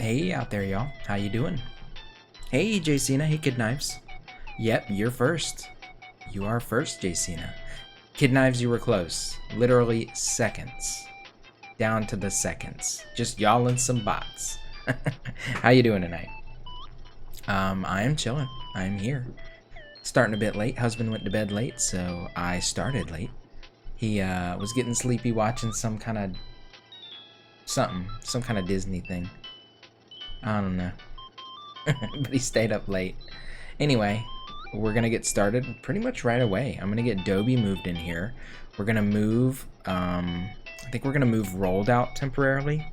Hey out there, y'all. How you doing? Hey, Jacina. Hey, Kid Knives. Yep, you're first. You are first, Jacina. Kid Knives, you were close. Literally seconds. Down to the seconds. Just y'all and some bots. How you doing tonight? I am chilling. I am here. Starting a bit late. Husband went to bed late, so I started late. He was getting sleepy watching some kind of some kind of Disney thing. I don't know. But he stayed up late. Anyway, we're gonna get started pretty much right away. I'm gonna get Dobie moved in here. We're gonna move, I think we're gonna move Rolled out temporarily.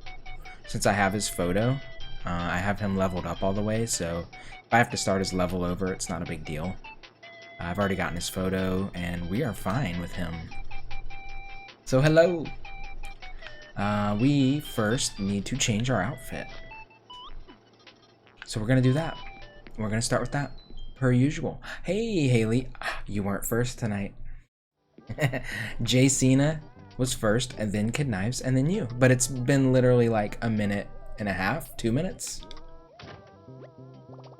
Since I have his photo, I have him leveled up all the way, so if I have to start his level over, it's not a big deal. I've already gotten his photo, and we are fine with him. So hello! We first need to change our outfit. So we're gonna do that. We're gonna start with that, per usual. Hey, Haley, you weren't first tonight. Jacina was first, and then Kid Knives, and then you. But it's been literally like a minute and a half, 2 minutes.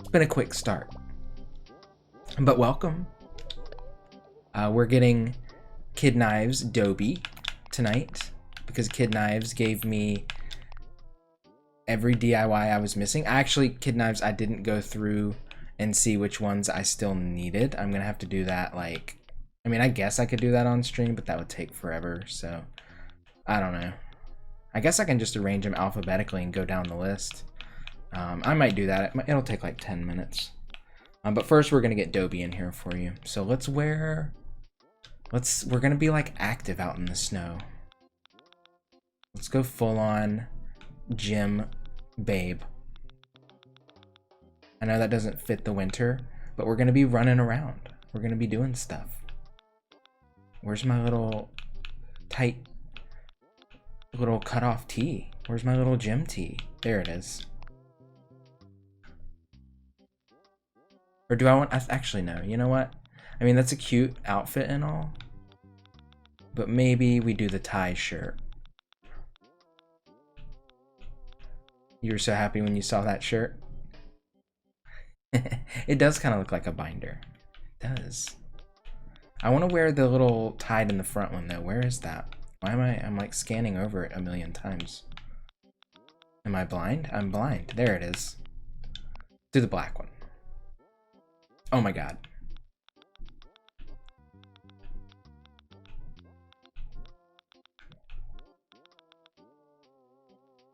It's been a quick start. But welcome. We're getting Kid Knives Dobie tonight, because Kid Knives gave me every DIY I was missing. Actually, Kid Knives, I didn't go through and see which ones I still needed. I'm gonna have to do that, like, I mean, I guess I could do that on stream, but that would take forever, so I don't know. I guess I can just arrange them alphabetically and go down the list. I might do that. It'll take like 10 minutes. But first, we're gonna get Dobie in here for you. So we're gonna be like active out in the snow. Let's go full on gym babe. I know that doesn't fit the winter, but we're gonna be running around. We're gonna be doing stuff. Where's my little tight little cutoff tee? Where's my little gym tee? There it is. Or do I want, actually no, you know what? I mean, that's a cute outfit and all, but maybe we do the tie shirt. You were so happy when you saw that shirt. It does kind of look like a binder. It does. I want to wear the little tied in the front one though. Where is that? Why am I'm like scanning over it a million times. Am I blind? I'm blind. There it is. Do the black one. Oh my god.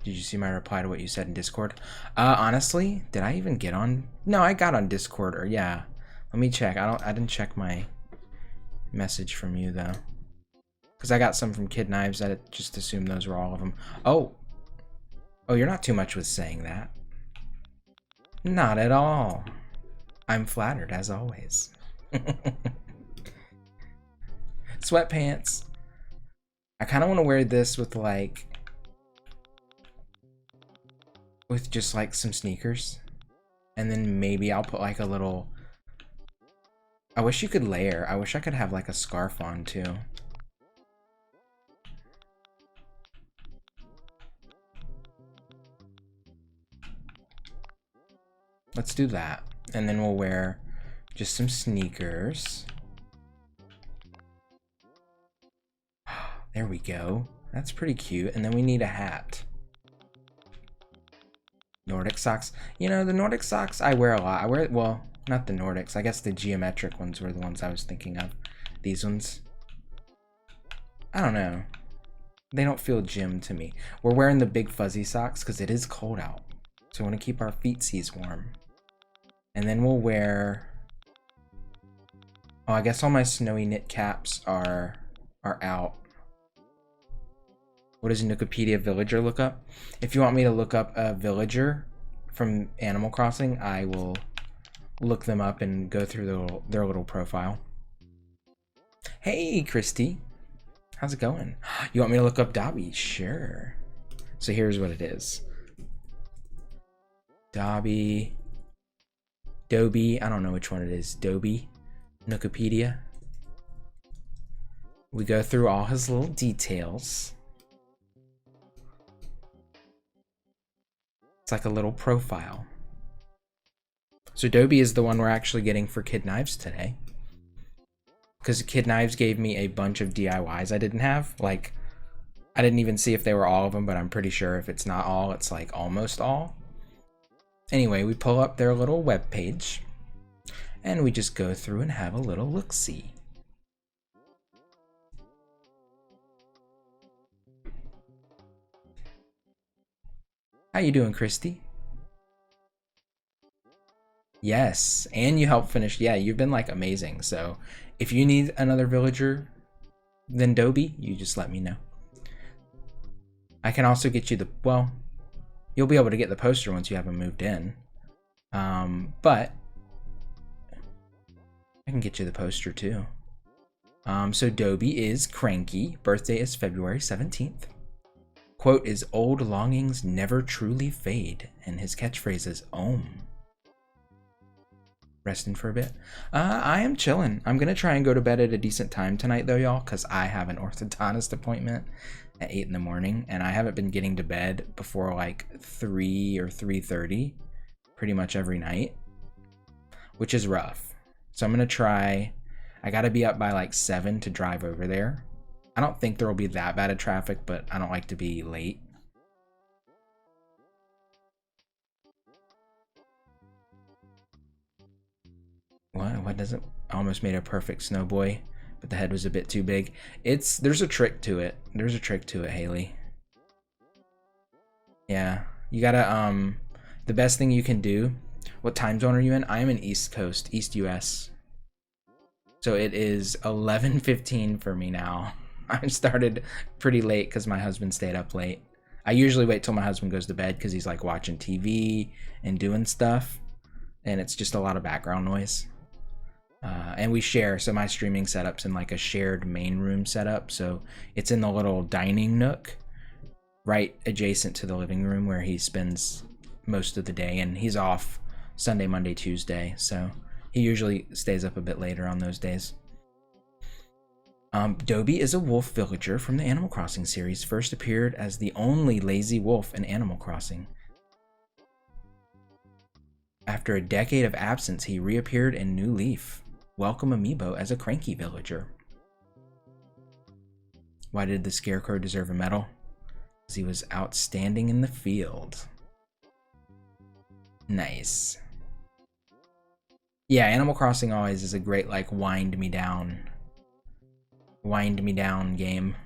Did you see my reply to what you said in Discord? Honestly, did I even get on? No, I got on Discord, or yeah. Let me check. I didn't check my message from you though. Because I got some from Kid Knives. I just assumed those were all of them. Oh. Oh, you're not too much with saying that. Not at all. I'm flattered, as always. Sweatpants. I kind of want to wear this with like... with just like some sneakers, and then maybe I'll put like a little, I wish you could layer. I wish I could have like a scarf on too. Let's do that, and then we'll wear just some sneakers. There we go. That's pretty cute. And then we need a hat. Nordic socks. You know, the Nordic socks I wear a lot. I wear, well, not the Nordics. I guess the geometric ones were the ones I was thinking of. These ones. I don't know. They don't feel gym to me. We're wearing the big fuzzy socks because it is cold out. So we want to keep our feetsies warm. And then we'll wear... oh, I guess all my snowy knit caps are out. What does Nookopedia villager look up? If you want me to look up a villager from Animal Crossing, I will look them up and go through their little profile. Hey, Christy. How's it going? You want me to look up Dobby? Sure. So here's what it is. Dobby. Dobie. I don't know which one it is. Dobie. Nookopedia. We go through all his little details. It's like a little profile. So Dobie is the one we're actually getting for Kid Knives today. Because Kid Knives gave me a bunch of DIYs I didn't have. Like, I didn't even see if they were all of them, but I'm pretty sure if it's not all, it's like almost all. Anyway, we pull up their little web page and we just go through and have a little look-see. How you doing, Christy? Yes, and you helped finish. Yeah, you've been like amazing. So if you need another villager than Dobie, you just let me know. I can also get you the, well, you'll be able to get the poster once you have him moved in. But I can get you the poster too. So Dobie is cranky. Birthday is February 17th. Quote is, "Old longings never truly fade," and his catchphrase is "Om." Resting for a bit. I am chilling. I'm gonna try and go to bed at a decent time tonight though, y'all, because I have an orthodontist appointment at 8 in the morning, and I haven't been getting to bed before like 3 or 3:30 pretty much every night, which is rough. So I'm gonna try. I gotta be up by like 7 to drive over there. I don't think there will be that bad of traffic, but I don't like to be late. What does it? I almost made a perfect snow boy, but the head was a bit too big. There's a trick to it. There's a trick to it, Haley. Yeah, you gotta, the best thing you can do. What time zone are you in? I am in East Coast, East US. So it is 11:15 for me now. I started pretty late because my husband stayed up late. I usually wait till my husband goes to bed because he's like watching TV and doing stuff, and it's just a lot of background noise. And we share, so my streaming setup's in like a shared main room setup, so it's in the little dining nook right adjacent to the living room where he spends most of the day, and he's off Sunday, Monday, Tuesday, so he usually stays up a bit later on those days. Dobie is a wolf villager from the Animal Crossing series, first appeared as the only lazy wolf in Animal Crossing. After a decade of absence, he reappeared in New Leaf. Welcome Amiibo as a cranky villager. Why did the Scarecrow deserve a medal? Because he was outstanding in the field. Nice. Yeah, Animal Crossing always is a great, like, wind me down game.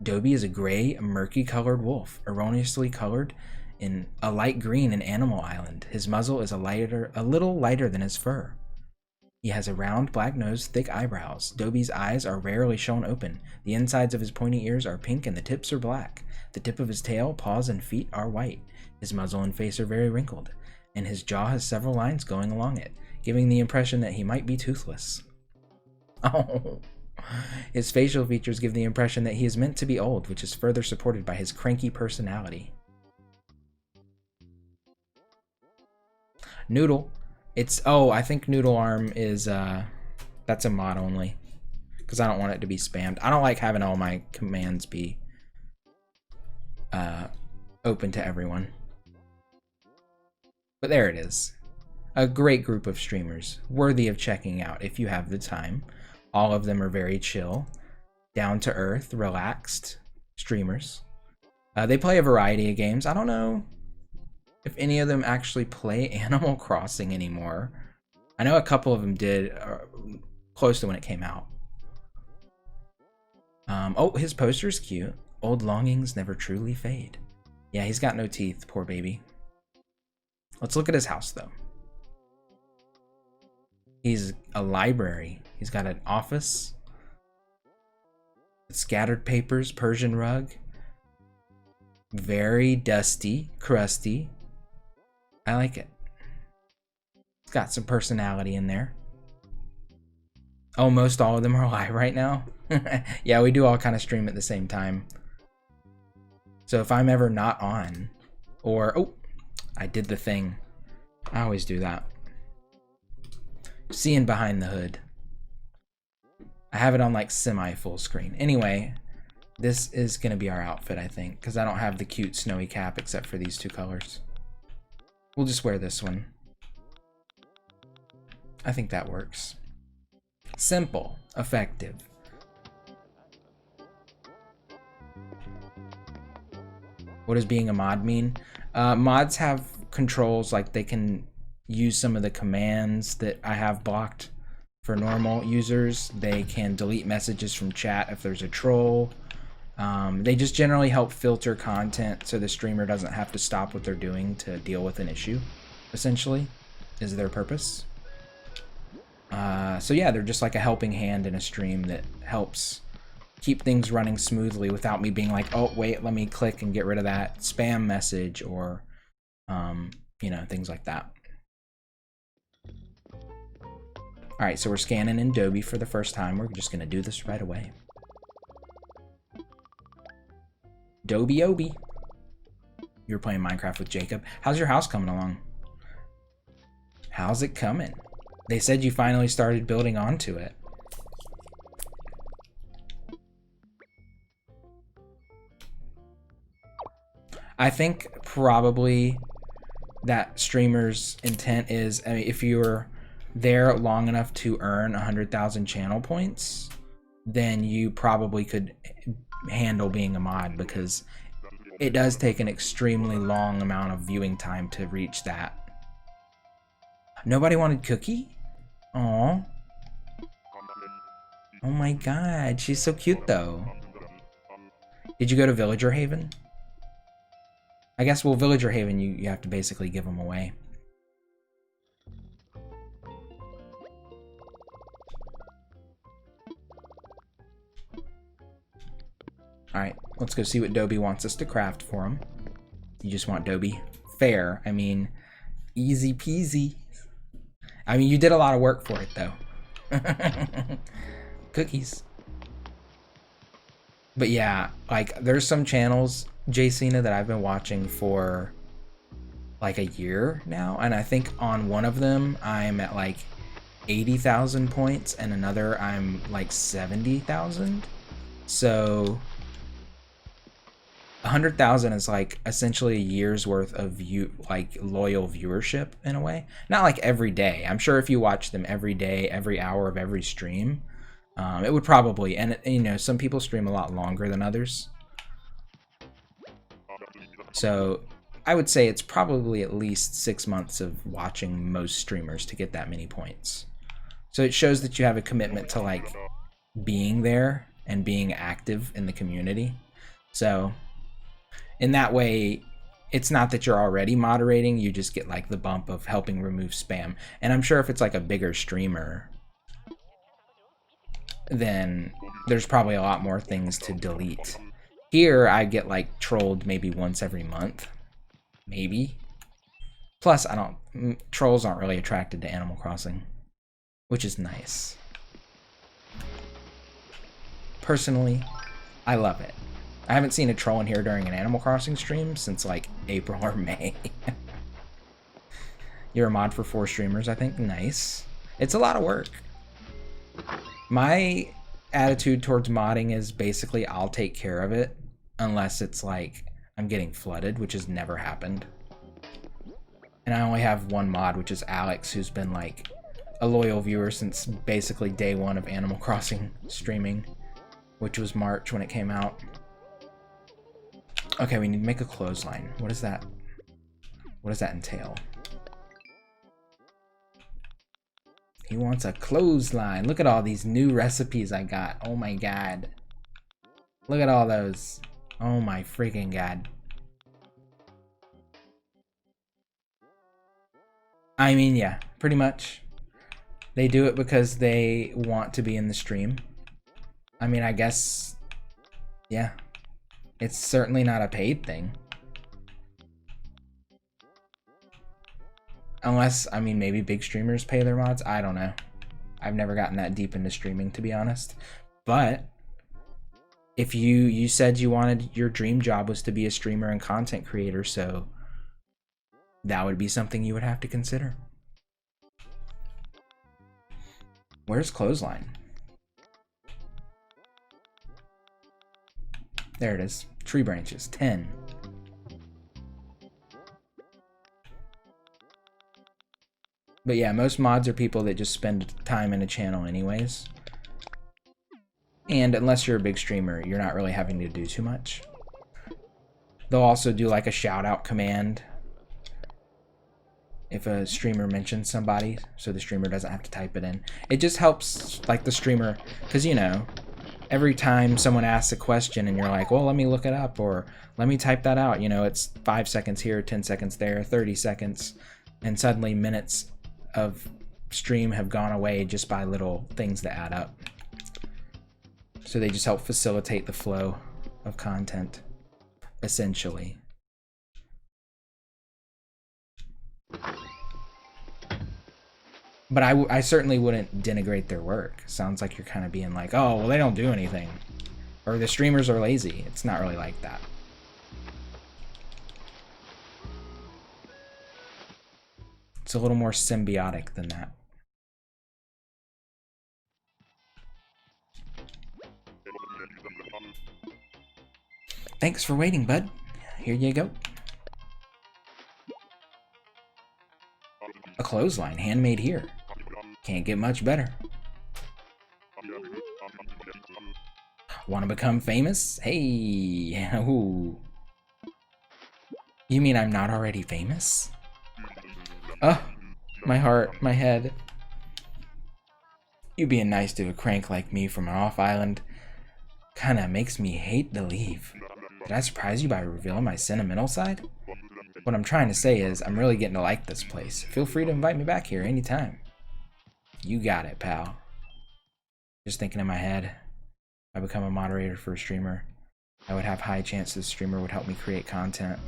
Dobie is a gray, murky-colored wolf, erroneously colored in a light green in Animal Island. His muzzle is a little lighter than his fur. He has a round black nose, thick eyebrows. Dobie's eyes are rarely shown open. The insides of his pointy ears are pink and the tips are black. The tip of his tail, paws, and feet are white. His muzzle and face are very wrinkled, and his jaw has several lines going along it, giving the impression that he might be toothless. Oh. His facial features give the impression that he is meant to be old, which is further supported by his cranky personality. Noodle. I think Noodle Arm is, that's a mod only. Because I don't want it to be spammed. I don't like having all my commands be open to everyone. But there it is. A great group of streamers, worthy of checking out if you have the time. All of them are very chill, down-to-earth, relaxed streamers. They play a variety of games. I don't know if any of them actually play Animal Crossing anymore. I know a couple of them did, close to when it came out. Oh, his poster's cute. Old longings never truly fade. Yeah, he's got no teeth, poor baby. Let's look at his house, though. He's a library. He's got an office, scattered papers, Persian rug. Very dusty, crusty. I like it. It's got some personality in there. Almost all of them are live right now. Yeah, we do all kind of stream at the same time. So if I'm ever not on, or, oh, I did the thing. I always do that. Seeing behind the hood. I have it on like semi full screen. Anyway, This is going to be our outfit, I think, because I don't have the cute snowy cap except for these 2 colors. We'll just wear this one. I think that works. Simple, effective. What does being a mod mean? Mods have controls, like they can use some of the commands that I have blocked for normal users. They can delete messages from chat if there's a troll. They just generally help filter content so the streamer doesn't have to stop what they're doing to deal with an issue, essentially, is their purpose. So yeah, they're just like a helping hand in a stream that helps keep things running smoothly without me being like, oh, wait, let me click and get rid of that spam message or, you know, things like that. All right, so we're scanning in Adobe for the first time. We're just going to do this right away. Dobie-obi. You were playing Minecraft with Jacob. How's your house coming along? How's it coming? They said you finally started building onto it. I think probably that streamer's intent is, I mean, if you're there long enough to earn 100,000 channel points, then you probably could handle being a mod, because it does take an extremely long amount of viewing time to reach that. Nobody wanted Cookie? Aww. Oh my god, she's so cute though. Did you go to Villager Haven? I guess, well, Villager Haven, you have to basically give them away. Alright, let's go see what Dobie wants us to craft for him. You just want Dobie? Fair. I mean, easy peasy. I mean, you did a lot of work for it, though. Cookies. But yeah, like, there's some channels, JCena, that I've been watching for like a year now, and I think on one of them I'm at like 80,000 points and another I'm like 70,000. So 100,000 is like essentially a year's worth of loyal viewership in a way. Not like every day. I'm sure if you watch them every day, every hour of every stream, it would probably, and you know, some people stream a lot longer than others. So I would say it's probably at least 6 months of watching most streamers to get that many points. So it shows that you have a commitment to like being there and being active in the community. So in that way, it's not that you're already moderating, you just get like the bump of helping remove spam. And I'm sure if it's like a bigger streamer, then there's probably a lot more things to delete. Here, I get like trolled maybe once every month, maybe. Plus, trolls aren't really attracted to Animal Crossing, which is nice. Personally, I love it. I haven't seen a troll in here during an Animal Crossing stream since like April or May. You're a mod for 4 streamers, I think. Nice. It's a lot of work. My attitude towards modding is basically I'll take care of it unless it's like I'm getting flooded, which has never happened. And I only have one mod, which is Alex, who's been like a loyal viewer since basically day 1 of Animal Crossing streaming, which was March when it came out. Okay, we need to make a clothesline. What is that? What does that entail? He wants a clothesline. Look at all these new recipes I got. Oh my god. Look at all those. Oh my freaking god. I mean, yeah, pretty much. They do it because they want to be in the stream. I mean, I guess, yeah. It's certainly not a paid thing. Unless, I mean, maybe big streamers pay their mods. I don't know. I've never gotten that deep into streaming, to be honest. But if you said you wanted, your dream job was to be a streamer and content creator, so that would be something you would have to consider. Where's clothesline? There it is. Tree branches, 10. But yeah, most mods are people that just spend time in a channel anyways. And unless you're a big streamer, you're not really having to do too much. They'll also do like a shout out command if a streamer mentions somebody, so the streamer doesn't have to type it in. It just helps like the streamer, because you know, every time someone asks a question and you're like, well, let me look it up, or let me type that out, you know, it's 5 seconds here, 10 seconds there, 30 seconds, and suddenly minutes of stream have gone away just by little things that add up. So they just help facilitate the flow of content, essentially. But I certainly wouldn't denigrate their work. Sounds like you're kind of being like, oh, well, they don't do anything. Or the streamers are lazy. It's not really like that. It's a little more symbiotic than that. Thanks for waiting, bud. Here you go. A clothesline, handmade here. Can't get much better. Want to become famous? Hey, ooh. You mean I'm not already famous? Oh, my heart, my head. You being nice to a crank like me from an off island kinda makes me hate to leave. Did I surprise you by revealing my sentimental side? What I'm trying to say is, I'm really getting to like this place. Feel free to invite me back here anytime. You got it, pal. Just thinking in my head, if I become a moderator for a streamer, I would have high chance the streamer would help me create content.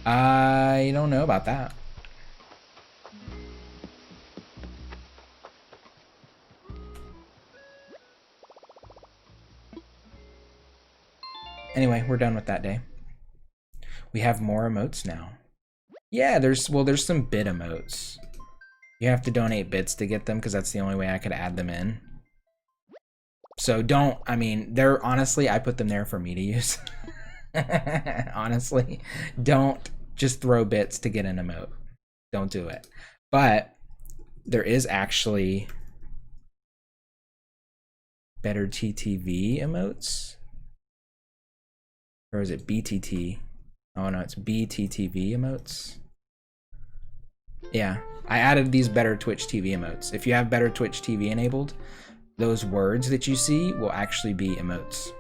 I don't know about that. Anyway, we're done with that day. We have more emotes now. Yeah, there's some bit emotes. You have to donate bits to get them because that's the only way I could add them in. So don't, I mean, they're honestly, I put them there for me to use. Honestly, don't just throw bits to get an emote. Don't do it. But there is actually better TTV emotes. Or is it BTT? Oh no, it's BTTV emotes. Yeah, I added these better Twitch TV emotes. If you have better Twitch TV enabled, those words that you see will actually be emotes.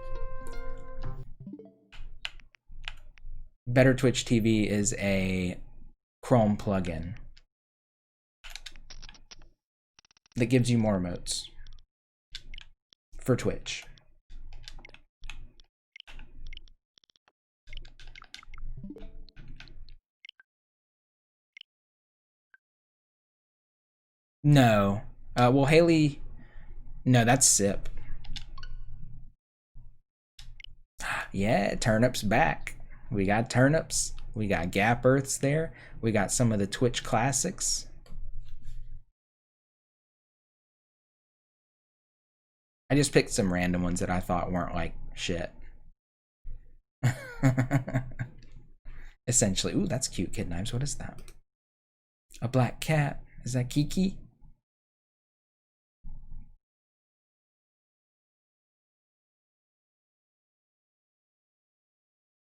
Better Twitch TV is a Chrome plugin that gives you more emotes for Twitch. No. Well, Haley... No, that's SIP. Yeah, Turnip's back. We got Turnips. We got Gap Earths there. We got some of the Twitch classics. I just picked some random ones that I thought weren't like shit. Essentially. Ooh, that's cute, Kid Knives. What is that? A black cat. Is that Kiki?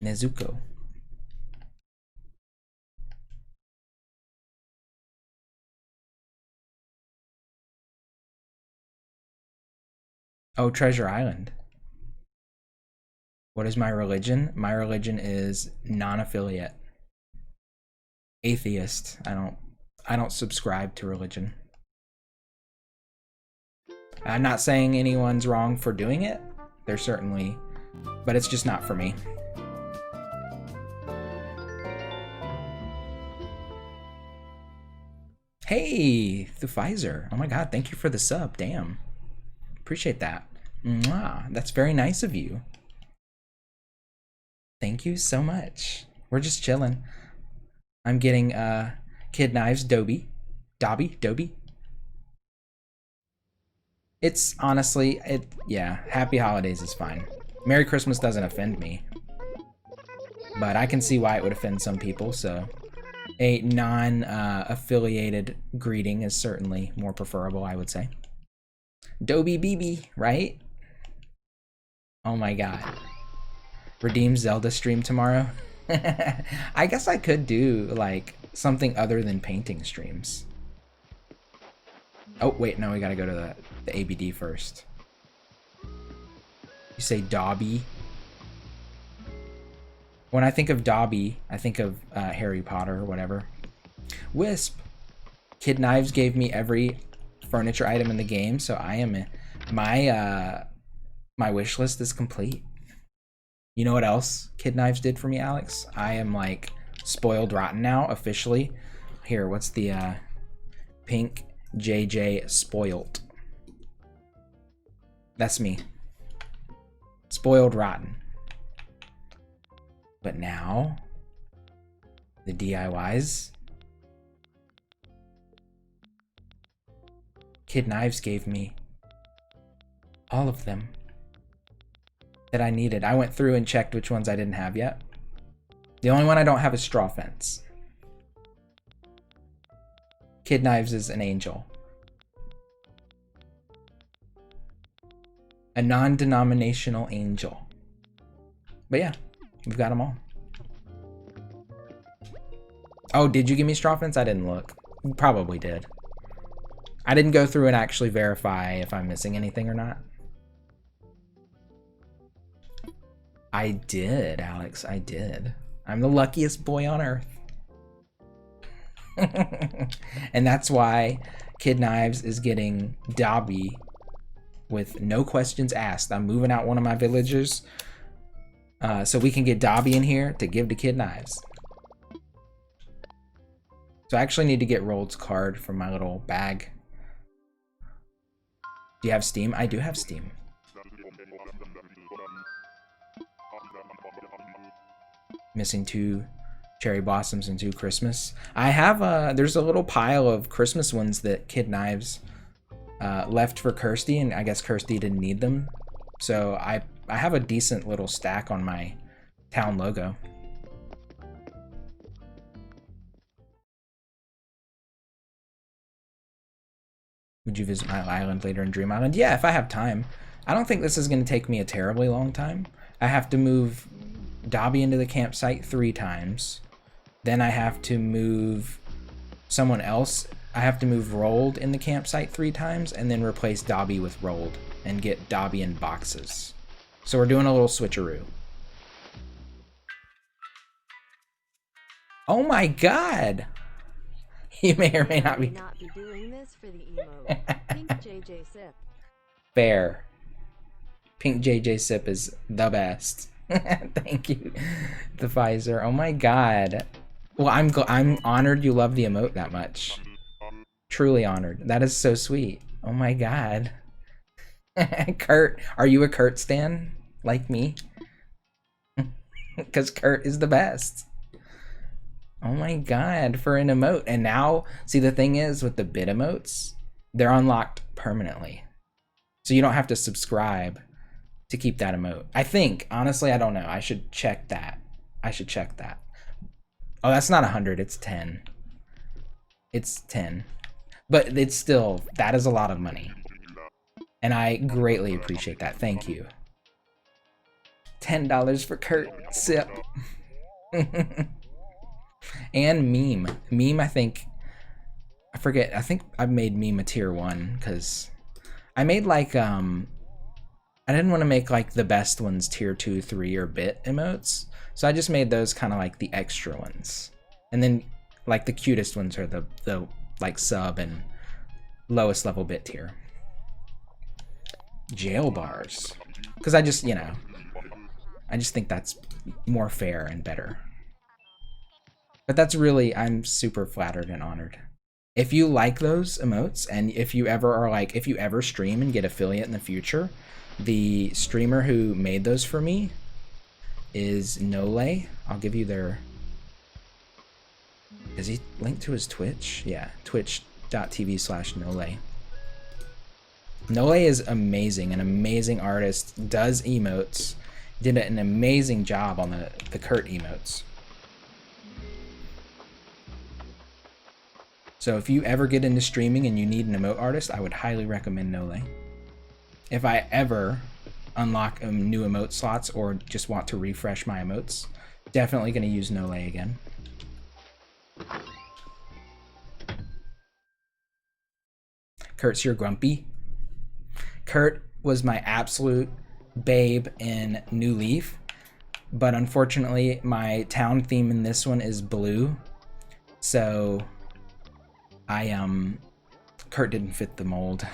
Nezuko. Oh, Treasure Island. What is my religion? My religion is non-affiliate. Atheist. I don't subscribe to religion. I'm not saying anyone's wrong for doing it. They're certainly, but it's just not for me. Hey, the Pfizer. Oh my god, thank you for the sub. Damn. Appreciate that. Mwah, that's very nice of you. Thank you so much. We're just chilling. I'm getting Kid Knives Dobby. It's honestly, yeah, happy holidays is fine. Merry Christmas doesn't offend me. But I can see why it would offend some people, so a non-affiliated greeting is certainly more preferable, I would say. Dobie BB, right? Oh my god. Redeem Zelda stream tomorrow? I guess I could do, like, something other than painting streams. Oh, wait, no, we gotta go to the ABD first. You say Dobby? When I think of Dobby, I think of Harry Potter or whatever. Wisp! Kid Knives gave me every furniture item in the game, so I am... my wish list is complete. You know what else Kid Knives did for me, Alex? I am, like, spoiled rotten now, officially. Here, what's the, Pink JJ Spoilt. That's me. Spoiled rotten. But now, the DIYs. Kid Knives gave me all of them that I needed. I went through and checked which ones I didn't have yet. The only one I don't have is Straw Fence. Kid Knives is an angel. A non-denominational angel. But yeah, we've got them all. Oh, did you give me Straw Fence? I didn't look. You probably did. I didn't go through and actually verify if I'm missing anything or not. I did, Alex. I did. I'm the luckiest boy on earth. And that's why Kid Knives is getting Dobby with no questions asked. I'm moving out one of my villagers so we can get Dobby in here to give to Kid Knives. So I actually need to get Rold's card from my little bag. Do you have Steam? I do have Steam. Missing 2 cherry blossoms and 2 Christmas. I have there's a little pile of Christmas ones that Kid Knives left for Kirsty, and I guess Kirsty didn't need them. So I have a decent little stack on my town logo. Would you visit my island later in Dream Island? Yeah, if I have time. I don't think this is going to take me a terribly long time. I have to move Dobby into the campsite 3 times. Then I have to move someone else. I have to move Rold in the campsite 3 times and then replace Dobby with Rold and get Dobby in boxes. So we're doing a little switcheroo. Oh my god! You may or may not be doing this for the emo. Pink JJ Sip. Fair. Pink JJ Sip is the best. Thank you, the Pfizer. Oh my god. Well, I'm honored you love the emote that much. Truly honored. That is so sweet. Oh my god. Kurt, are you a Kurt stan like me? Because Kurt is the best. Oh my god, for an emote. And now, see, the thing is with the bit emotes, they're unlocked permanently. So you don't have to subscribe to keep that emote. I think, honestly, I don't know. I should check that. I should check that. Oh, that's not 100, it's 10. It's 10. But it's still, that is a lot of money. And I greatly appreciate that. Thank you. $10 for Kurt Sip. And meme. Meme, I think, I forget, I think I made meme a tier 1 because I made like, I didn't want to make like the best ones tier 2, 3, or bit emotes. So I just made those kind of like the extra ones. And then like the cutest ones are the like sub and lowest level bit tier. Jail bars. Because I just, you know, I just think that's more fair and better. But that's really, I'm super flattered and honored. If you like those emotes, and if you ever are like, if you ever stream and get affiliate in the future, the streamer who made those for me is Nole. I'll give you their, is he linked to his Twitch? Yeah, twitch.tv/Nole. Nole is amazing, an amazing artist, does emotes, did an amazing job on the Kurt emotes. So if you ever get into streaming and you need an emote artist, I would highly recommend Nole. If I ever unlock new emote slots or just want to refresh my emotes, definitely going to use Nole again. Kurt's your grumpy. Kurt was my absolute babe in New Leaf, but unfortunately my town theme in this one is blue, so Kurt didn't fit the mold.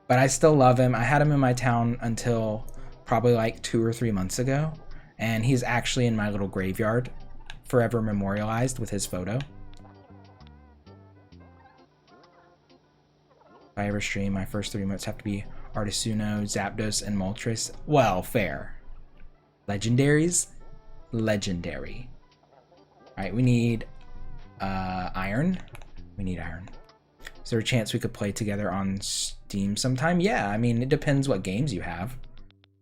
But I still love him. I had him in my town until probably like 2 or 3 months ago, and he's actually in my little graveyard, forever memorialized with his photo. If I ever stream, my first 3 emotes have to be Articuno, Zapdos, and Moltres. Well, fair. Legendaries? Legendary. Alright, we need iron. We need iron. Is there a chance we could play together on Steam sometime? Yeah, I mean, it depends what games you have.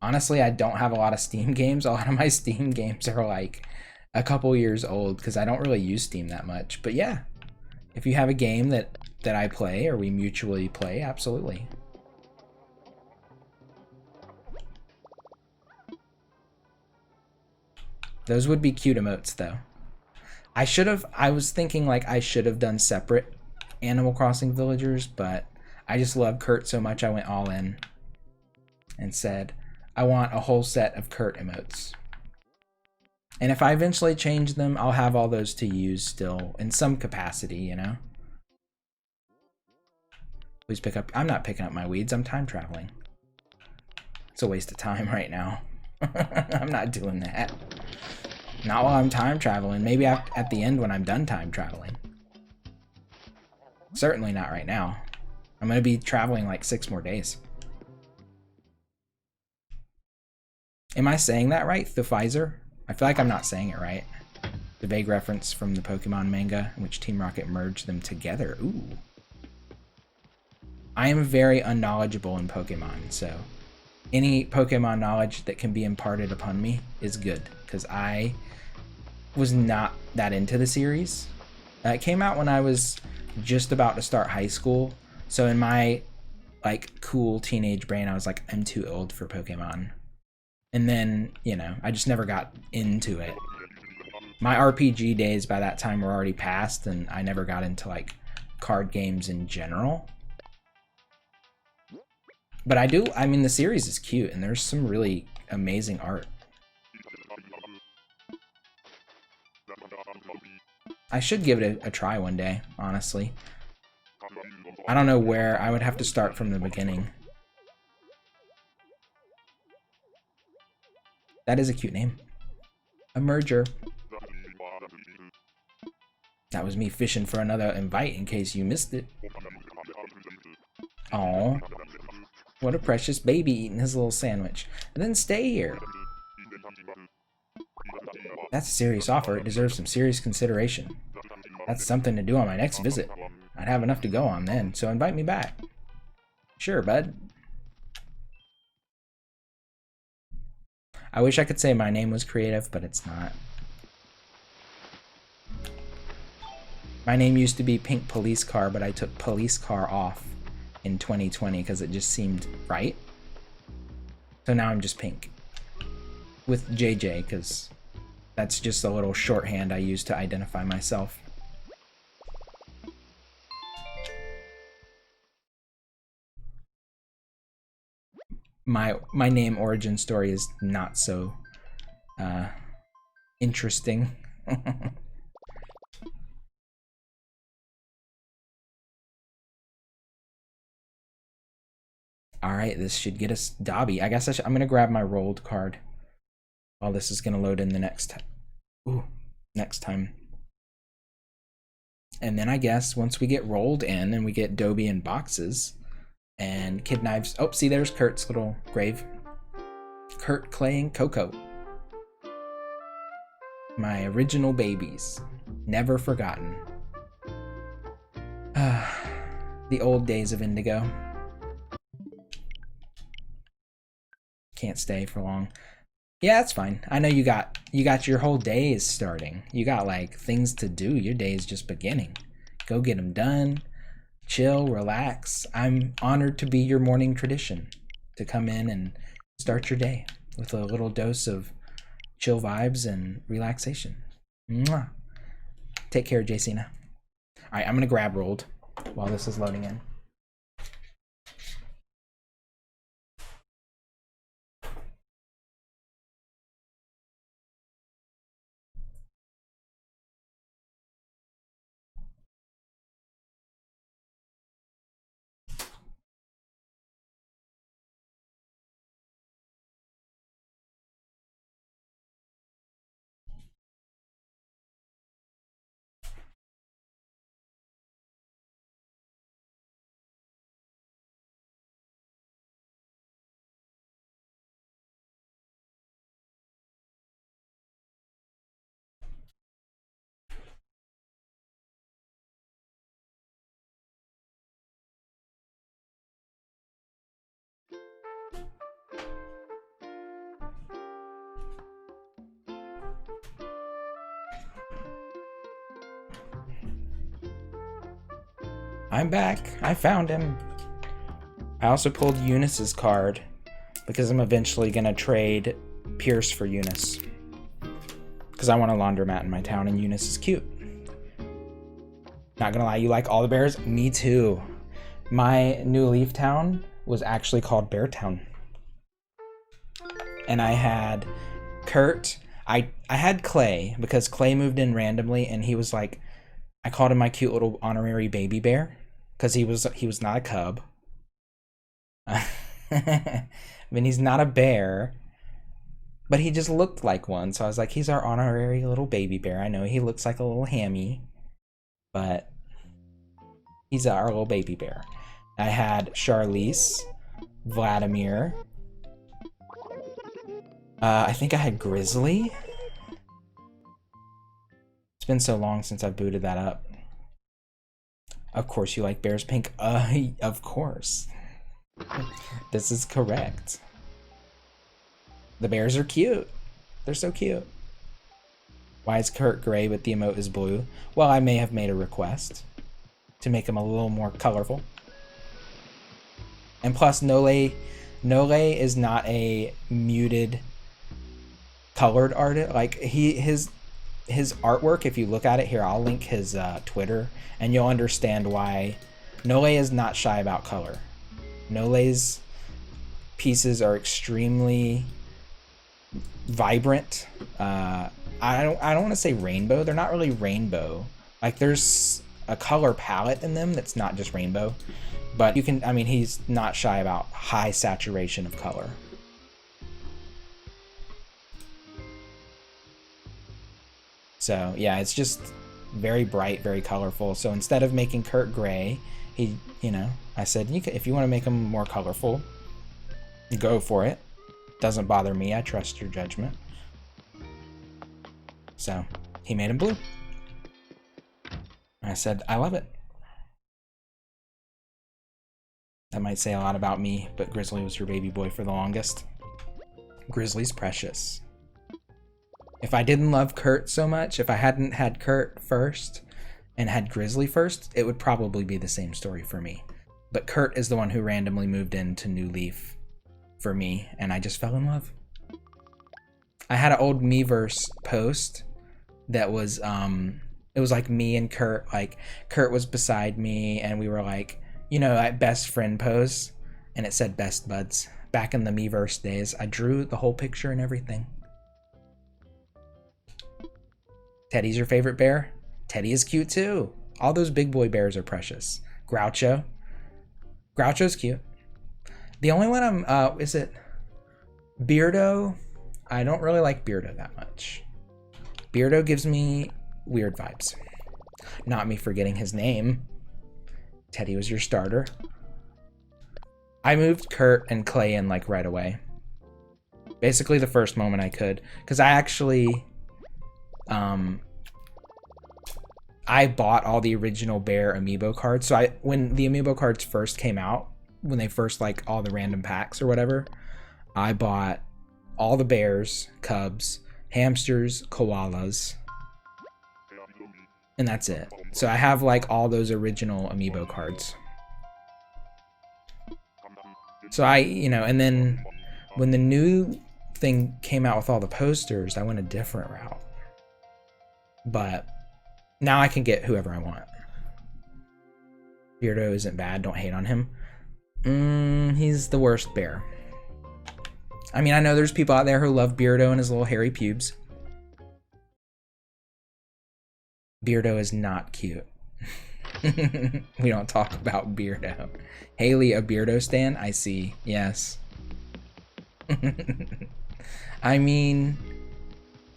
Honestly, I don't have a lot of Steam games. A lot of my Steam games are like a couple years old because I don't really use Steam that much. But yeah, if you have a game that I play or we mutually play, absolutely. Those would be cute emotes though. I was thinking like I should have done separate Animal Crossing villagers, but I just love Kurt so much I went all in and said, I want a whole set of Kurt emotes. And if I eventually change them, I'll have all those to use still in some capacity, you know? Please pick up. I'm not picking up my weeds. I'm time traveling. It's a waste of time right now. I'm not doing that. Not while I'm time traveling. Maybe at the end when I'm done time traveling. Certainly not right now. I'm going to be traveling like 6 more days. Am I saying that right? The Pfizer? I feel like I'm not saying it right. The vague reference from the Pokemon manga in which Team Rocket merged them together. Ooh. I am very unknowledgeable in Pokemon, so any Pokemon knowledge that can be imparted upon me is good, because I was not that into the series. It came out when I was just about to start high school, so in my like cool teenage brain I was like, I'm too old for Pokemon. And then, you know, I just never got into it. My RPG days by that time were already past, and I never got into like card games in general. But I mean, the series is cute, and there's some really amazing art. I should give it a try one day, honestly. I don't know where. I would have to start from the beginning. That is a cute name. A merger. That was me fishing for another invite in case you missed it. Aww. What a precious baby eating his little sandwich. And then stay here. That's a serious offer. It deserves some serious consideration. That's something to do on my next visit. I'd have enough to go on then, so invite me back. Sure, bud. I wish I could say my name was creative, but it's not. My name used to be Pink Police Car, but I took Police Car off in 2020 because it just seemed right. So now I'm just Pink. With JJ, because that's just a little shorthand I use to identify myself. My name origin story is not so interesting. Alright, this should get us Dobby. I guess I'm gonna grab my rolled card. While this is gonna load in the next time. And then I guess once we get rolled in and we get Dobby in boxes and Kid Knives. Oh, see, there's Kurt's little grave. Kurt, Clay, and Coco. My original babies. Never forgotten. The old days of Indigo. Can't stay for long. Yeah, that's fine. I know you got your whole day is starting. You got like things to do. Your day is just beginning. Go get them done. Chill, relax. I'm honored to be your morning tradition, to come in and start your day with a little dose of chill vibes and relaxation. Mwah. Take care, Jacina. All right, I'm gonna grab rolled while this is loading in. I'm back. I found him. I also pulled Eunice's card because I'm eventually gonna trade Pierce for Eunice. Because I want a laundromat in my town and Eunice is cute. Not gonna lie, you like all the bears? Me too. My new Leaf town was actually called Bear Town. And I had Kurt. I had Clay because Clay moved in randomly and he was like, I called him my cute little honorary baby bear because he was not a cub. I mean, he's not a bear, but he just looked like one. So I was like, he's our honorary little baby bear. I know he looks like a little hammy, but he's our little baby bear. I had Charlize, Vladimir. I think I had Grizzly. It's been so long since I've booted that up. Of course you like bears pink. Of course. This is correct. The bears are cute. They're so cute. Why is Kurt gray but the emote is blue? Well, I may have made a request to make him a little more colorful. And plus, Nole is not a muted colored artist. Like his artwork, if you look at it here, I'll link his Twitter and you'll understand why Nole is not shy about color. Nole's pieces are extremely vibrant. I don't want to say rainbow. They're not really rainbow. Like there's a color palette in them that's not just rainbow. But you can, I mean, he's not shy about high saturation of color. So yeah, it's just very bright, very colorful. So instead of making Kurt gray, I said, if you want to make him more colorful, go for it. Doesn't bother me. I trust your judgment. So he made him blue. I said, I love it. That might say a lot about me, but Grizzly was your baby boy for the longest. Grizzly's precious. If I didn't love Kurt so much, if I hadn't had Kurt first and had Grizzly first, it would probably be the same story for me. But Kurt is the one who randomly moved into New Leaf for me, and I just fell in love. I had an old Miiverse post that was, it was like me and Kurt, like Kurt was beside me and we were like, at best friend pose, and it said best buds. Back in the Miiverse days, I drew the whole picture and everything. Teddy's your favorite bear? Teddy is cute too. All those big boy bears are precious. Groucho's cute. The only one is it Beardo? I don't really like Beardo that much. Beardo gives me weird vibes. Not me forgetting his name. Teddy was your starter. I moved Kurt and Clay in like right away. Basically the first moment I could. Because I actually... I bought all the original bear amiibo cards. So when the amiibo cards first came out, when they first like all the random packs or whatever, I bought all the bears, cubs, hamsters, koalas, and that's it. So I have like all those original amiibo cards. So and then when the new thing came out with all the posters, I went a different route. But now I can get whoever I want. Beardo isn't bad, don't hate on him. He's the worst bear. I mean, I know there's people out there who love Beardo and his little hairy pubes. Beardo is not cute. We don't talk about Beardo. Haley, a Beardo stan? I see. Yes. I mean,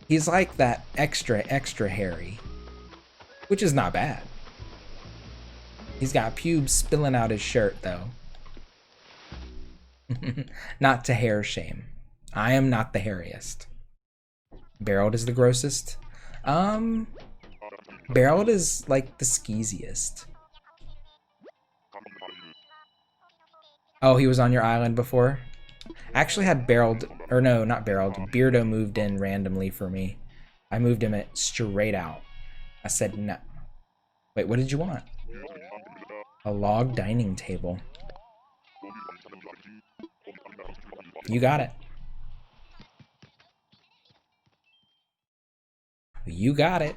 he's like that extra hairy, which is not bad. He's got pubes spilling out his shirt, though. Not to hair shame. I am not the hairiest. Barreled is the grossest. Barreled is like the skeeziest. Oh, he was on your island before? I actually had Barreled, or no, not Barreled. Beardo moved in randomly for me. I moved him straight out. I said no. Wait, what did you want? A log dining table. You got it. You got it.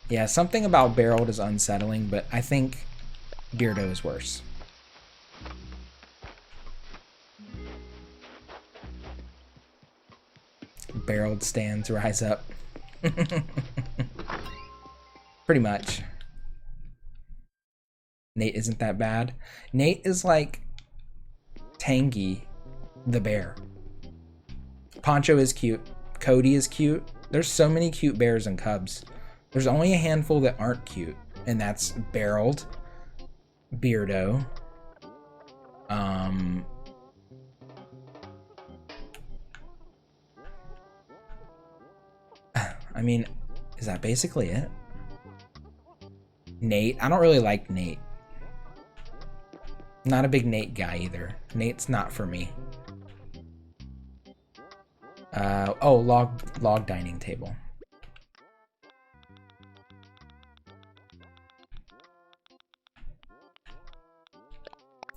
Yeah, something about Barreled is unsettling, but I think Beardo is worse. Barreled stands rise up. Pretty much. Nate isn't that bad. Nate is like Tangy the bear. Poncho is cute. Cody is cute. There's so many cute bears and cubs. There's only a handful that aren't cute, and that's Barreled, Beardo, I mean, is that basically it? Nate? I don't really like Nate. Not a big Nate guy either. Nate's not for me. Oh, log dining table.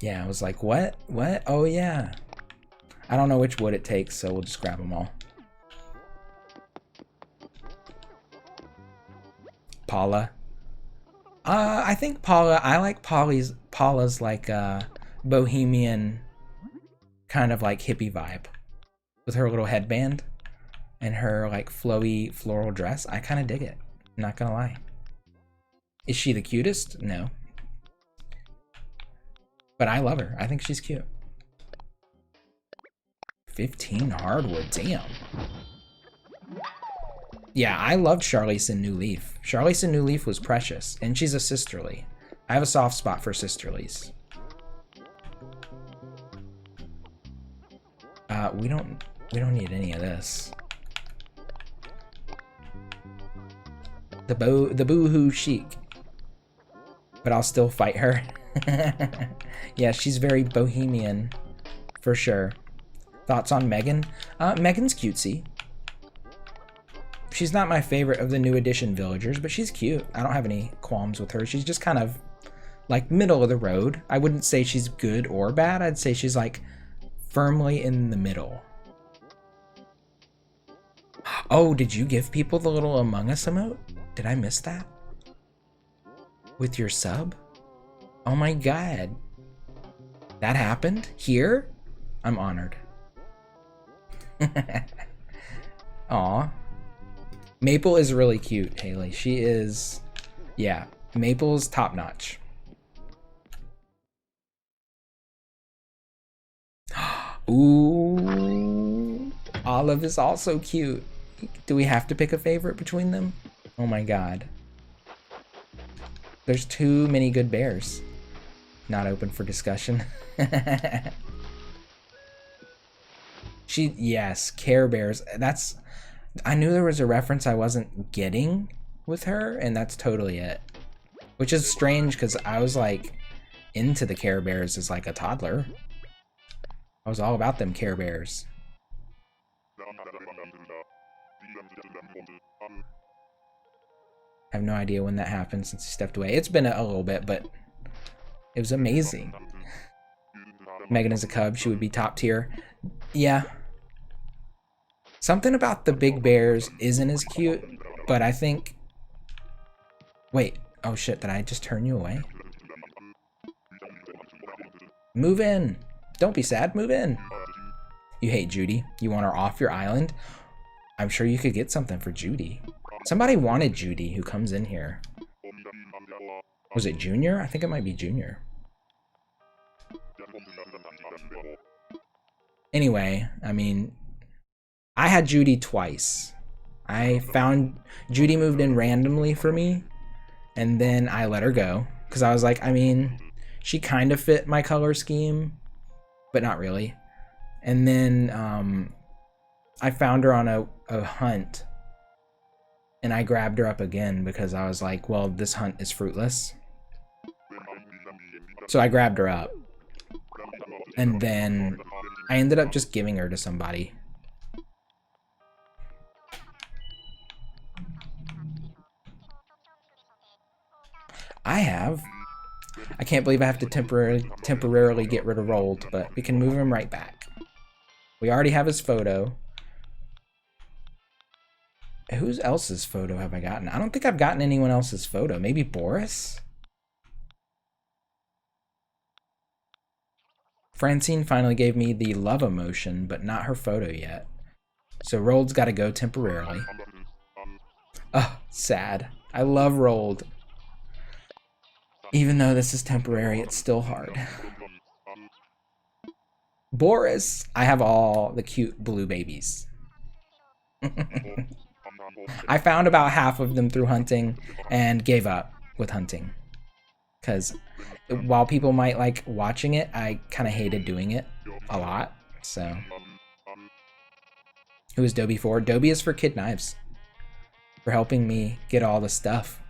Yeah, I was like, what? What? Oh, yeah. I don't know which wood it takes, so we'll just grab them all. Paula. I think Paula, I like Paula's like bohemian kind of like hippie vibe with her little headband and her like flowy floral dress. I kind of dig it. Not gonna lie. Is she the cutest? No. But I love her. I think she's cute. 15 hardwood, damn. Yeah, I loved Charlize in New Leaf. Charlize in New Leaf was precious, and she's a sisterly. I have a soft spot for sisterlies. We don't need any of this. The boohoo chic. But I'll still fight her. Yeah, she's very bohemian, for sure. Thoughts on Megan? Megan's cutesy. She's not my favorite of the new edition villagers, but she's cute. I don't have any qualms with her. She's just kind of like middle of the road. I wouldn't say she's good or bad. I'd say she's like firmly in the middle. Oh, did you give people the little Among Us emote? Did I miss that? With your sub? Oh my god. That happened? Here? I'm honored. Aw. Maple is really cute, Haley. She is... Yeah, Maple's top notch. Ooh. Olive is also cute. Do we have to pick a favorite between them? Oh my god. There's too many good bears. Not open for discussion. Yes, Care Bears. That's... I knew there was a reference I wasn't getting with her, and that's totally it. Which is strange, because I was, like, into the Care Bears as, like, a toddler. I was all about them Care Bears. I have no idea when that happened since he stepped away. It's been a little bit, but it was amazing. Megan is a cub. She would be top tier. Yeah. Something about the big bears isn't as cute, but I think... Wait. Oh shit, did I just turn you away? Move in. Don't be sad. Move in. You hate Judy. You want her off your island? I'm sure you could get something for Judy. Somebody wanted Judy who comes in here. Was it Junior? I think it might be Junior. Anyway, I mean, I had Judy twice. I found Judy moved in randomly for me, and then I let her go because I was like, I mean, she kind of fit my color scheme, but not really. And then I found her on a hunt, and I grabbed her up again because I was like, well, this hunt is fruitless. So I grabbed her up, and then I ended up just giving her to somebody. I can't believe I have to temporarily get rid of Rolled, but we can move him right back. We already have his photo. Whose else's photo have I gotten? I don't think I've gotten anyone else's photo. Maybe Boris? Francine finally gave me the love emotion, but not her photo yet. So Rolled's got to go temporarily. Oh, sad. I love Rolled. Even though this is temporary, it's still hard. Boris! I have all the cute blue babies. I found about half of them through hunting and gave up with hunting. Because while people might like watching it, I kind of hated doing it a lot. So, who is Dobie for? Dobie is for Kid Knives. For helping me get all the stuff.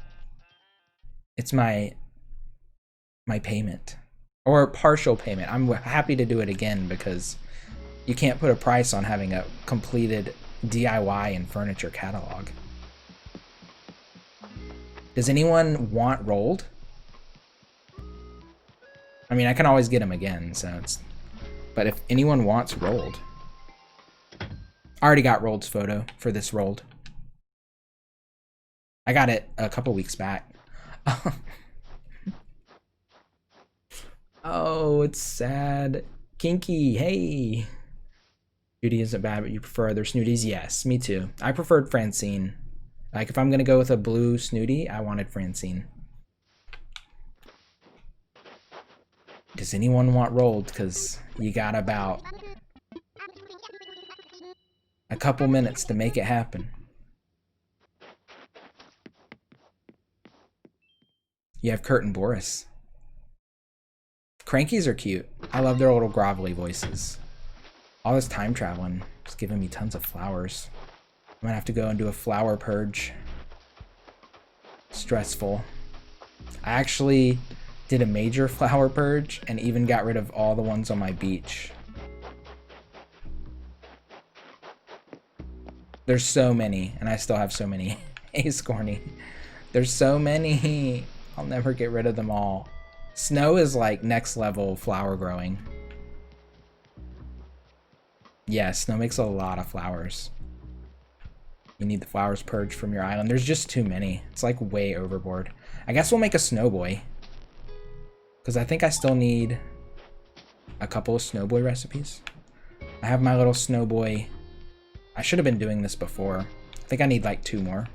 It's my payment. Or partial payment. I'm happy to do it again because you can't put a price on having a completed DIY and furniture catalog. Does anyone want Rolled? I mean, I can always get him again, so it's... But if anyone wants Rolled... I already got Rolled's photo for this Rolled. I got it a couple weeks back. Oh, it's sad. Kinky, hey! Judy isn't bad, but you prefer other snooties? Yes, me too. I preferred Francine. Like, if I'm gonna go with a blue snooty, I wanted Francine. Does anyone want Rolled? Because you got about a couple minutes to make it happen. You have Kurt and Boris. Crankies are cute. I love their little grovelly voices. All this time traveling is giving me tons of flowers. I'm gonna have to go and do a flower purge. Stressful. I actually did a major flower purge and even got rid of all the ones on my beach. There's so many, and I still have so many. Hey, Scorny. There's so many. I'll never get rid of them all. Snow is like next level flower growing. Yeah, snow makes a lot of flowers. You need the flowers purged from your island. There's just too many. It's like way overboard. I guess we'll make a snowboy. Because I think I still need a couple of snowboy recipes. I have my little snowboy. I should have been doing this before. I think I need like 2 or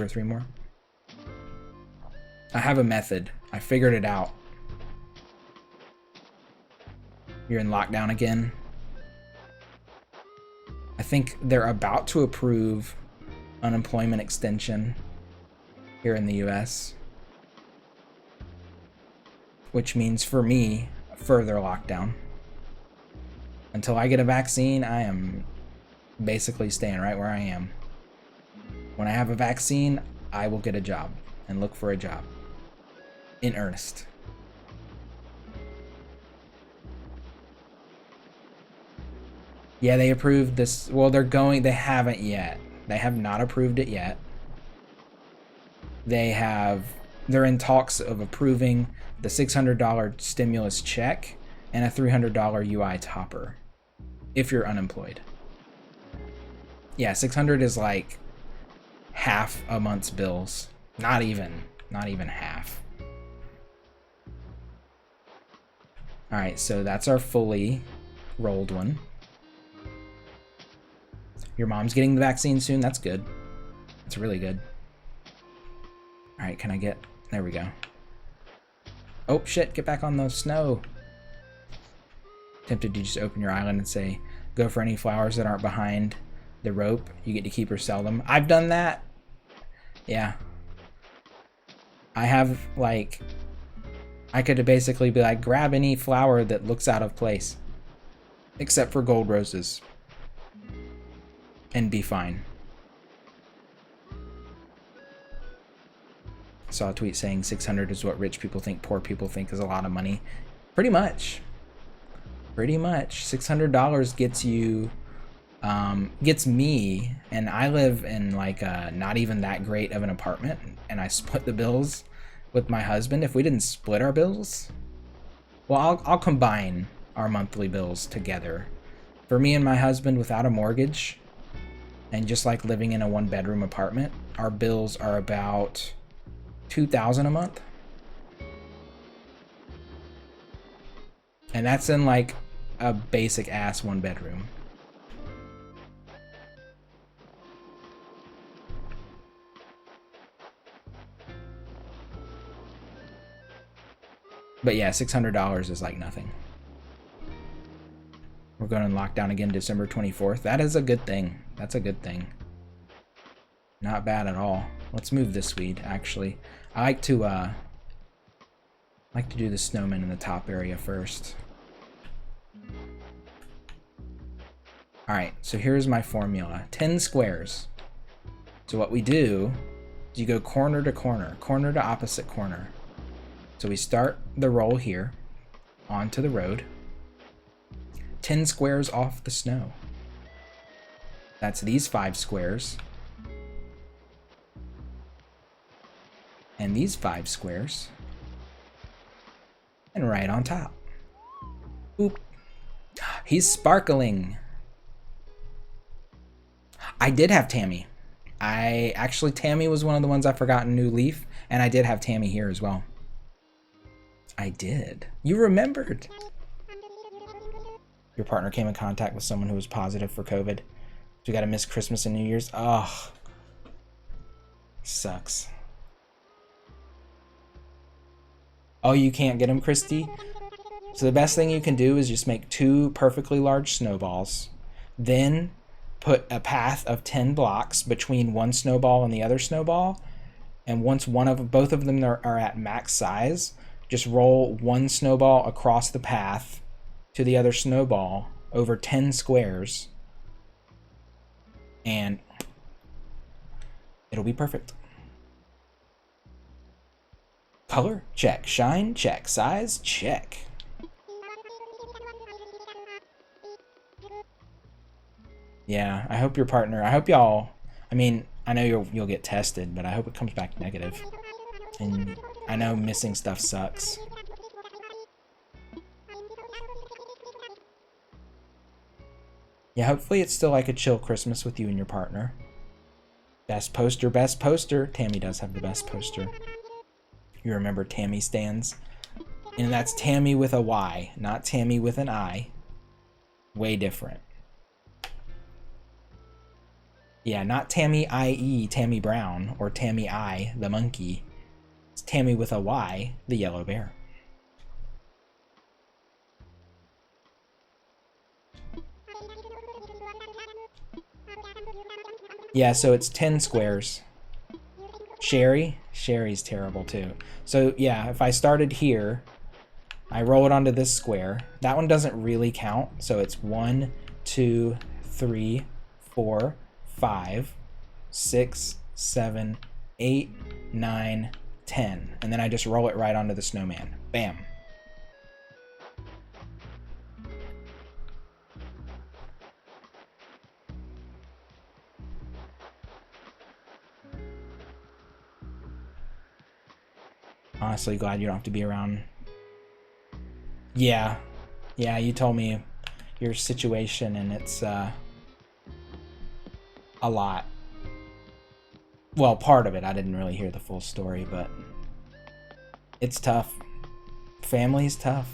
3 more. I have a method. I figured it out. You're in lockdown again. I think they're about to approve unemployment extension here in the US. Which means for me, further lockdown. Until I get a vaccine, I am basically staying right where I am. When I have a vaccine, I will get a job and look for a job. In earnest. Yeah, they approved this. Well, they haven't yet. They have not approved it yet. They're in talks of approving the $600 stimulus check and a $300 UI topper if you're unemployed. Yeah, 600 is like half a month's bills. Not even half. All right, so that's our fully rolled one. Your mom's getting the vaccine soon. That's good. That's really good. All right, can I get... There we go. Oh, shit. Get back on the snow. Tempted to just open your island and say, go for any flowers that aren't behind the rope. You get to keep or sell them. I've done that. Yeah. I have, like... I could basically be like, grab any flower that looks out of place. Except for gold roses. And be fine. Saw a tweet saying 600 is what rich people think poor people think is a lot of money. Pretty much. Pretty much. $600 gets you, gets me, and I live in like a not even that great of an apartment, and I split the bills with my husband. If we didn't split our bills, well, I'll combine our monthly bills together. For me and my husband without a mortgage, and just like living in a one-bedroom apartment, our bills are about $2,000 a month. And that's in like a basic ass one bedroom. But yeah, $600 is like nothing. We're going in lockdown again December 24th. That is a good thing. That's a good thing. Not bad at all. Let's move this weed, actually. I like to do the snowman in the top area first. Alright, so here's my formula. 10 squares. So what we do is you go corner to corner, corner to opposite corner. So we start the roll here, onto the road. 10 squares off the snow. That's these 5 squares. And these 5 squares. And right on top. Oop. He's sparkling. I did have Tammy. Tammy was one of the ones I forgot in New Leaf, and I did have Tammy here as well. I did. You remembered. Your partner came in contact with someone who was positive for COVID. So you gotta miss Christmas and New Year's. Oh. Sucks. Oh, you can't get them, Christy? So the best thing you can do is just make 2 perfectly large snowballs. Then put a path of 10 blocks between one snowball and the other snowball. And once both of them are at max size, just roll one snowball across the path to the other snowball over 10 squares. And it'll be perfect. Color? Check. Shine? Check. Size? Check. Yeah, I hope your partner, I hope y'all, I mean, I know you'll get tested, but I hope it comes back negative. And I know missing stuff sucks. Yeah, hopefully it's still like a chill Christmas with you and your partner. Best poster, best poster. Tammy does have the best poster. You remember Tammy stands? And that's Tammy with a Y, not Tammy with an I. Way different. Yeah, not Tammy I.E., Tammy Brown, or Tammy I, the monkey. It's Tammy with a Y, the yellow bear. Yeah, so it's 10 squares. Sherry's terrible too. So yeah, if I started here, I roll it onto this square. That one doesn't really count, so it's 1, 2, 3, 4, 5, 6, 7, 8, 9, 10. And then I just roll it right onto the snowman. Bam. Honestly glad you don't have to be around. Yeah. Yeah, you told me your situation, and it's a lot. Well, part of it. I didn't really hear the full story, but it's tough. Family's tough.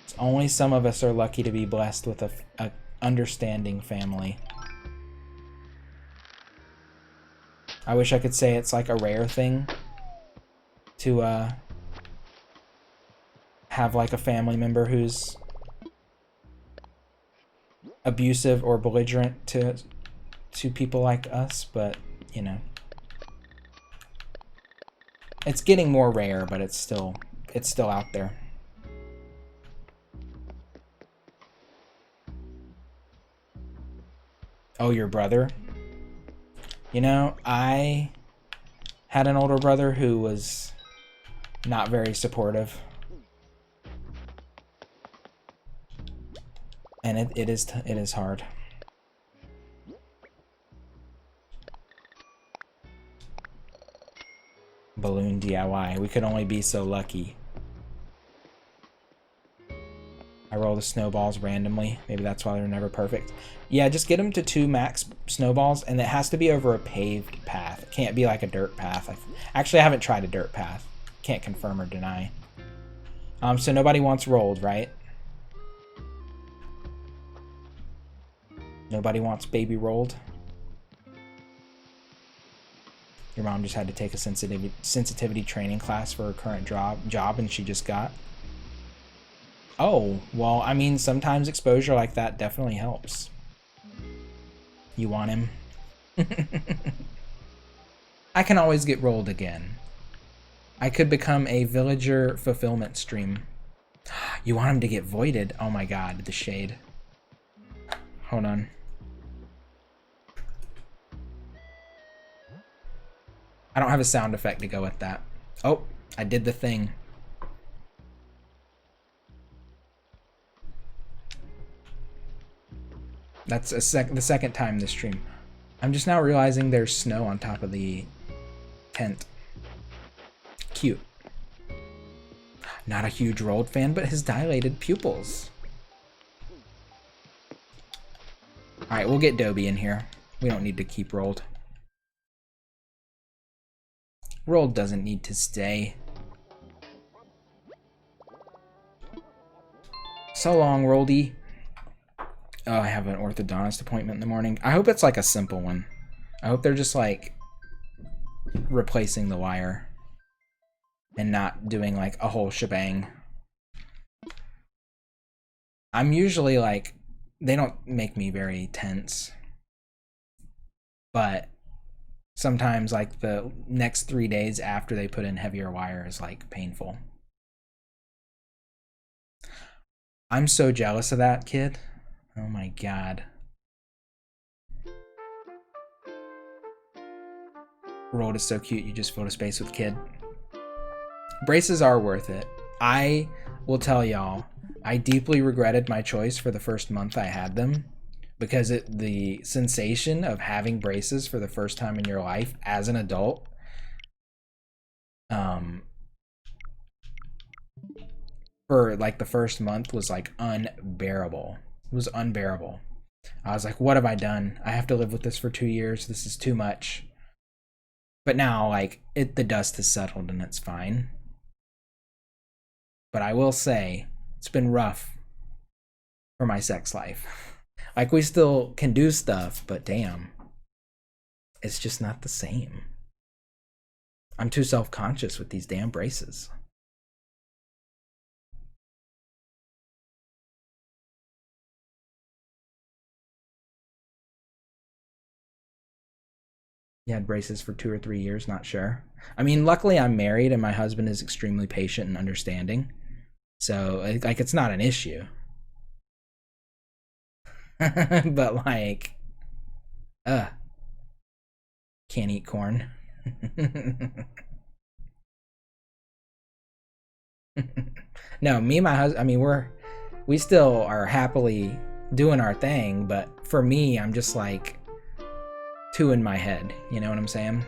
It's only some of us are lucky to be blessed with a understanding family. I wish I could say it's like a rare thing to have like a family member who's abusive or belligerent to people like us, but you know, it's getting more rare, but it's still out there. Oh, your brother? You know, I had an older brother who was not very supportive. And it is hard. Balloon DIY. We could only be so lucky. I roll the snowballs randomly. Maybe that's why they're never perfect. Yeah, just get them to 2 max snowballs, and it has to be over a paved path. It can't be like a dirt path. Actually, I haven't tried a dirt path. Can't confirm or deny. So nobody wants rolled, right? Nobody wants baby rolled. Your mom just had to take a sensitivity training class for her current job, and she just got. Oh, well, I mean, sometimes exposure like that definitely helps. You want him? I can always get rolled again. I could become a villager fulfillment stream. You want him to get voided? Oh my god, the shade. Hold on. I don't have a sound effect to go with that. Oh, I did the thing. That's the second time this stream. I'm just now realizing there's snow on top of the tent. Cute. Not a huge rolled fan, but his dilated pupils. Alright, we'll get Dobie in here. We don't need to keep rolled. Rolled doesn't need to stay. So long, Roldy. Oh, I have an orthodontist appointment in the morning. I hope it's like a simple one. I hope they're just like replacing the wire and not doing like a whole shebang. I'm usually like, they don't make me very tense, but sometimes like the next 3 days after they put in heavier wire is like painful. I'm so jealous of that kid. Oh my god. Rolled is so cute, you just fill a space with kid. Braces are worth it. I will tell y'all, I deeply regretted my choice for the first month I had them, because the sensation of having braces for the first time in your life as an adult, for like the first month was like unbearable. It was unbearable. I was like, what have I done? I have to live with this for 2 years. This is too much. But now, like, the dust has settled and it's fine. But I will say, it's been rough for my sex life. Like, we still can do stuff, but damn, it's just not the same. I'm too self-conscious with these damn braces. You had braces for 2 or 3 years, not sure. I mean, luckily I'm married and my husband is extremely patient and understanding. So, like, it's not an issue. But, like, can't eat corn. No, me and my husband, I mean, we still are happily doing our thing, but for me, I'm just like 2 in my head. You know what I'm saying?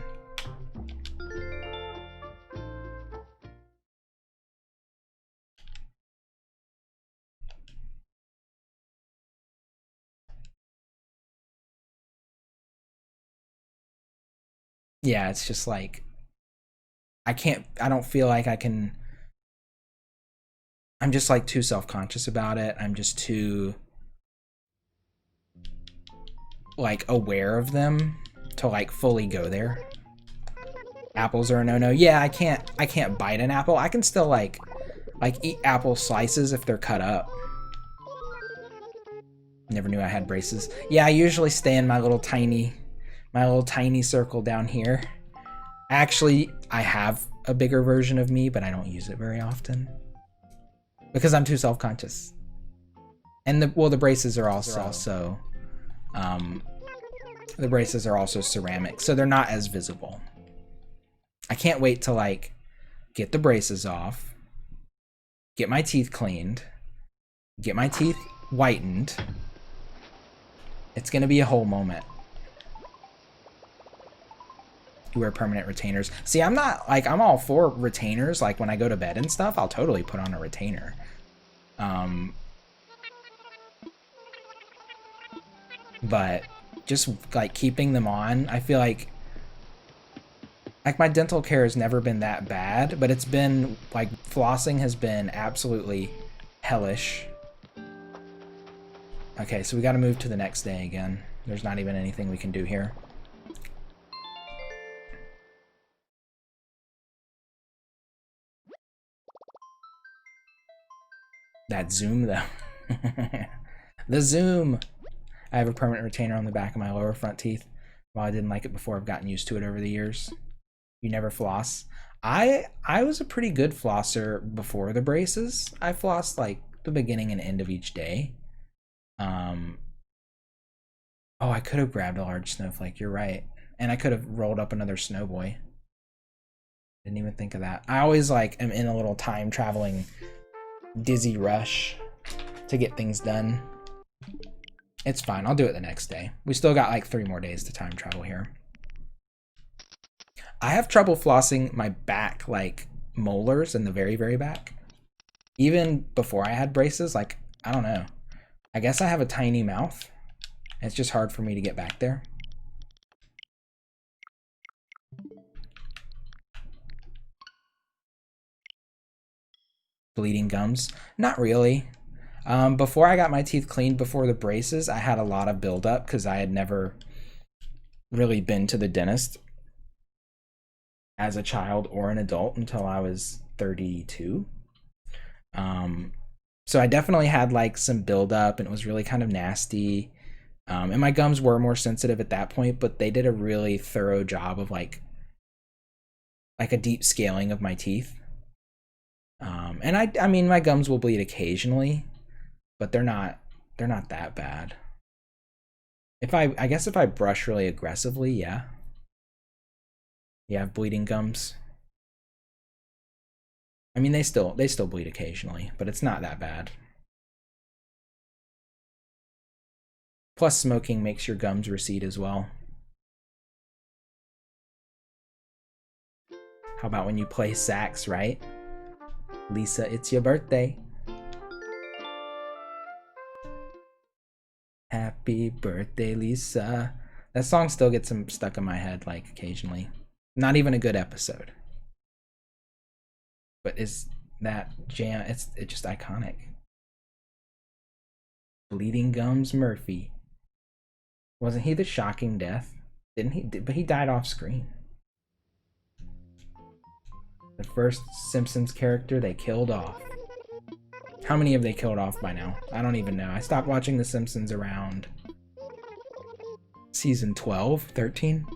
Yeah, it's just like I don't feel like I can. I'm just like too self-conscious about it. I'm just too like aware of them to like fully go there. Apples are a no-no. Yeah, I can't bite an apple. I can still like eat apple slices if they're cut up. Never knew I had braces. Yeah, I usually stay in my little tiny circle down here. Actually, I have a bigger version of me, but I don't use it very often because I'm too self-conscious. And the braces are also um, the braces are also ceramic, so they're not as visible. I can't wait to like get the braces off, get my teeth cleaned, get my teeth whitened. It's gonna be a whole moment. You wear permanent retainers. See, I'm not like I'm all for retainers. Like when I go to bed and stuff, I'll totally put on a retainer. But just like keeping them on, I feel like my dental care has never been that bad, but it's been like flossing has been absolutely hellish. Okay, so we got to move to the next day again. There's not even anything we can do here. That zoom though. The zoom. I have a permanent retainer on the back of my lower front teeth. While I didn't like it before, I've gotten used to it over the years. You never floss. I was a pretty good flosser before the braces. I flossed like the beginning and end of each day. Oh, I could have grabbed a large snowflake. You're right, and I could have rolled up another snowboy. Didn't even think of that. I always like am in a little time traveling dizzy rush to get things done. It's fine. I'll do it the next day. We still got like 3 more days to time travel here. I have trouble flossing my back, like molars in the very, very back. Even before I had braces, like, I don't know. I guess I have a tiny mouth. It's just hard for me to get back there. Bleeding gums? Not really. Before I got my teeth cleaned before the braces, I had a lot of buildup because I had never really been to the dentist as a child or an adult until I was 32. So I definitely had like some buildup and it was really kind of nasty. And my gums were more sensitive at that point, but they did a really thorough job of like a deep scaling of my teeth. And I mean, my gums will bleed occasionally, but they're not that bad. I guess if I brush really aggressively, yeah. Yeah, I have bleeding gums. I mean, they still bleed occasionally, but it's not that bad. Plus, smoking makes your gums recede as well. How about when you play sax, right? Lisa, it's your birthday. Happy birthday, Lisa. That song still gets stuck in my head, like, occasionally. Not even a good episode. But is that jam, it's just iconic. Bleeding Gums Murphy. Wasn't he the shocking death? Didn't he? But he died off screen. The first Simpsons character they killed off. How many have they killed off by now? I don't even know. I stopped watching The Simpsons around season 12, 13.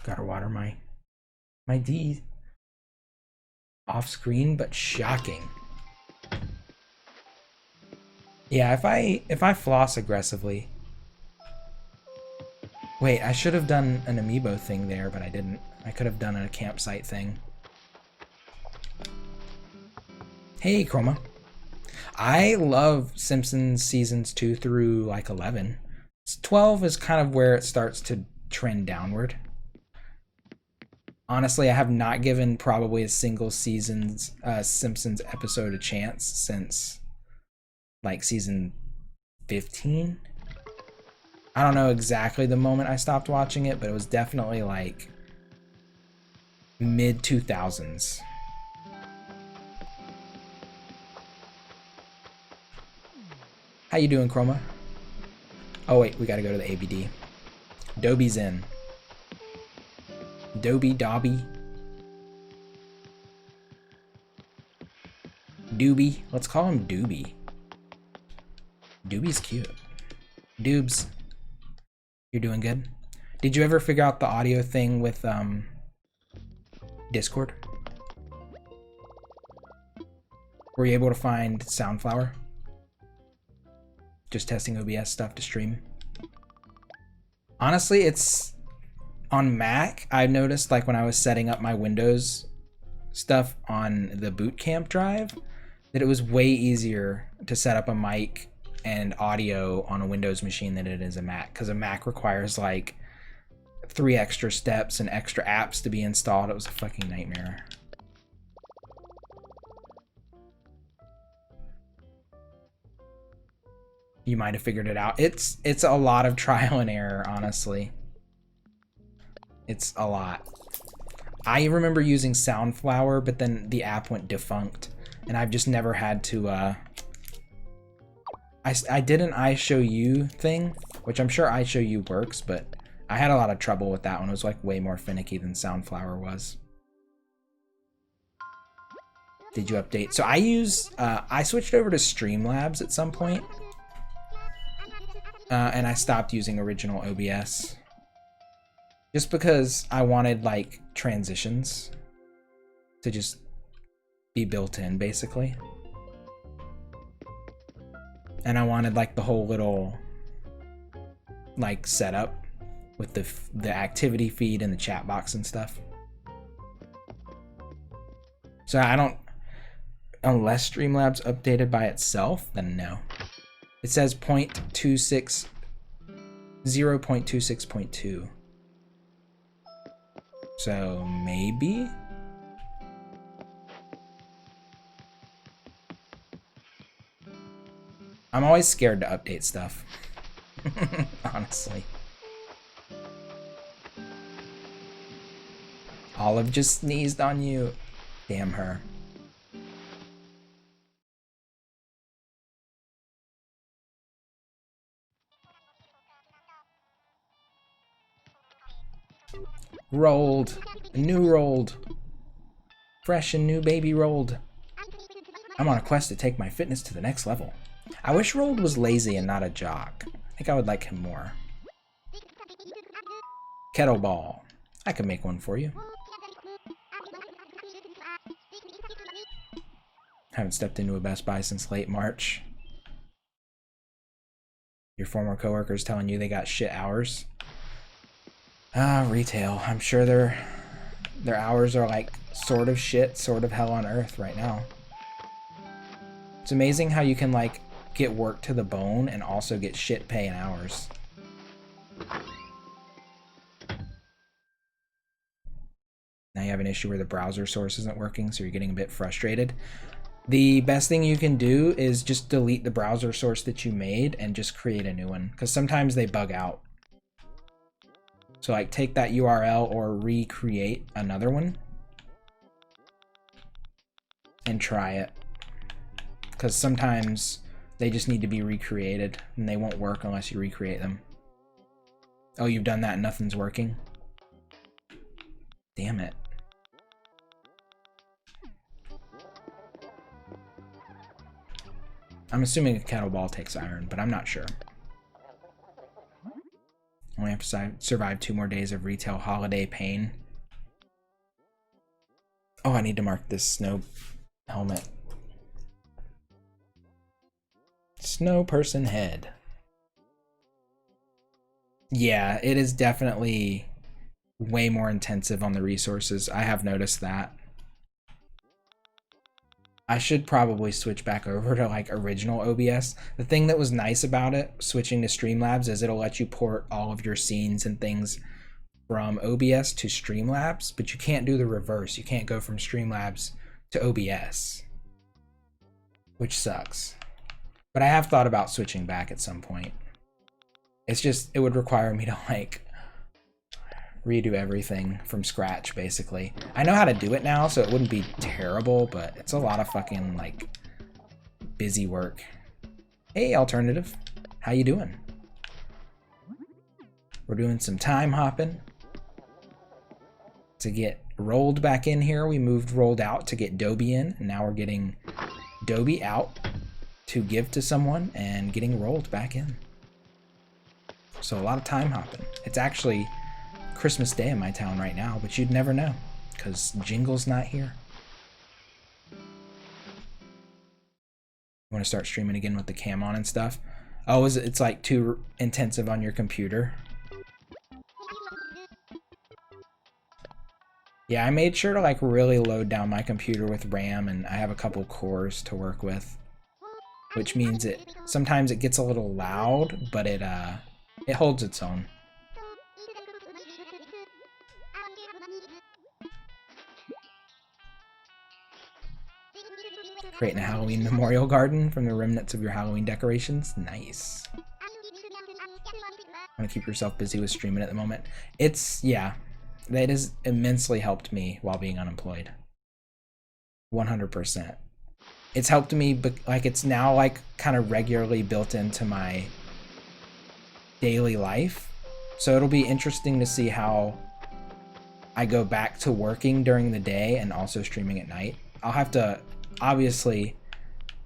Gotta water my D. Off screen, but shocking. Yeah, if I floss aggressively. Wait, I should have done an amiibo thing there, but I didn't. I could have done a campsite thing. Hey, Chroma. I love Simpsons seasons 2 through like 11. 12 is kind of where it starts to trend downward. Honestly, I have not given probably a single Simpsons episode a chance since like season 2015. I don't know exactly the moment I stopped watching it, but it was definitely like mid 2000s. How you doing, Chroma? Oh wait, we gotta go to the ABD. Dobby's in. Dobby. Doobie. Let's call him Doobie. Doobie's cute. Doobs. You're doing good? Did you ever figure out the audio thing with Discord? Were you able to find Soundflower? Just testing OBS stuff to stream. Honestly, it's on Mac. I've noticed, like when I was setting up my Windows stuff on the boot camp drive, that it was way easier to set up a mic and audio on a Windows machine than it is a Mac, because a Mac requires like 3 extra steps and extra apps to be installed. It was a fucking nightmare. You might have figured it out. It's a lot of trial and error, honestly. It's a lot. I remember using Soundflower, but then the app went defunct, and I've just never had to I did an I Show You thing, which I'm sure I Show You works, but I had a lot of trouble with that one. It was like way more finicky than Soundflower was. Did you update? So I switched over to Streamlabs at some point. And I stopped using original OBS. Just because I wanted like transitions to just be built in, basically. And I wanted like the whole little like setup with the activity feed and the chat box and stuff. So I don't, unless Streamlabs updated by itself, then no. It says 0.26.2. So maybe? I'm always scared to update stuff. Honestly. Olive just sneezed on you. Damn her. Rolled. New rolled. Fresh and new baby rolled. I'm on a quest to take my fitness to the next level. I wish Rolled was lazy and not a jock. I think I would like him more. Kettleball. I could make one for you. Haven't stepped into a Best Buy since late March. Your former coworkers telling you they got shit hours? Retail. I'm sure their hours are like sort of shit, sort of hell on earth right now. It's amazing how you can like get work to the bone and also get shit pay in hours. Now you have an issue where the browser source isn't working, so you're getting a bit frustrated. The best thing you can do is just delete the browser source that you made and just create a new one, because sometimes they bug out. So like take that URL or recreate another one and try it, because sometimes they just need to be recreated and they won't work unless you recreate them. Oh, you've done that and nothing's working? Damn it. I'm assuming a kettlebell takes iron, but I'm not sure. Only have to survive 2 more days of retail holiday pain. Oh, I need to mark this snow helmet. Snow person head. Yeah, it is definitely way more intensive on the resources. I have noticed that. I should probably switch back over to like original OBS. The thing that was nice about it, switching to Streamlabs, is it'll let you port all of your scenes and things from OBS to Streamlabs, but you can't do the reverse. You can't go from Streamlabs to OBS, which sucks. But I have thought about switching back at some point. It's just, it would require me to like redo everything from scratch, basically. I know how to do it now, so it wouldn't be terrible, but it's a lot of fucking like busy work. Hey, Alternative. How you doing? We're doing some time hopping to get rolled back in here. We moved rolled out to get Dobie in, and now we're getting Dobie out to give to someone and getting rolled back in. So a lot of time hopping. It's actually Christmas Day in my town right now, but you'd never know because Jingle's not here. You want to start streaming again with the cam on and stuff? Oh, is it's like too intensive on your computer? Yeah, I made sure to like really load down my computer with RAM, and I have a couple cores to work with, which means it sometimes it gets a little loud, but it holds its own. Creating a Halloween memorial garden from the remnants of your Halloween decorations. Nice. Want to keep yourself busy with streaming at the moment? It's, yeah, that has immensely helped me while being unemployed. 100%. It's helped me, but like it's now like kind of regularly built into my daily life. So it'll be interesting to see how I go back to working during the day and also streaming at night. I'll have to obviously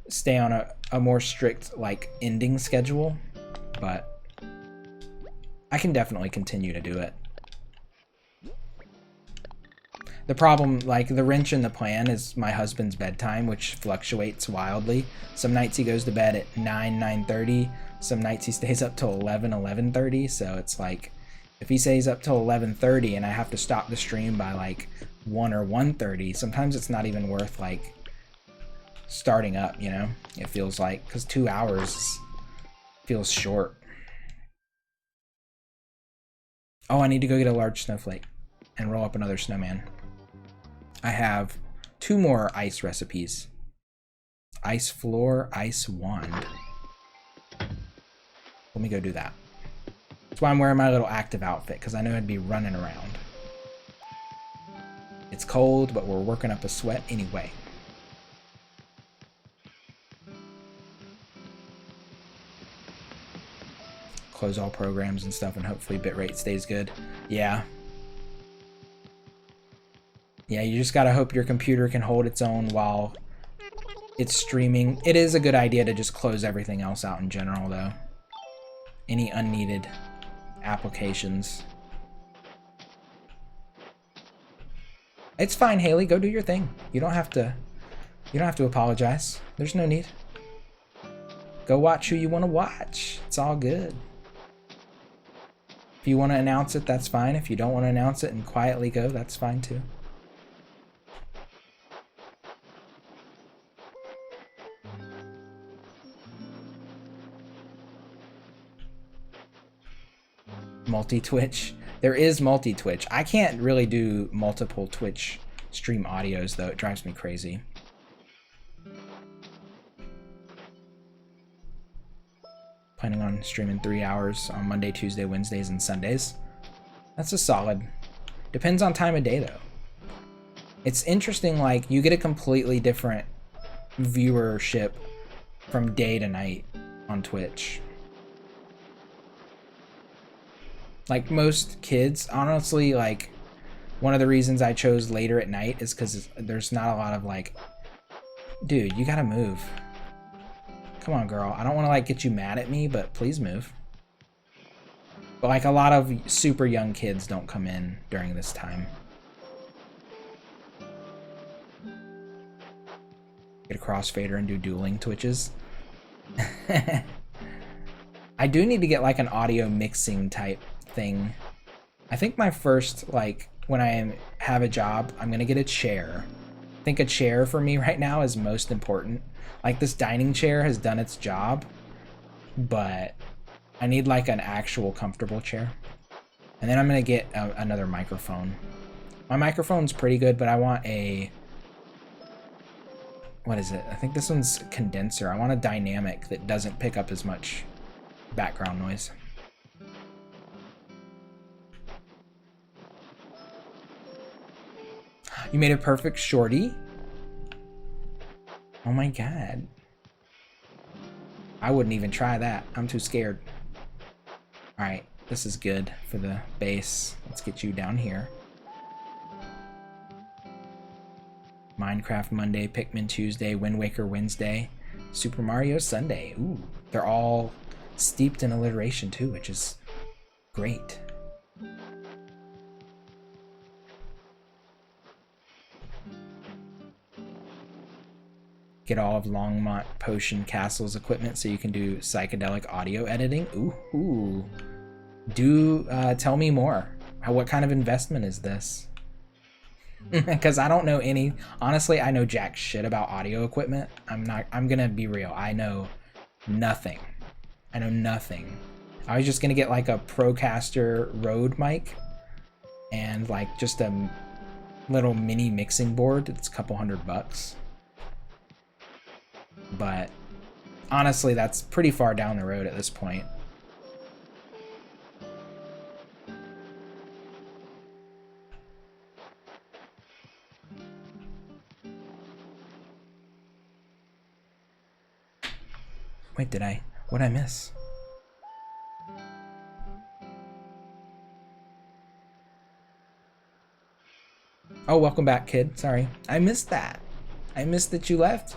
stay on a more strict like ending schedule, but I can definitely continue to do it. The problem, like the wrench in the plan, is my husband's bedtime, which fluctuates wildly. Some nights he goes to bed at 9:30. Some nights he stays up till 11:30. So it's like, if he stays up till 11:30 and I have to stop the stream by like 1 or 1:30, sometimes it's not even worth like starting up, you know? It feels like, because 2 hours feels short. Oh, I need to go get a large snowflake and roll up another snowman. I have 2 more ice recipes. Ice floor, ice wand. Let me go do that. That's why I'm wearing my little active outfit, because I know I'd be running around. It's cold, but we're working up a sweat anyway. Close all programs and stuff, and hopefully bitrate stays good. Yeah. Yeah, you just gotta hope your computer can hold its own while it's streaming. It is a good idea to just close everything else out in general, though. Any unneeded applications. It's fine, Haley. Go do your thing. You don't have to apologize. There's no need. Go watch who you want to watch. It's all good. If you want to announce it, that's fine. If you don't want to announce it and quietly go, that's fine too. Multi-Twitch. There is multi-Twitch. I can't really do multiple Twitch stream audios, though. It drives me crazy. Planning on streaming 3 hours on Monday, Tuesday, Wednesdays, and Sundays. That's a solid. Depends on time of day, though. It's interesting, like, you get a completely different viewership from day to night on Twitch. Like most kids, honestly, like one of the reasons I chose later at night is because there's not a lot of like, dude, you gotta move. Come on, girl. I don't want to like get you mad at me, but please move. But like a lot of super young kids don't come in during this time. Get a crossfader and do dueling Twitches. I do need to get like an audio mixing type thing. I think my first, like, when I have a job, I'm gonna get a chair. I think a chair for me right now is most important. Like, this dining chair has done its job, but I need like an actual comfortable chair. And then I'm gonna get another microphone. My microphone's pretty good, but I want a what is it? I think this one's condenser. I want a dynamic that doesn't pick up as much background noise. You made a perfect shorty? Oh my god. I wouldn't even try that. I'm too scared. Alright, this is good for the base. Let's get you down here. Minecraft Monday, Pikmin Tuesday, Wind Waker Wednesday, Super Mario Sunday. Ooh, they're all steeped in alliteration too, which is great. Get all of Longmont Potion Castle's equipment so you can do psychedelic audio editing. Ooh. Do tell me more. What kind of investment is this? Because I don't know any. Honestly, I know jack shit about audio equipment. I'm gonna be real. I know nothing. I know nothing. I was just gonna get like a Procaster Rode mic and like just a little mini mixing board. It's a couple $100. But honestly, that's pretty far down the road at this point. Wait, what'd I miss? Oh, welcome back, kid. Sorry. I missed that. I missed that you left.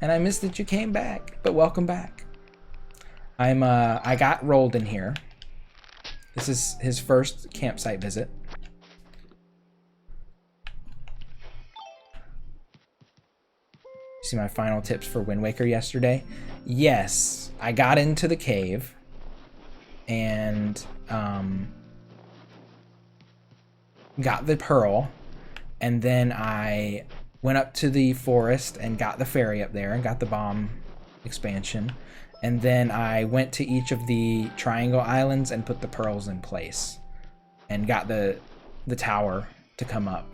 And I missed that you came back, but welcome back. I got rolled in here. This is his first campsite visit. See my final tips for Wind Waker yesterday? Yes, I got into the cave and got the pearl, and then I went up to the forest and got the fairy up there and got the bomb expansion. And then I went to each of the triangle islands and put the pearls in place and got the tower to come up.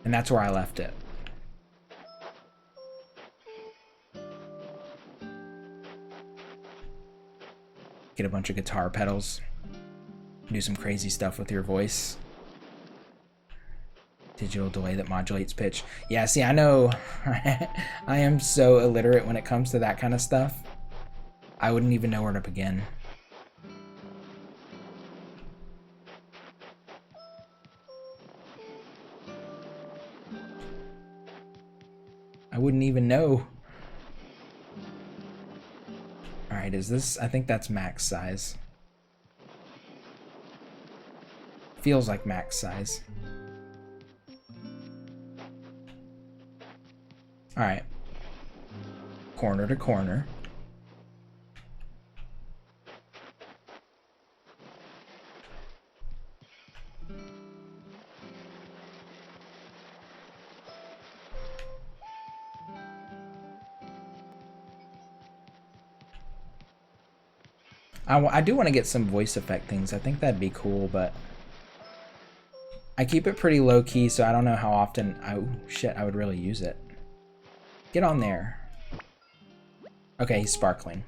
And that's where I left it. Get a bunch of guitar pedals. Do some crazy stuff with your voice. Digital delay that modulates pitch. Yeah, see, I know I am so illiterate when it comes to that kind of stuff. I wouldn't even know where to begin. I wouldn't even know. Alright, is this... I think that's max size. Feels like max size. Alright. Corner to corner. I do want to get some voice effect things. I think that'd be cool, but I keep it pretty low key, so I don't know how often I would really use it. Get on there. Okay, he's sparkling.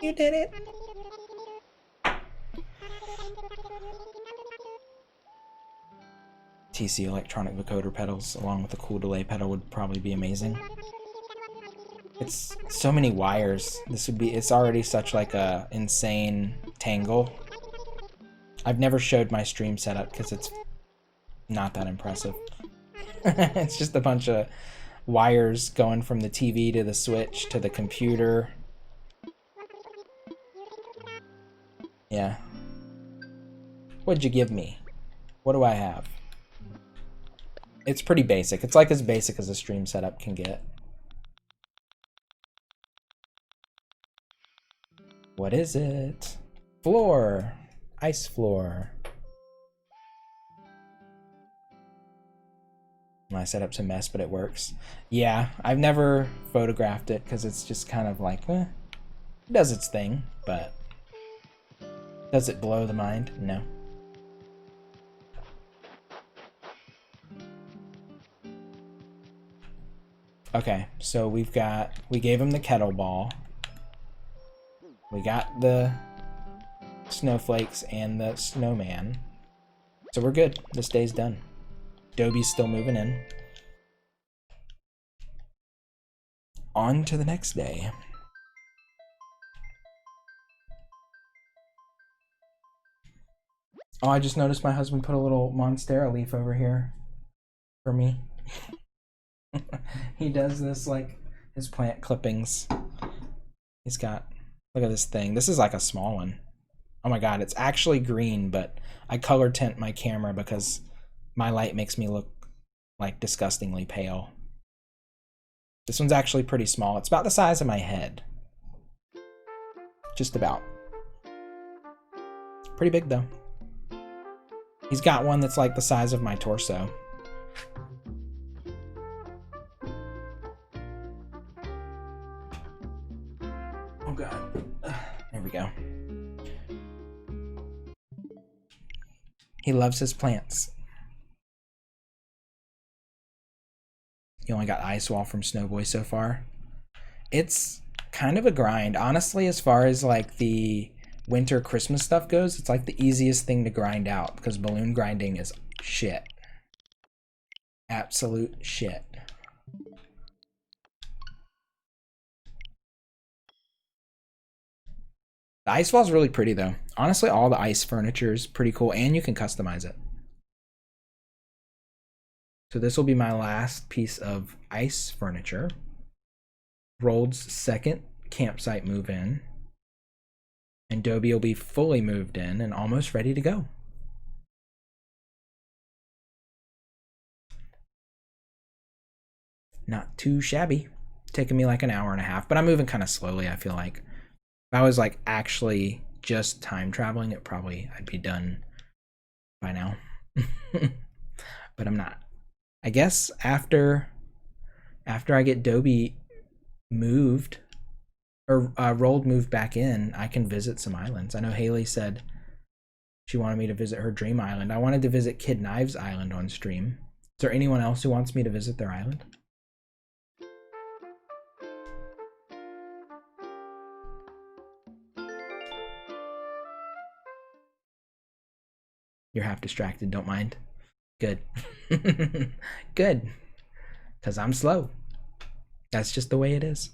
You did it. TC electronic vocoder pedals along with a cool delay pedal would probably be amazing. It's so many wires. It's already such like a insane tangle. I've never showed my stream setup because it's not that impressive. It's just a bunch of wires going from the TV to the Switch to the computer. Yeah. What'd you give me? What do I have? It's pretty basic. It's like as basic as a stream setup can get. What is it? Floor. Ice floor. My setup's a mess, but it works. Yeah, I've never photographed it because it's just kind of like, it does its thing, but does it blow the mind? No. Okay, so we gave him the kettleball. We got the snowflakes and the snowman. So we're good. This day's done. Dobie's still moving in. On to the next day. Oh, I just noticed my husband put a little Monstera leaf over here for me. He does this like his plant clippings. He's got, look at this thing. This is like a small one. Oh my god, it's actually green, but I color tint my camera because my light makes me look like disgustingly pale. This one's actually pretty small. It's about the size of my head. Just about. Pretty big though. He's got one that's like the size of my torso. Oh god. There we go. He loves his plants. You only got Ice Wall from Snowboy so far. It's kind of a grind. Honestly, as far as like the winter Christmas stuff goes, it's like the easiest thing to grind out because balloon grinding is shit. Absolute shit. The ice wall is really pretty though. Honestly, all the ice furniture is pretty cool and you can customize it. So this will be my last piece of ice furniture. Rold's second campsite move in. And Dobie will be fully moved in and almost ready to go. Not too shabby. Taking me like an hour and a half, but I'm moving kind of slowly, I feel like. If I was like actually just time traveling, I'd be done by now. But I'm not. I guess after I get Dobie moved or Rold moved back in, I can visit some islands. I know Haley said she wanted me to visit her dream island. I wanted to visit Kid Knives Island on stream. Is there anyone else who wants me to visit their island? You're half distracted, don't mind. Good. Good. Because I'm slow. That's just the way it is.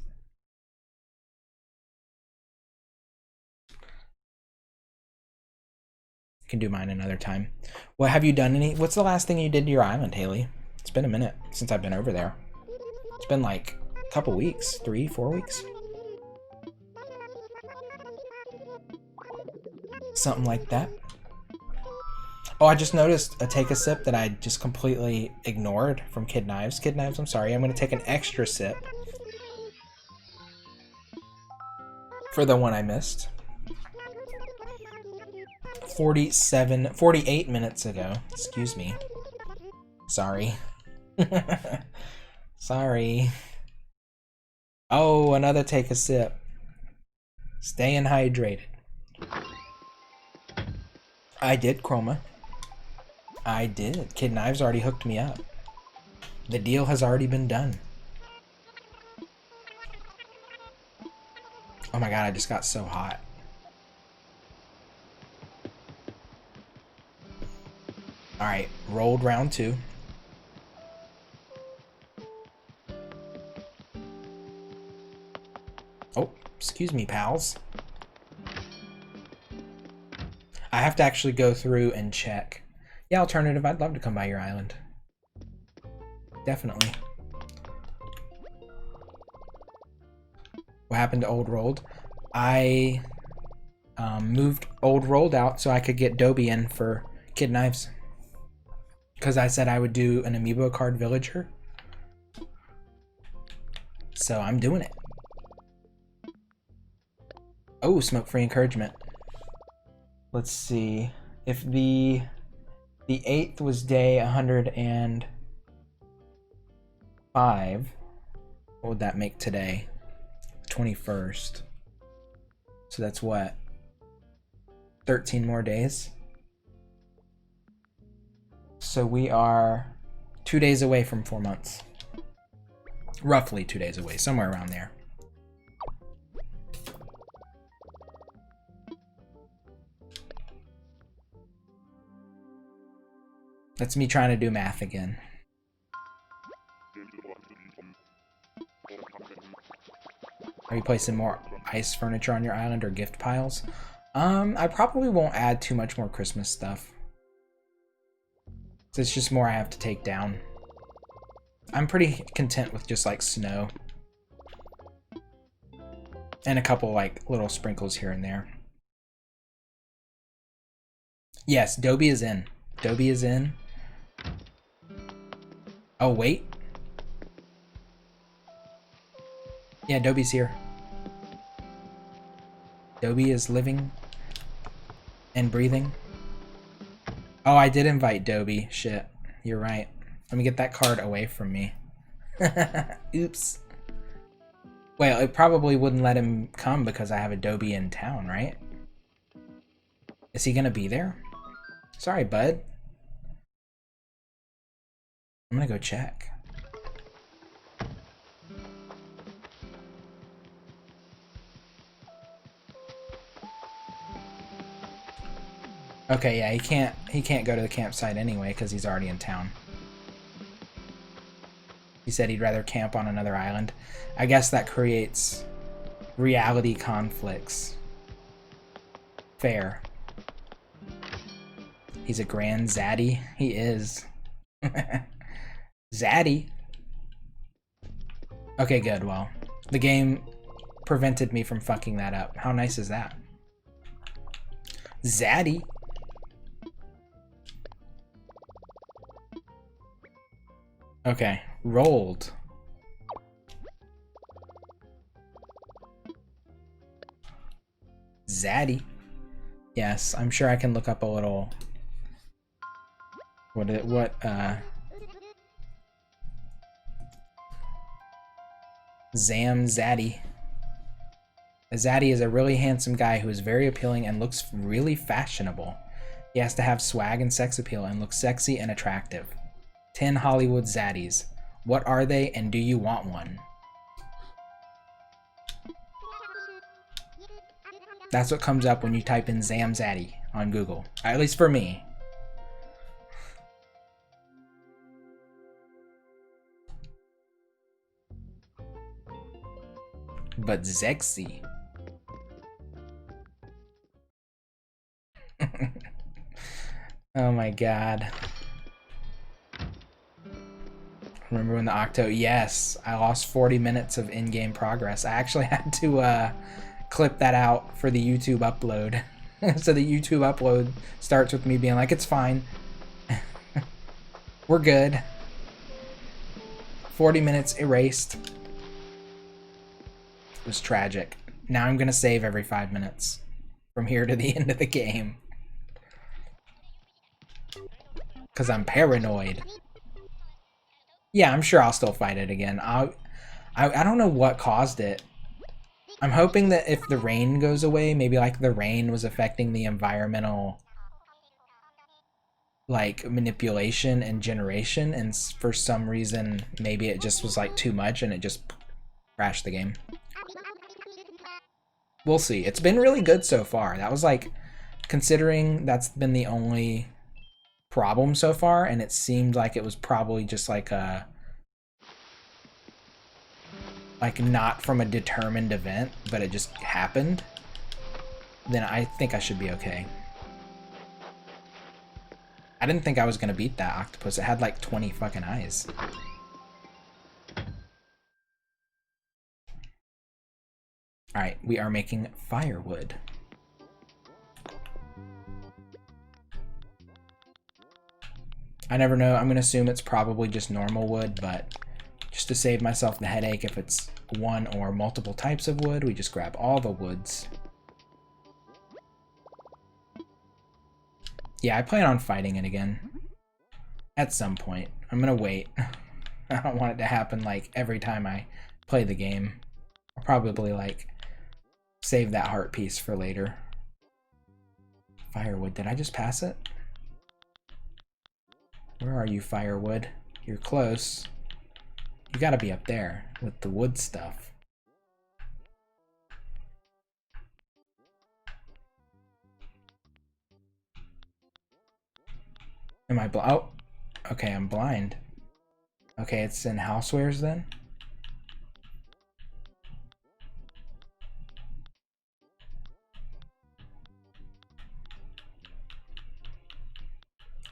Can do mine another time. Well, have you done what's the last thing you did to your island, Haley? It's been a minute since I've been over there. It's been like a couple weeks, 3-4 weeks. Something like that. Oh, I just noticed a take a sip that I just completely ignored from Kid Knives. Kid Knives, I'm sorry. I'm going to take an extra sip for the one I missed. 48 minutes ago. Excuse me. Sorry. Sorry. Oh, another take a sip. Staying hydrated. I did, Chroma. I did. Kid Knives already hooked me up. The deal has already been done. Oh my god, I just got so hot. Alright, Rold round 2. Oh, excuse me, pals. I have to actually go through and check. Yeah, alternative, I'd love to come by your island. Definitely. What happened to Old Rold? I moved Old Rold out so I could get Dobie in for Kid Knives. Because I said I would do an amiibo card villager. So I'm doing it. Oh, smoke-free encouragement. Let's see. If the 8th was day 105, what would that make today? 21st. So that's what? 13 more days? So we are 2 days away from 4 months. Roughly 2 days away, somewhere around there. That's me trying to do math again. Are you placing more ice furniture on your island or gift piles? I probably won't add too much more Christmas stuff. So it's just more I have to take down. I'm pretty content with just like snow. And a couple like little sprinkles here and there. Yes, Dobie is in. Dobie is in. Oh, wait. Yeah, Dobie's here. Dobie is living and breathing. Oh, I did invite Dobie. Shit. You're right. Let me get that card away from me. Oops. Well, it probably wouldn't let him come because I have a Dobie in town, right? Is he gonna be there? Sorry, bud. I'm gonna go check. Okay, yeah, he can't go to the campsite anyway because he's already in town. He said he'd rather camp on another island. I guess that creates reality conflicts. Fair. He's a grand zaddy. He is. Zaddy. Okay, good. Well, the game prevented me from fucking that up. How nice is that? Zaddy. Okay, rolled. Zaddy. Yes, I'm sure I can look up a little... Zam Zaddy. A Zaddy is a really handsome guy who is very appealing and looks really fashionable. He has to have swag and sex appeal and look sexy and attractive. 10 Hollywood Zaddies. What are they and do you want one? That's what comes up when you type in Zam Zaddy on Google. At least for me. But sexy. Oh my god. Remember when the Octo? Yes, I lost 40 minutes of in-game progress. I actually had to clip that out for the YouTube upload. So the YouTube upload starts with me being like, it's fine. We're good. 40 minutes erased. It was tragic. Now I'm gonna save every 5 minutes from here to the end of the game. Because I'm paranoid. Yeah, I'm sure I'll still fight it again. I don't know what caused it. I'm hoping that if the rain goes away, maybe like the rain was affecting the environmental like manipulation and generation, and for some reason maybe it just was like too much and it just crashed the game. We'll see. It's been really good so far. That was like, considering that's been the only problem so far, and it seemed like it was probably just like a not from a determined event, but it just happened, then I think I should be okay. I didn't think I was gonna beat that octopus. It had like 20 fucking eyes. Alright, we are making firewood. I never know. I'm gonna assume it's probably just normal wood, but just to save myself the headache, if it's one or multiple types of wood, we just grab all the woods. Yeah, I plan on fighting it again. At some point. I'm gonna wait. I don't want it to happen like every time I play the game. I'll probably like save that heart piece for later. Firewood, did I just pass it? Where are you, firewood? You're close. You gotta be up there with the wood stuff. Am I blind? Oh, okay, I'm blind. Okay, it's in housewares then?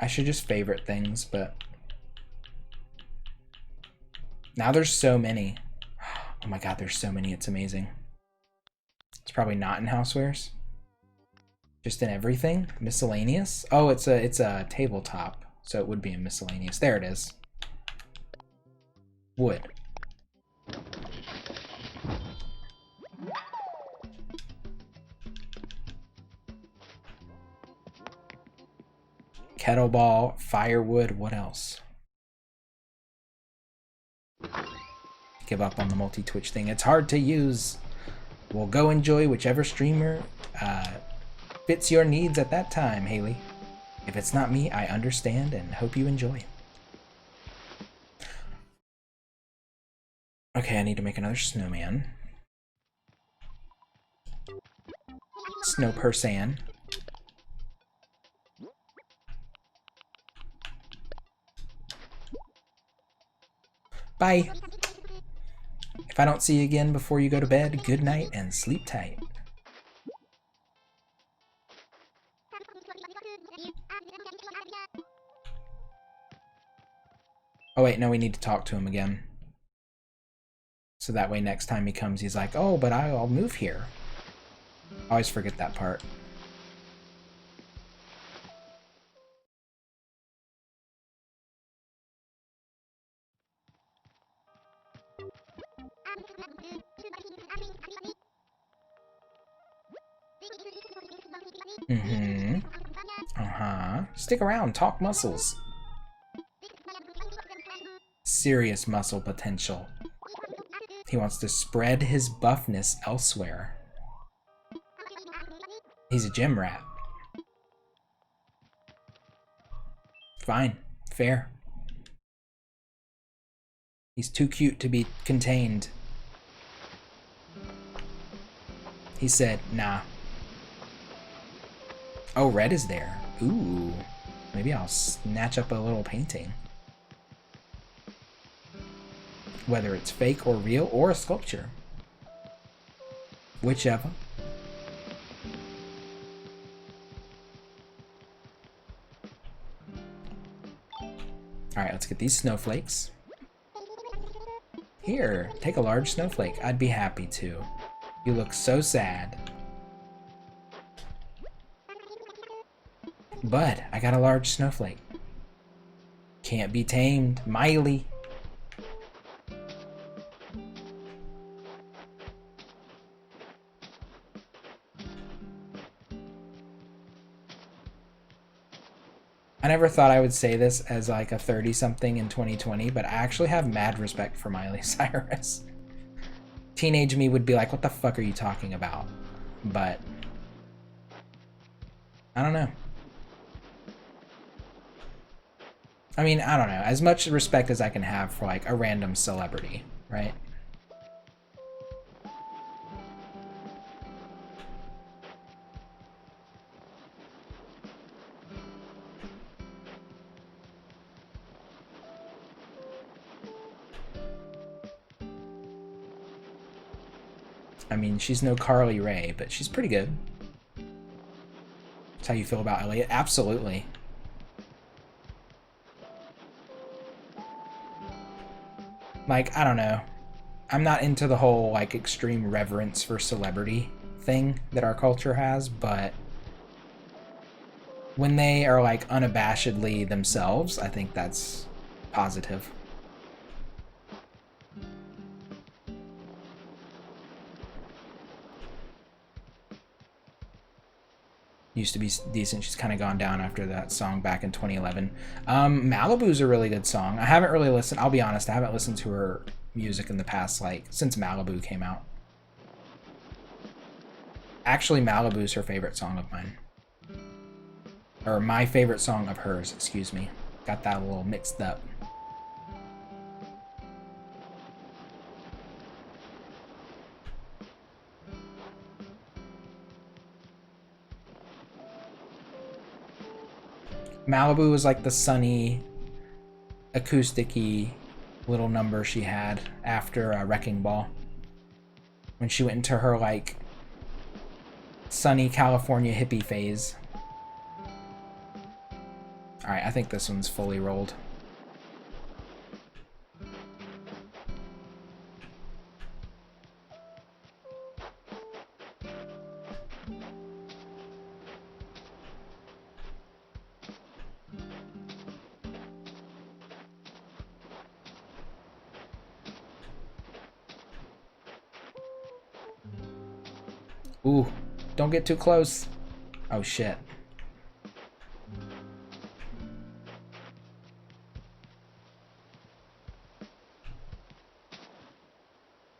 I should just favorite things, but now there's so many. Oh my god, there's so many, it's amazing. It's probably not in housewares. Just in everything? Miscellaneous? Oh, it's a tabletop, so it would be in miscellaneous. There it is. Wood. Kettleball, firewood, what else? Give up on the multi-Twitch thing. It's hard to use. We'll go enjoy whichever streamer fits your needs at that time, Haley. If it's not me, I understand and hope you enjoy. Okay, I need to make another snowman. Snow person. Bye. If I don't see you again before you go to bed, good night and sleep tight. Oh wait, no, we need to talk to him again. So that way next time he comes, he's like, oh, but I'll move here. I always forget that part. Mm-hmm. Uh-huh. Stick around, talk muscles. Serious muscle potential. He wants to spread his buffness elsewhere. He's a gym rat. Fine. Fair. He's too cute to be contained. He said, nah. Oh, red is there. Ooh. Maybe I'll snatch up a little painting. Whether it's fake or real or a sculpture. Whichever. Alright, let's get these snowflakes. Here, take a large snowflake. I'd be happy to. You look so sad. But I got a large snowflake. Can't be tamed. Miley. I never thought I would say this as like a 30-something in 2020, but I actually have mad respect for Miley Cyrus. Teenage me would be like, what the fuck are you talking about? But I don't know. I mean, I don't know. As much respect as I can have for like a random celebrity, right? I mean, she's no Carly Rae, but she's pretty good. That's how you feel about Elliot? Absolutely. Like, I don't know. I'm not into the whole, like, extreme reverence for celebrity thing that our culture has, but when they are, like, unabashedly themselves, I think that's positive. Used to be decent. She's kind of gone down after that song back in 2011. Malibu's a really good song. I haven't really listened. I'll be honest. I haven't listened to her music in the past, like, since Malibu came out. Actually, Malibu's her favorite song of mine. Or my favorite song of hers, excuse me. Got that a little mixed up. Malibu was like the sunny, acoustic-y little number she had after Wrecking Ball. When she went into her, like, sunny California hippie phase. Alright, I think this one's fully rolled. Ooh, don't get too close. Oh shit.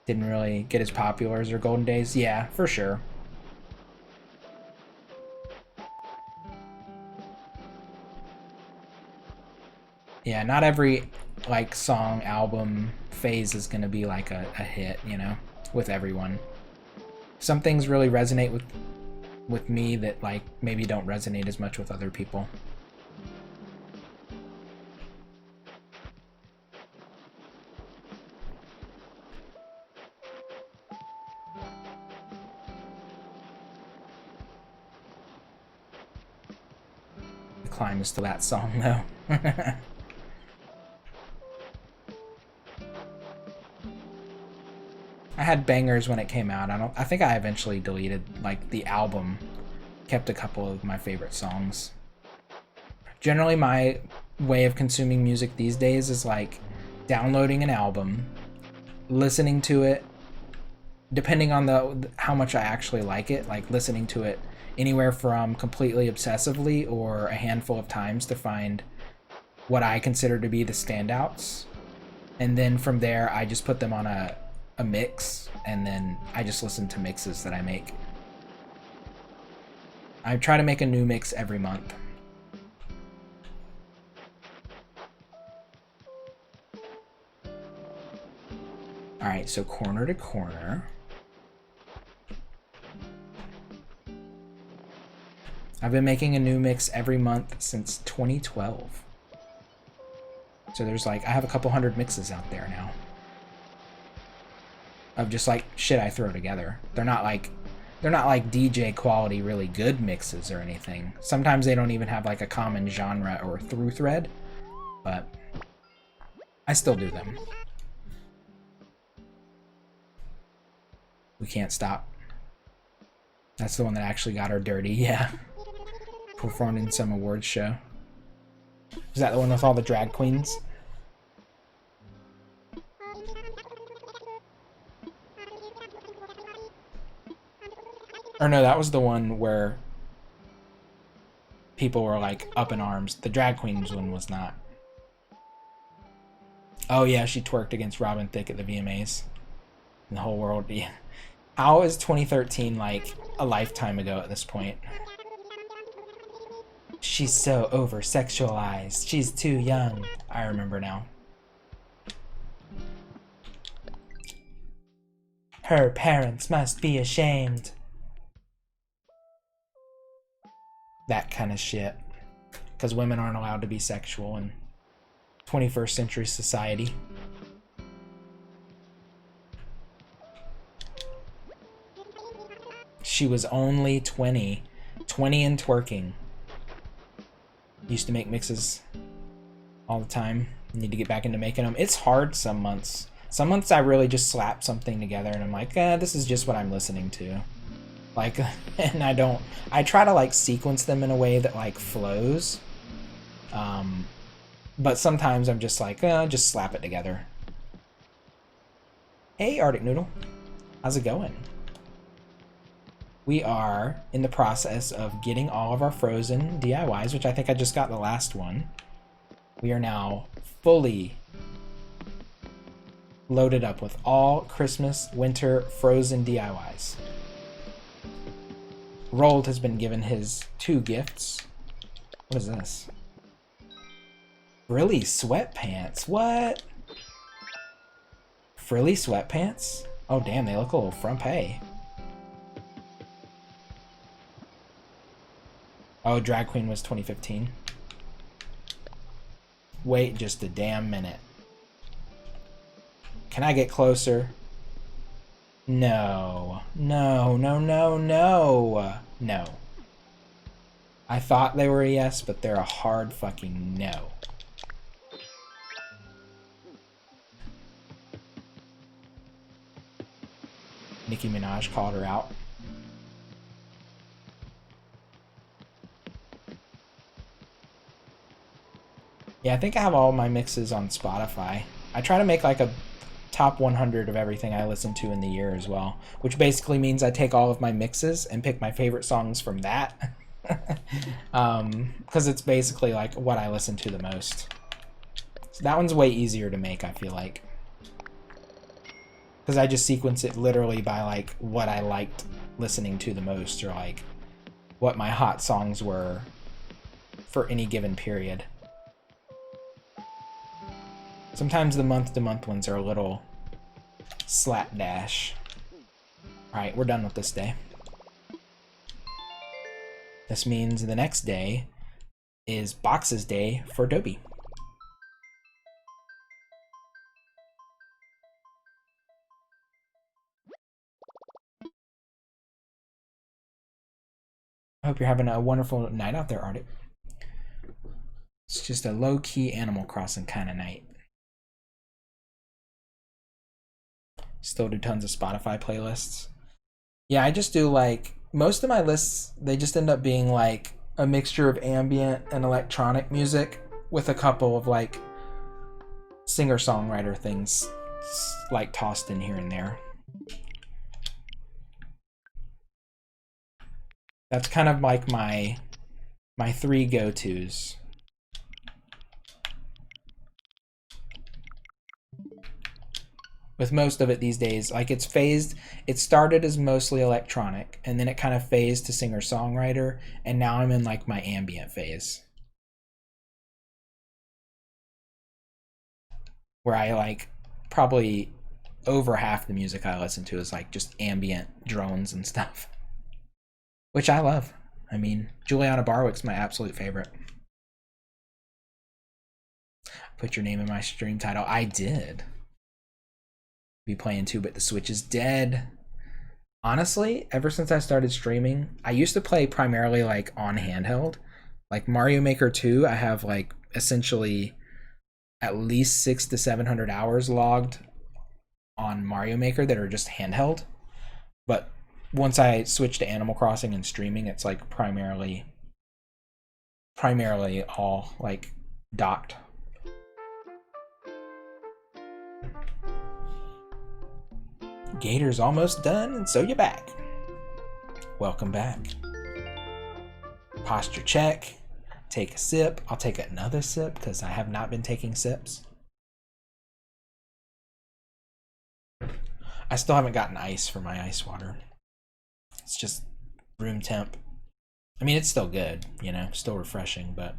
Didn't really get as popular as her Golden Days. Yeah, for sure. Yeah, not every like song, album, phase is gonna be like a hit, you know, with everyone. Some things really resonate with me that like maybe don't resonate as much with other people. The climb is to that song though. I had bangers when it came out. I think I eventually deleted like the album. Kept a couple of my favorite songs. Generally my way of consuming music these days is like downloading an album, listening to it, depending on how much I actually like it, like listening to it anywhere from completely obsessively or a handful of times to find what I consider to be the standouts. And then from there I just put them on a mix, and then I just listen to mixes that I make. I try to make a new mix every month. Alright, so corner to corner. I've been making a new mix every month since 2012. So there's like, I have a couple hundred mixes out there now. Of just like shit I throw together. They're not like DJ quality really good mixes or anything. Sometimes they don't even have like a common genre or through thread, but I still do them. We Can't Stop. That's the one that actually got her dirty, yeah. Performed in some awards show. Is that the one with all the drag queens? Or no, that was the one where people were like up in arms. The drag queens one was not. Oh yeah, she twerked against Robin Thicke at the VMAs. And the whole world, yeah. How is 2013 like a lifetime ago at this point? She's so over-sexualized. She's too young. I remember now. Her parents must be ashamed. That kind of shit. Because women aren't allowed to be sexual in 21st century society. She was only 20. 20 and twerking. Used to make mixes all the time. Need to get back into making them. It's hard some months. Some months I really just slap something together and I'm like, this is just what I'm listening to. Like, and I try to like sequence them in a way that like flows. But sometimes I'm just like, just slap it together. Hey, Arctic Noodle. How's it going? We are in the process of getting all of our Frozen DIYs, which I think I just got the last one. We are now fully loaded up with all Christmas, winter, Frozen DIYs. Rold has been given his 2 gifts. What is this? Frilly sweatpants. What? Frilly sweatpants? Oh damn, they look a little frumpy. Oh, Drag Queen was 2015. Wait just a damn minute. Can I get closer? No. No, no, no, no. No. I thought they were a yes, but they're a hard fucking no. Nicki Minaj called her out. Yeah, I think I have all my mixes on Spotify. I try to make like a top 100 of everything I listen to in the year as well, which basically means I take all of my mixes and pick my favorite songs from that. Because it's basically like what I listen to the most. So that one's way easier to make, I feel like. Because I just sequence it literally by like what I liked listening to the most, or like what my hot songs were for any given period. Sometimes the month-to-month ones are a little slapdash. Alright, we're done with this day. This means the next day is Boxes Day for Adobe. I hope you're having a wonderful night out there, Arctic. It's just a low-key Animal Crossing kind of night. Still do tons of Spotify playlists. Yeah, I just do like, most of my lists, they just end up being like a mixture of ambient and electronic music with a couple of like singer-songwriter things like tossed in here and there. That's kind of like my three go-tos. With most of it these days, like it's phased. It started as mostly electronic, and then it kind of phased to singer-songwriter, and now I'm in like my ambient phase, where I like probably over half the music I listen to is like just ambient drones and stuff, which I love. I mean, Juliana Barwick's my absolute favorite. Put your name in my stream title. I did. Be playing too, but the Switch is dead. Honestly, ever since I started streaming, I used to play primarily like on handheld. Like Mario Maker 2, I have like essentially at least 600 to 700 hours logged on Mario Maker that are just handheld. But once I switched to Animal Crossing and streaming, it's like primarily all like docked. Gator's almost done, and so you're back. Welcome back. Posture check. Take a sip. I'll take another sip because I have not been taking sips. I still haven't gotten ice for my ice water. It's just room temp. I mean, it's still good, you know, still refreshing, but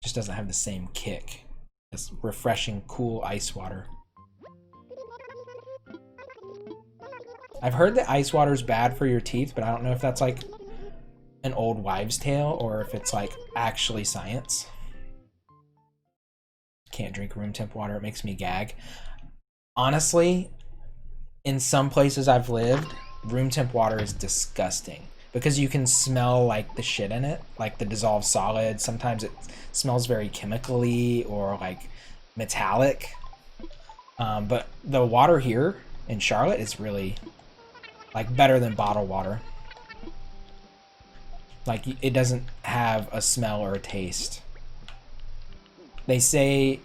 just doesn't have the same kick as refreshing, cool ice water. I've heard that ice water is bad for your teeth, but I don't know if that's like an old wives' tale or if it's like actually science. Can't drink room temp water, it makes me gag. Honestly, in some places I've lived, room temp water is disgusting because you can smell like the shit in it, like the dissolved solid. Sometimes it smells very chemically or like metallic. But the water here in Charlotte is really like better than bottled water. Like it doesn't have a smell or a taste. They say,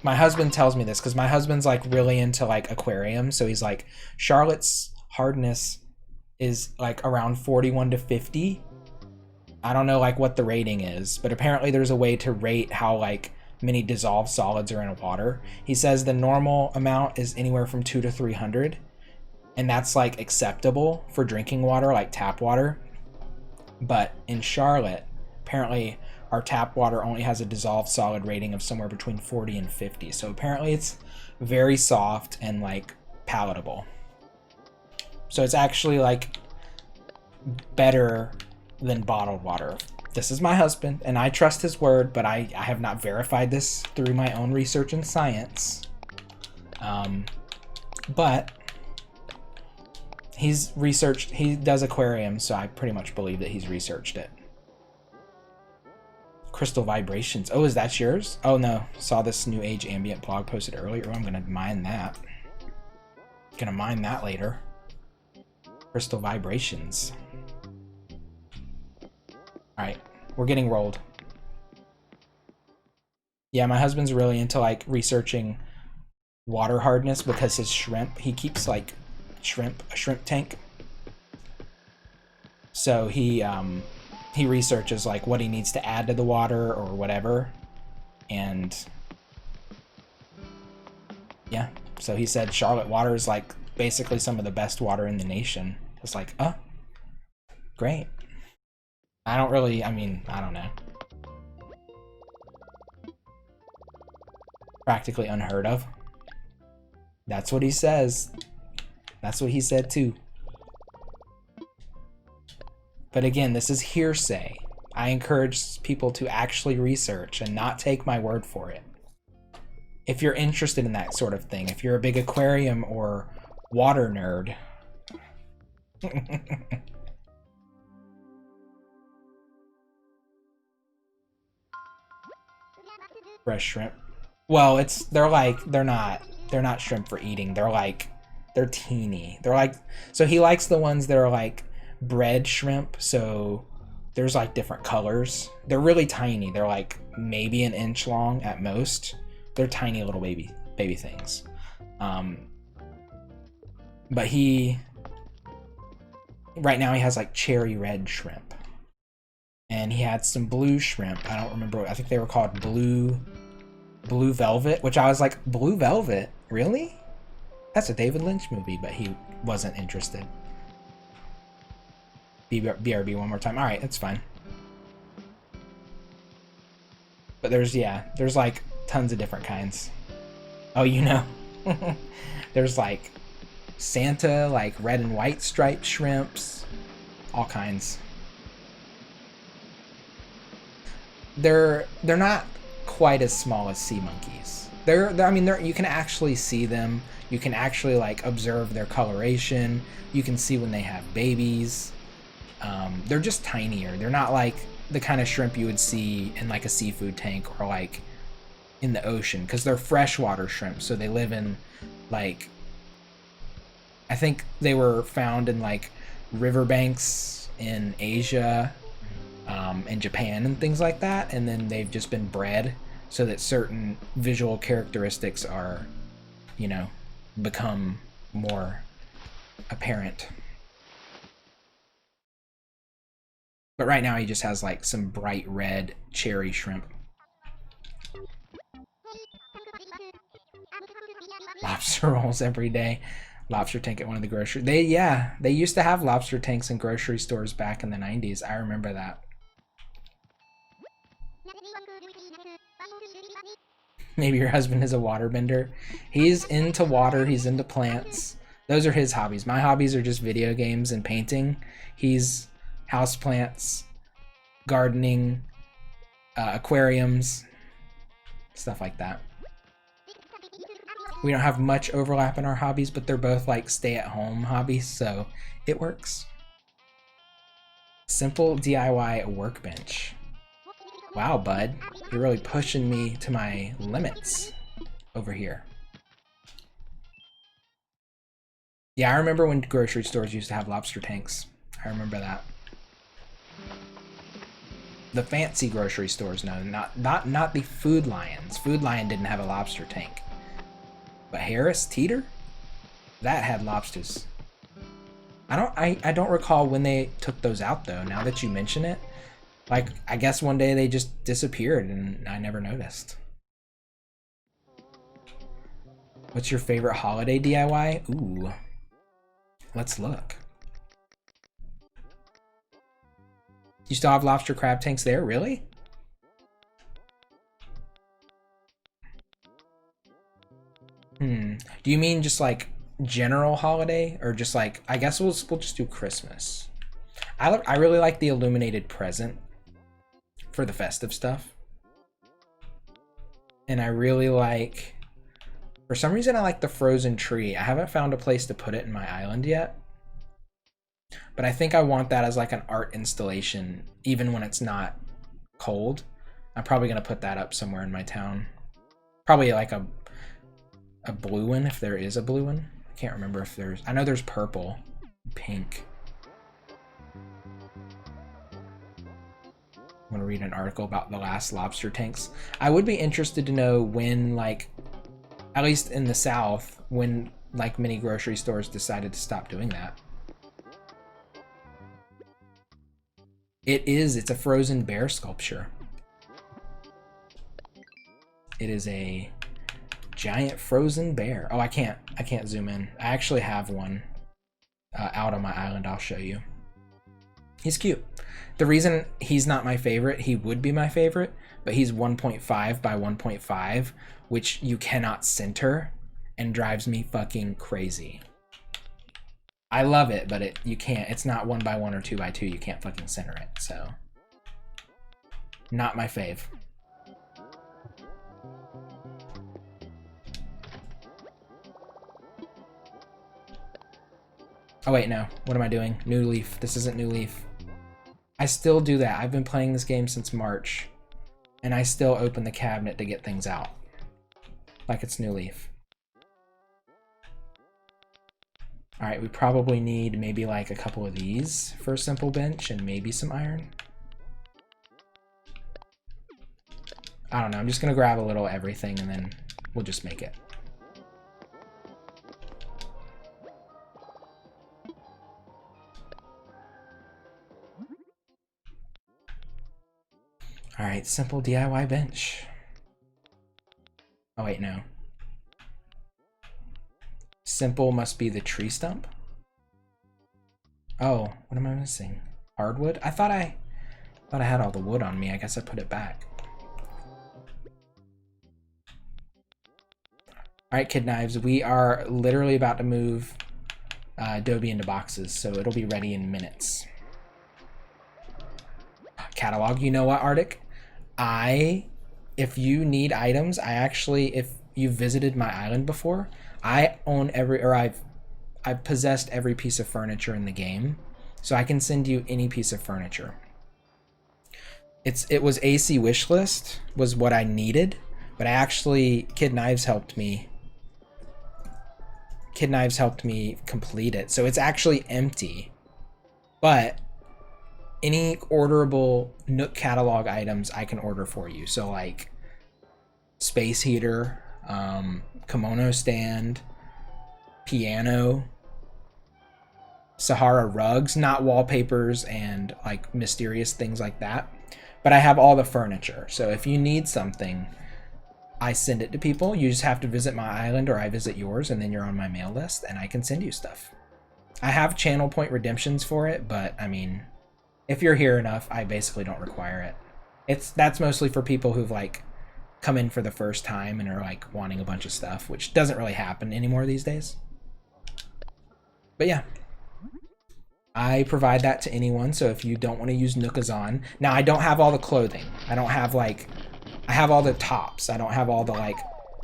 my husband tells me this because my husband's like really into like aquariums, so he's like, Charlotte's hardness is like around 41 to 50. I don't know like what the rating is, but apparently there's a way to rate how like many dissolved solids are in water. He says the normal amount is anywhere from 200 to 300, and that's like acceptable for drinking water, like tap water. But in Charlotte, apparently our tap water only has a dissolved solid rating of somewhere between 40 and 50. So apparently it's very soft and like palatable. So it's actually like better than bottled water. This is my husband, and I trust his word, but I have not verified this through my own research and science. But he's researched, he does aquariums, so I pretty much believe that he's researched it. Crystal vibrations. Oh, is that yours? Oh no, saw this new age ambient blog posted earlier. Oh, I'm gonna mine that. Gonna mine that later. Crystal vibrations. Alright, we're getting rolled. Yeah, my husband's really into like researching water hardness because his shrimp, he keeps like a shrimp tank. So he researches like what he needs to add to the water or whatever. And yeah, so he said Charlotte water is like basically some of the best water in the nation. It's like, oh, great. I don't know. Practically unheard of. That's what he says. That's what he said too. But again, this is hearsay. I encourage people to actually research and not take my word for it. If you're interested in that sort of thing, if you're a big aquarium or water nerd. Fresh shrimp. Well, they're not shrimp for eating. They're teeny. They're like, so he likes the ones that are like bread shrimp, so there's like different colors. They're really tiny. They're like maybe an inch long at most. They're tiny little baby things. But right now he has like cherry red shrimp. And he had some blue shrimp. I don't remember. I think they were called blue velvet, which I was like, blue velvet? Really? That's a David Lynch movie, but he wasn't interested. BRB one more time. All right, that's fine. But there's like tons of different kinds. Oh, you know. There's like Santa, like red and white striped shrimps, all kinds. They're not quite as small as sea monkeys. You can actually see them. You can actually like observe their coloration. You can see when they have babies. They're just tinier. They're not like the kind of shrimp you would see in like a seafood tank or like in the ocean, because they're freshwater shrimp, so they live in like, I think they were found in like riverbanks in Asia, and Japan and things like that, and then they've just been bred so that certain visual characteristics are, become more apparent. But right now he just has like some bright red cherry shrimp. Lobster rolls every day. Lobster tank at one of the grocery. They used to have lobster tanks in grocery stores back in the 90s. I remember that. Maybe your husband is a waterbender. He's into water. He's into plants. Those are his hobbies. My hobbies are just video games and painting. He's houseplants, gardening, aquariums, stuff like that. We don't have much overlap in our hobbies, but they're both like stay-at-home hobbies, so it works. Simple DIY workbench. Wow, bud. You're really pushing me to my limits over here. Yeah, I remember when grocery stores used to have lobster tanks. I remember that. The fancy grocery stores, no, not the Food Lions. Food Lion didn't have a lobster tank. But Harris Teeter? That had lobsters. I don't recall when they took those out though, now that you mention it. Like, I guess one day they just disappeared and I never noticed. What's your favorite holiday DIY? Ooh. Let's look. You still have lobster crab tanks there? Really? Do you mean just like general holiday, or just like, I guess we'll just do Christmas. I really like the illuminated present. for the festive stuff. And I really like, for some reason I like the frozen tree. I haven't found a place to put it in my island yet. But I think I want that as like an art installation, even when it's not cold. I'm probably gonna put that up somewhere in my town. Probably like a blue one, if there is a blue one. I can't remember if there's, I know there's purple, pink. I'm gonna read an article about the last lobster tanks. I would be interested to know when, like, at least in the South, when like many grocery stores decided to stop doing that. It's a frozen bear sculpture. It is a giant frozen bear. Oh, I can't zoom in. I actually have one out on my island. I'll show you. He's cute. The reason he's not my favorite, he would be my favorite, but he's 1.5 by 1.5, which you cannot center and drives me fucking crazy. I love it, but you can't. It's not 1 by 1 or 2 by 2. You can't fucking center it, so not my fave. Oh wait, no. What am I doing? New Leaf. This isn't New Leaf. I still do that. I've been playing this game since March, and I still open the cabinet to get things out. Like it's New Leaf. Alright, we probably need maybe like a couple of these for a simple bench and maybe some iron. I don't know. I'm just going to grab a little everything and then we'll just make it. Alright, simple DIY bench. Oh wait, no. Simple must be the tree stump. Oh, what am I missing? Hardwood? I thought I had all the wood on me. I guess I put it back. Alright, Kid Knives, we are literally about to move Adobe into boxes, so it'll be ready in minutes. Catalog, you know what, Arctic? If you need items, if you've visited my island before, I own I've possessed every piece of furniture in the game, so I can send you any piece of furniture. It was AC wishlist was what I needed, but Kid Knives helped me. Kid Knives helped me complete it, so it's actually empty. But any orderable Nook catalog items I can order for you. So like space heater, kimono stand, piano, Sahara rugs, not wallpapers and like mysterious things like that. But I have all the furniture. So if you need something, I send it to people. You just have to visit my island or I visit yours, and then you're on my mail list and I can send you stuff. I have channel point redemptions for it, but I mean, if you're here enough, I basically don't require it. That's mostly for people who've like come in for the first time and are like wanting a bunch of stuff, which doesn't really happen anymore these days. But yeah, I provide that to anyone. So if you don't want to use Nookazon, now I don't have all the clothing. I have all the tops. I don't have all the like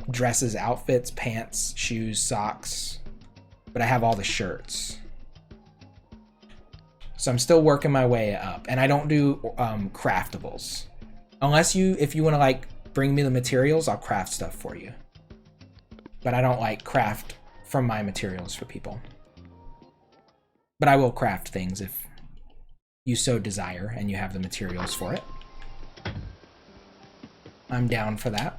dresses, outfits, pants, shoes, socks, but I have all the shirts. So I'm still working my way up, and I don't do craftables. If you want to like bring me the materials, I'll craft stuff for you. But I don't like craft from my materials for people. But I will craft things if you so desire and you have the materials for it. I'm down for that.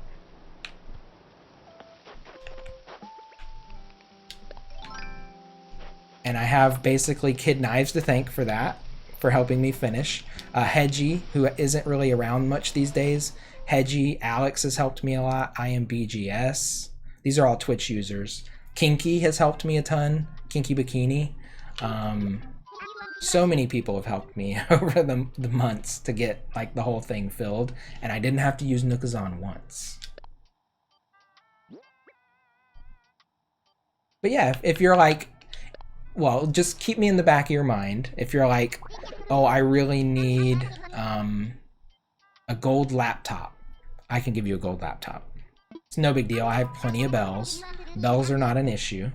And I have basically Kid Knives to thank for that, for helping me finish. Hedgie, who isn't really around much these days. Hedgie, Alex has helped me a lot. I am BGS. These are all Twitch users. Kinky has helped me a ton. Kinky Bikini. So many people have helped me over the months to get like the whole thing filled, and I didn't have to use Nookazon once. But yeah, if you're like, well, just keep me in the back of your mind. If you're like, oh, I really need A gold laptop. I can give you a gold laptop. It's no big deal. I have plenty of bells. Bells are not an issue.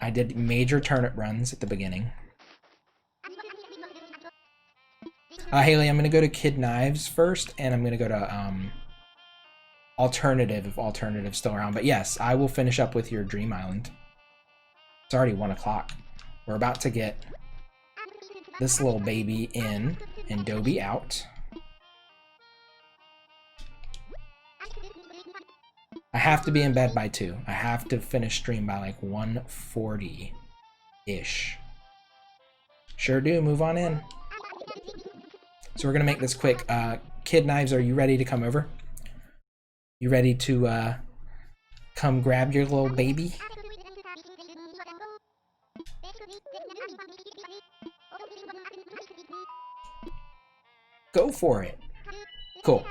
I did major turnip runs at the beginning. Haley, I'm going to go to Kid Knives first, and I'm going to go to Alternative, if Alternative's still around. But yes, I will finish up with your Dream Island. It's already 1 o'clock. We're about to get this little baby in and Dobie out. I have to be in bed by 2. I have to finish stream by like 1:40-ish. Sure do, move on in. So we're gonna make this quick. Kid Knives, are you ready to come over? You ready to come grab your little baby? Go for it. Cool.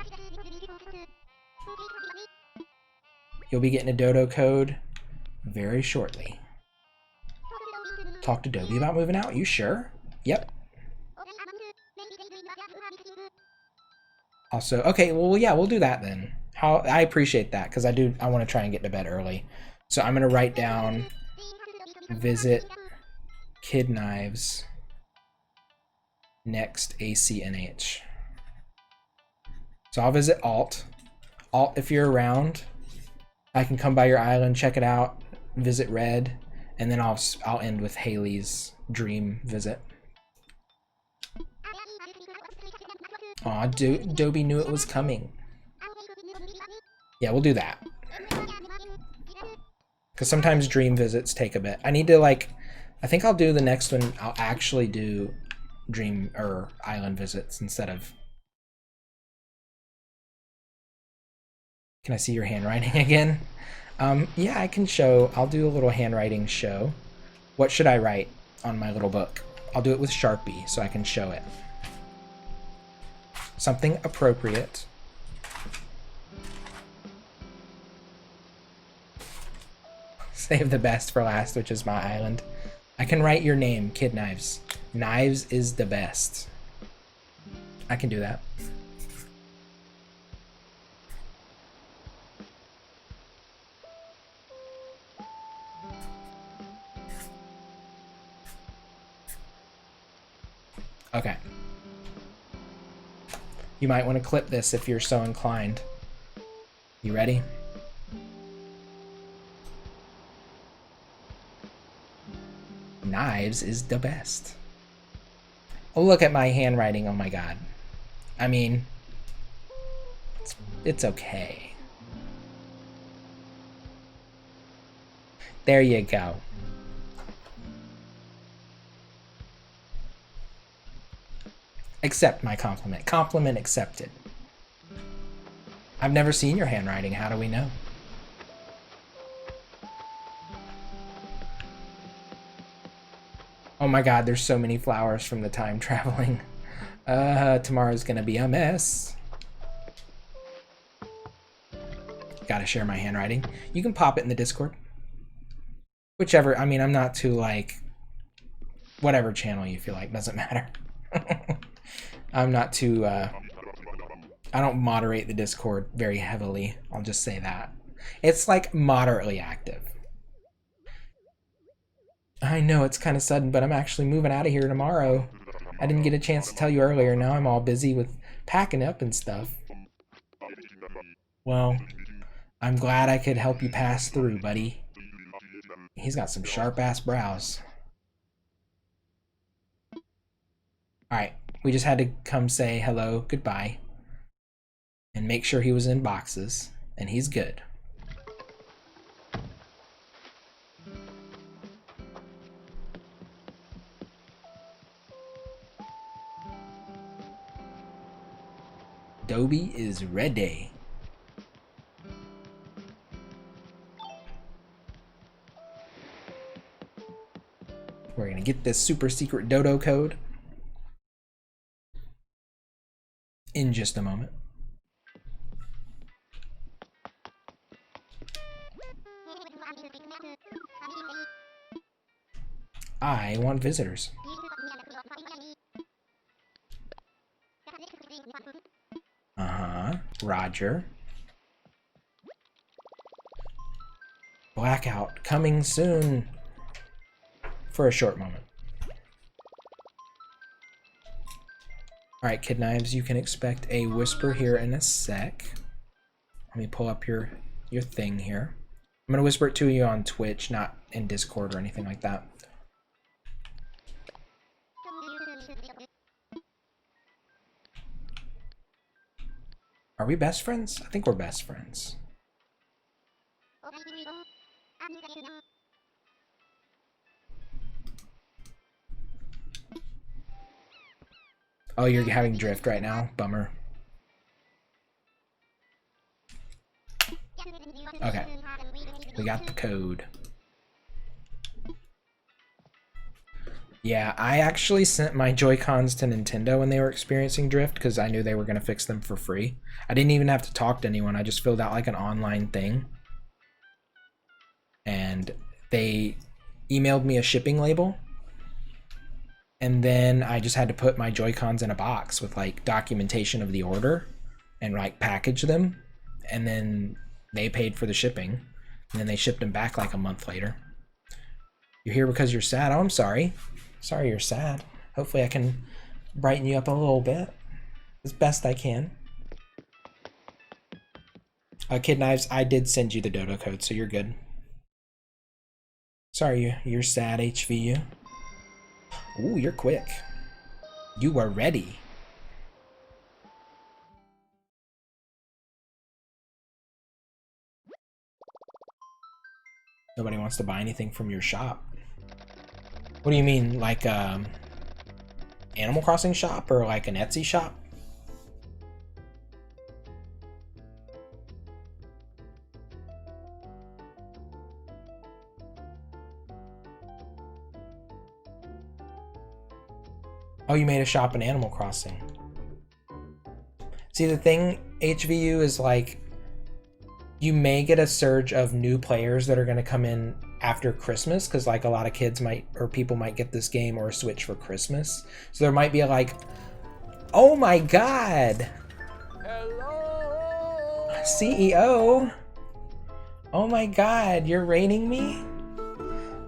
You'll be getting a dodo code very shortly. Talk to Dobie about moving out. You sure? Yep. Also, okay, well, yeah, we'll do that then. I appreciate that, because I want to try and get to bed early. So I'm going to write down visit Kid Knives next ACNH. So I'll visit Alt. Alt, if you're around, I can come by your island, check it out, visit Red, and then I'll end with Haley's dream visit. Aw, Dobie knew it was coming. Yeah, we'll do that. Because sometimes dream visits take a bit. I need to, like, I think I'll do the next one. I'll actually do dream or island visits instead of... Can I see your handwriting again? Yeah, I can show. I'll do a little handwriting show. What should I write on my little book? I'll do it with Sharpie so I can show it. Something appropriate. Save the best for last, which is my island. I can write your name, Kid Knives. Knives is the best. I can do that. Okay. You might want to clip this if you're so inclined. You ready? Knives is the best. Oh, look at my handwriting. Oh my god. I mean, it's okay. There you go. Accept my compliment. Compliment accepted. I've never seen your handwriting. How do we know? Oh my god, there's so many flowers from the time traveling. Tomorrow's gonna be a mess. Gotta share my handwriting. You can pop it in the Discord. Whichever, I mean, I'm not too, like, whatever channel you feel like, doesn't matter. I'm not too, I don't moderate the Discord very heavily. I'll just say that. It's, like, moderately active. I know it's kind of sudden, but I'm actually moving out of here tomorrow. I didn't get a chance to tell you earlier. Now I'm all busy with packing up and stuff. Well, I'm glad I could help you pass through, buddy. He's got some sharp-ass brows. Alright, we just had to come say hello, goodbye, and make sure he was in boxes, and he's good. Dobie is ready. We're gonna get this super secret dodo code in just a moment. I want visitors. Roger. Blackout coming soon. For a short moment. Alright, Kid Knives, you can expect a whisper here in a sec. Let me pull up your thing here. I'm gonna whisper it to you on Twitch, not in Discord or anything like that. Are we best friends? I think we're best friends. Oh, you're having drift right now? Bummer. Okay. We got the code. Yeah, I actually sent my Joy-Cons to Nintendo when they were experiencing drift because I knew they were going to fix them for free. I didn't even have to talk to anyone. I just filled out like an online thing. And they emailed me a shipping label. And then I just had to put my Joy-Cons in a box with like documentation of the order and like package them. And then they paid for the shipping. And then they shipped them back like a month later. You're here because you're sad? Oh, I'm sorry. Sorry you're sad. Hopefully I can brighten you up a little bit. As best I can. Kid Knives, I did send you the dodo code, so you're good. Sorry you're sad, HVU. Ooh, you're quick. You are ready. Nobody wants to buy anything from your shop. What do you mean, like Animal Crossing shop or like an Etsy shop? Oh, you made a shop in Animal Crossing. See, the thing, HVU, is like you may get a surge of new players that are going to come in after Christmas because like a lot of kids might or people might get this game or switch for Christmas. So there might be like, oh my god. Hello. CEO. Oh my god, you're raiding me?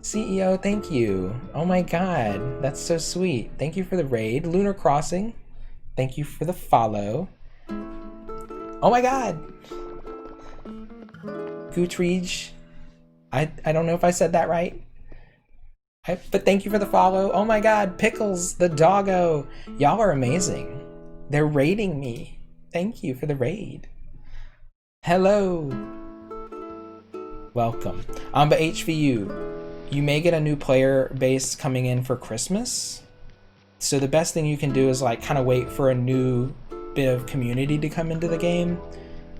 CEO, thank you. Oh my god, that's so sweet. Thank you for the raid. Lunar Crossing, thank you for the follow. Oh my god. Gutrige, I don't know if I said that right. But thank you for the follow. Oh my god, Pickles, the doggo. Y'all are amazing. They're raiding me. Thank you for the raid. Hello. Welcome. But HVU, you may get a new player base coming in for Christmas. So the best thing you can do is like kind of wait for a new bit of community to come into the game.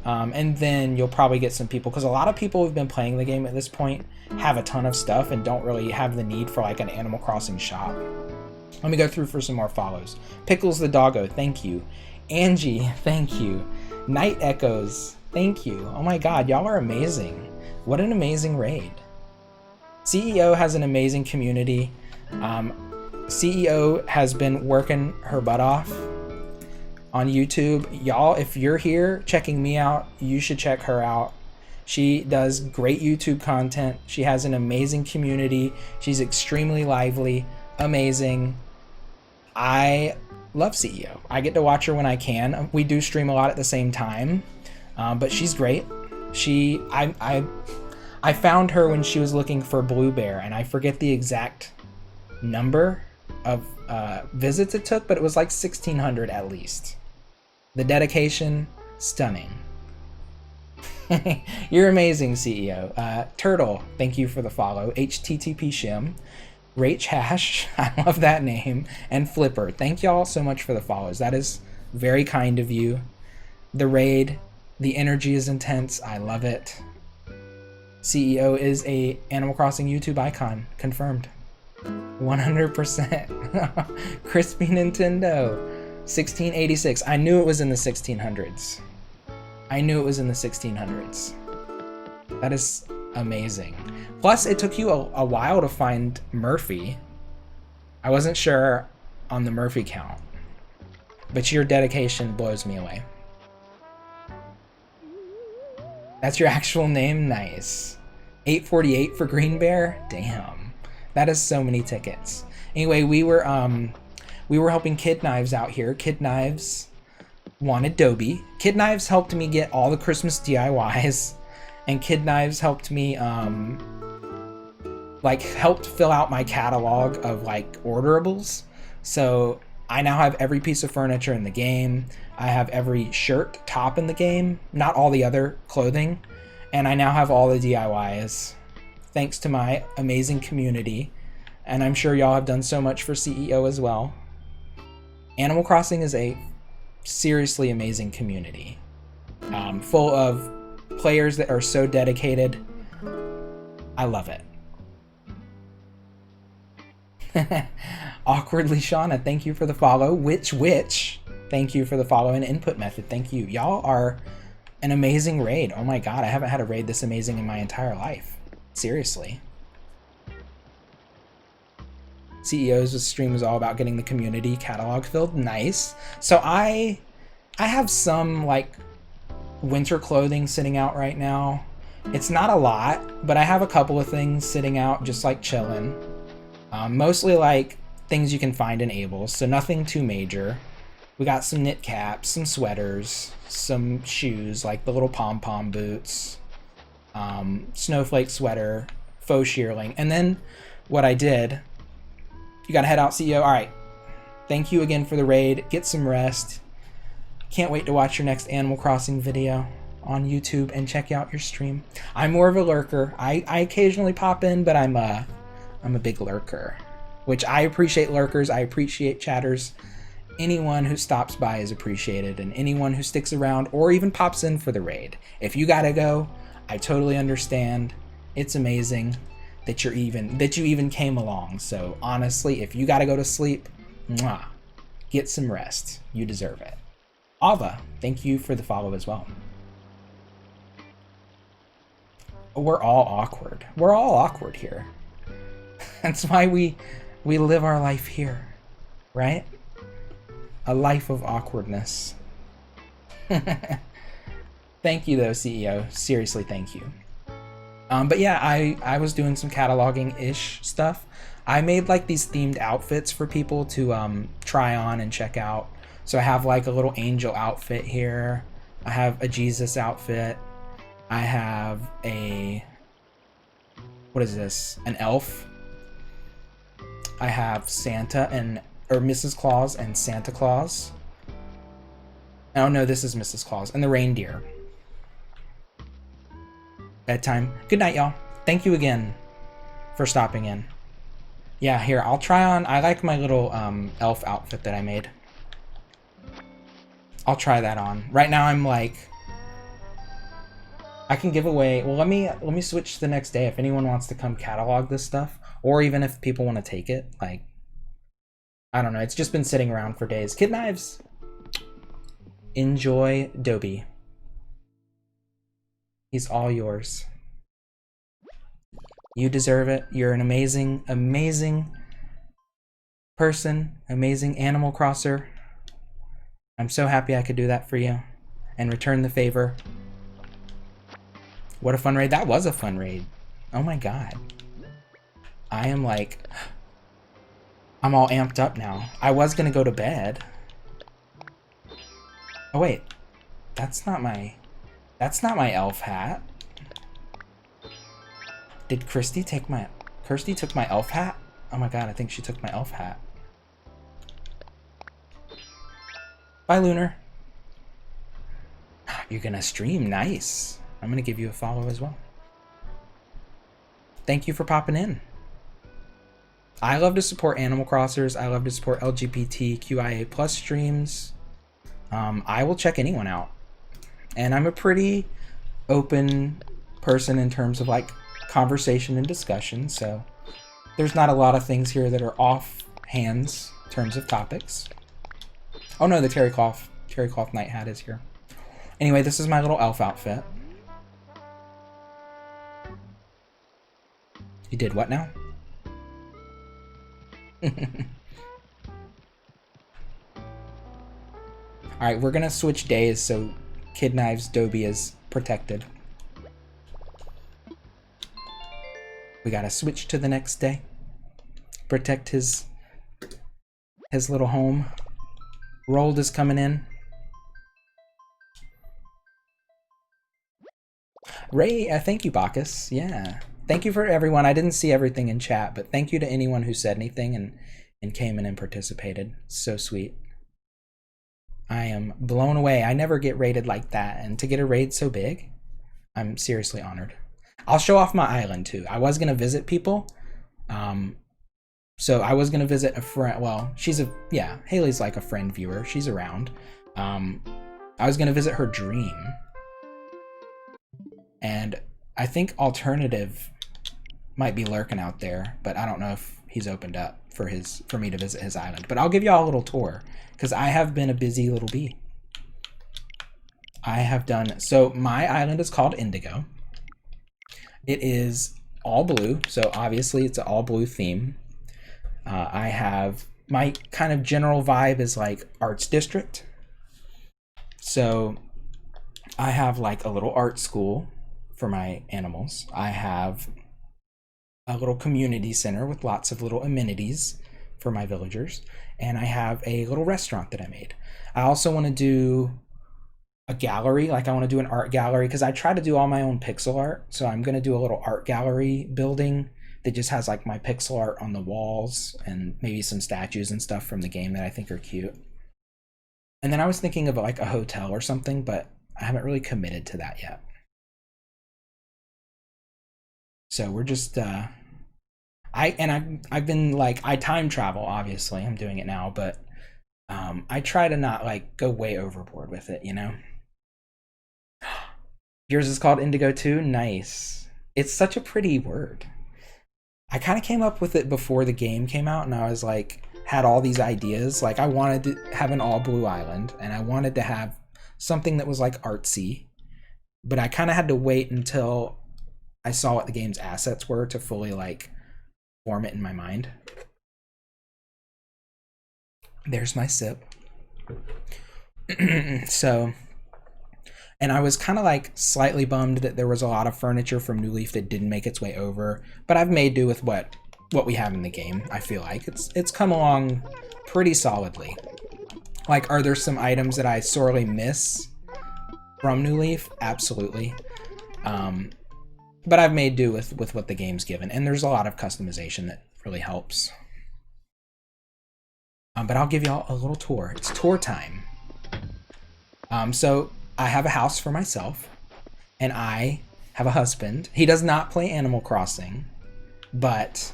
And then you'll probably get some people, because a lot of people who've been playing the game at this point have a ton of stuff and don't really have the need for like an Animal Crossing shop. Let me go through for some more follows. Pickles the doggo, thank you. Angie, thank you. Night Echoes, thank you. Oh my god, y'all are amazing. What an amazing raid. CEO has an amazing community. CEO has been working her butt off on YouTube. Y'all, if you're here checking me out, you should check her out. She does great YouTube content. She has an amazing community. She's extremely lively, amazing. I love CEO. I get to watch her when I can. We do stream a lot at the same time, but she's great. I found her when she was looking for Blue Bear, and I forget the exact number of visits it took, but it was like 1,600 at least. The dedication, stunning. You're amazing, CEO. Turtle, thank you for the follow. HTTP Shim. Rach Hash, I love that name. And Flipper, thank y'all so much for the follows. That is very kind of you. The raid, the energy is intense. I love it. CEO is a Animal Crossing YouTube icon, confirmed. 100%. Crispy Nintendo. 1686. I knew it was in the 1600s. I knew it was in the 1600s. That is amazing. Plus, it took you a while to find Murphy. I wasn't sure on the Murphy count, but your dedication blows me away. That's your actual name? Nice. 848 for Green Bear? Damn. That is so many tickets. Anyway, we were helping Kid Knives out here. Kid Knives wanted Dobie. Kid Knives helped me get all the Christmas DIYs, and Kid Knives helped me like helped fill out my catalog of like orderables. So I now have every piece of furniture in the game. I have every shirt, top in the game, not all the other clothing, and I now have all the DIYs thanks to my amazing community, and I'm sure y'all have done so much for CEO as well. Animal Crossing is a seriously amazing community, full of players that are so dedicated. I love it. Awkwardly Shauna, thank you for the follow. Witch, thank you for the follow and input method. Thank you. Y'all are an amazing raid. Oh my god, I haven't had a raid this amazing in my entire life. Seriously. CEO's stream was all about getting the community catalog filled. Nice. So I have some like winter clothing sitting out right now. It's not a lot, but I have a couple of things sitting out just like chilling. Mostly like things you can find in Abel's, so nothing too major. We got some knit caps, some sweaters, some shoes like the little pom-pom boots, snowflake sweater, faux shearling. And then what I did, you gotta head out, CEO. All right, thank you again for the raid. Get some rest. Can't wait to watch your next Animal Crossing video on YouTube and check out your stream. I'm more of a lurker. I occasionally pop in, but I'm a big lurker, which I appreciate lurkers. I appreciate chatters. Anyone who stops by is appreciated, and anyone who sticks around or even pops in for the raid. If you gotta go, I totally understand. It's amazing that you even came along. So honestly, if you gotta go to sleep, mwah, get some rest. You deserve it. Ava, thank you for the follow as well. We're all awkward. We're all awkward here. That's why we live our life here, right? A life of awkwardness. Thank you though, CEO. Seriously, thank you. But yeah, I was doing some cataloging-ish stuff. I made like these themed outfits for people to try on and check out. So I have like a little angel outfit here. I have a Jesus outfit. I have a, what is this? An elf. I have Santa or Mrs. Claus and Santa Claus. Oh no, this is Mrs. Claus and the reindeer. Bedtime. Good night, y'all. Thank you again for stopping in. Yeah, here, I'll try on. I like my little elf outfit that I made. I'll try that on. Right now I'm like, I can give away, well, let me switch the next day if anyone wants to come catalog this stuff, or even if people want to take it. Like, I don't know, it's just been sitting around for days. Kid Knives, enjoy Dobie. He's all yours. You deserve it. You're an amazing, amazing person, amazing Animal Crosser. I'm so happy I could do that for you and return the favor. What a fun raid. That was a fun raid. Oh my god. I am like, I'm all amped up now. I was gonna go to bed. Oh wait, that's not my elf hat. Did Kirsty took my elf hat? Oh my god, I think she took my elf hat. Bye, Lunar. You're gonna stream, nice. I'm gonna give you a follow as well. Thank you for popping in. I love to support Animal Crossers. I love to support LGBTQIA plus streams. I will check anyone out. And I'm a pretty open person in terms of like conversation and discussion, so there's not a lot of things here that are off hands in terms of topics. Oh no, the terry cloth night hat is here. Anyway, this is my little elf outfit. You did what now? Alright, we're gonna switch days so Kid Knives Dobie is protected. We gotta switch to the next day. Protect his little home. Rold is coming in. Ray, thank you, Bacchus. Yeah. Thank you for everyone. I didn't see everything in chat, but thank you to anyone who said anything and came in and participated. So sweet. I am blown away. I never get rated like that, and to get a raid so big, I'm seriously honored. I'll show off my island too. I was gonna visit people, so I was gonna visit a friend. Well, Haley's like a friend viewer. She's around. I was gonna visit her dream, and I think Alternative might be lurking out there, but I don't know if he's opened up for me to visit his island. But I'll give y'all a little tour, because I have been a busy little bee. So my island is called Indigo. It is all blue, so obviously it's an all blue theme. I have, my kind of general vibe is like arts district. So I have like a little art school for my animals. I have a little community center with lots of little amenities for my villagers. And I have a little restaurant that I made. I also want to do a gallery, like I want to do an art gallery, because I try to do all my own pixel art. So I'm going to do a little art gallery building that just has like my pixel art on the walls and maybe some statues and stuff from the game that I think are cute. And then I was thinking of like a hotel or something, but I haven't really committed to that yet. So we're just I've been like, I time travel, obviously I'm doing it now, but I try to not like go way overboard with it, you know. Yours is called Indigo too? Nice. It's such a pretty word. I kind of came up with it before the game came out, and I was like, had all these ideas. Like I wanted to have an all blue island, and I wanted to have something that was like artsy, but I kind of had to wait until I saw what the game's assets were to fully like form it in my mind. There's my sip. So, and I was kind of like slightly bummed that there was a lot of furniture from New Leaf that didn't make its way over, but I've made do with what we have in the game. I feel like it's come along pretty solidly. Like, are there some items that I sorely miss from New Leaf? Absolutely. But I've made do with what the game's given, and there's a lot of customization that really helps. But I'll give y'all a little tour. It's tour time. So I have a house for myself, and I have a husband. He does not play Animal Crossing, but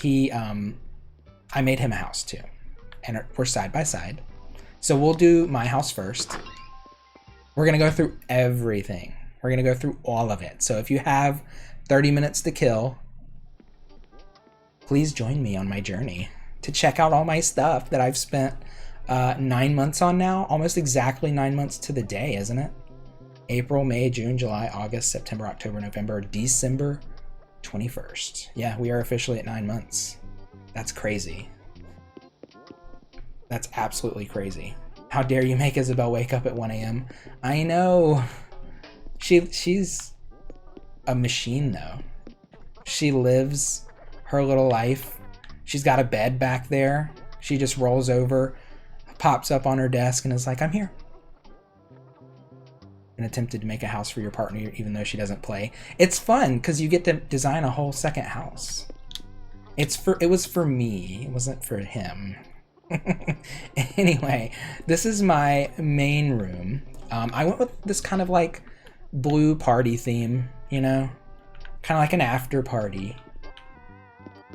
I made him a house too, and we're side by side. So we'll do my house first. We're gonna go through everything. We're gonna go through all of it. So if you have 30 minutes to kill, please join me on my journey to check out all my stuff that I've spent 9 months on now. Almost exactly 9 months to the day, isn't it? April, May, June, July, August, September, October, November, December 21st. Yeah, we are officially at 9 months. That's crazy. That's absolutely crazy. How dare you make Isabel wake up at 1 a.m. I know. She's a machine though. She lives her little life. She's got a bed back there. She just rolls over, pops up on her desk, and is like, I'm here. And attempted to make a house for your partner even though she doesn't play. It's fun because you get to design a whole second house. It was for me. It wasn't for him. Anyway, this is my main room. I went with this kind of like blue party theme, you know? Kind of like an after party.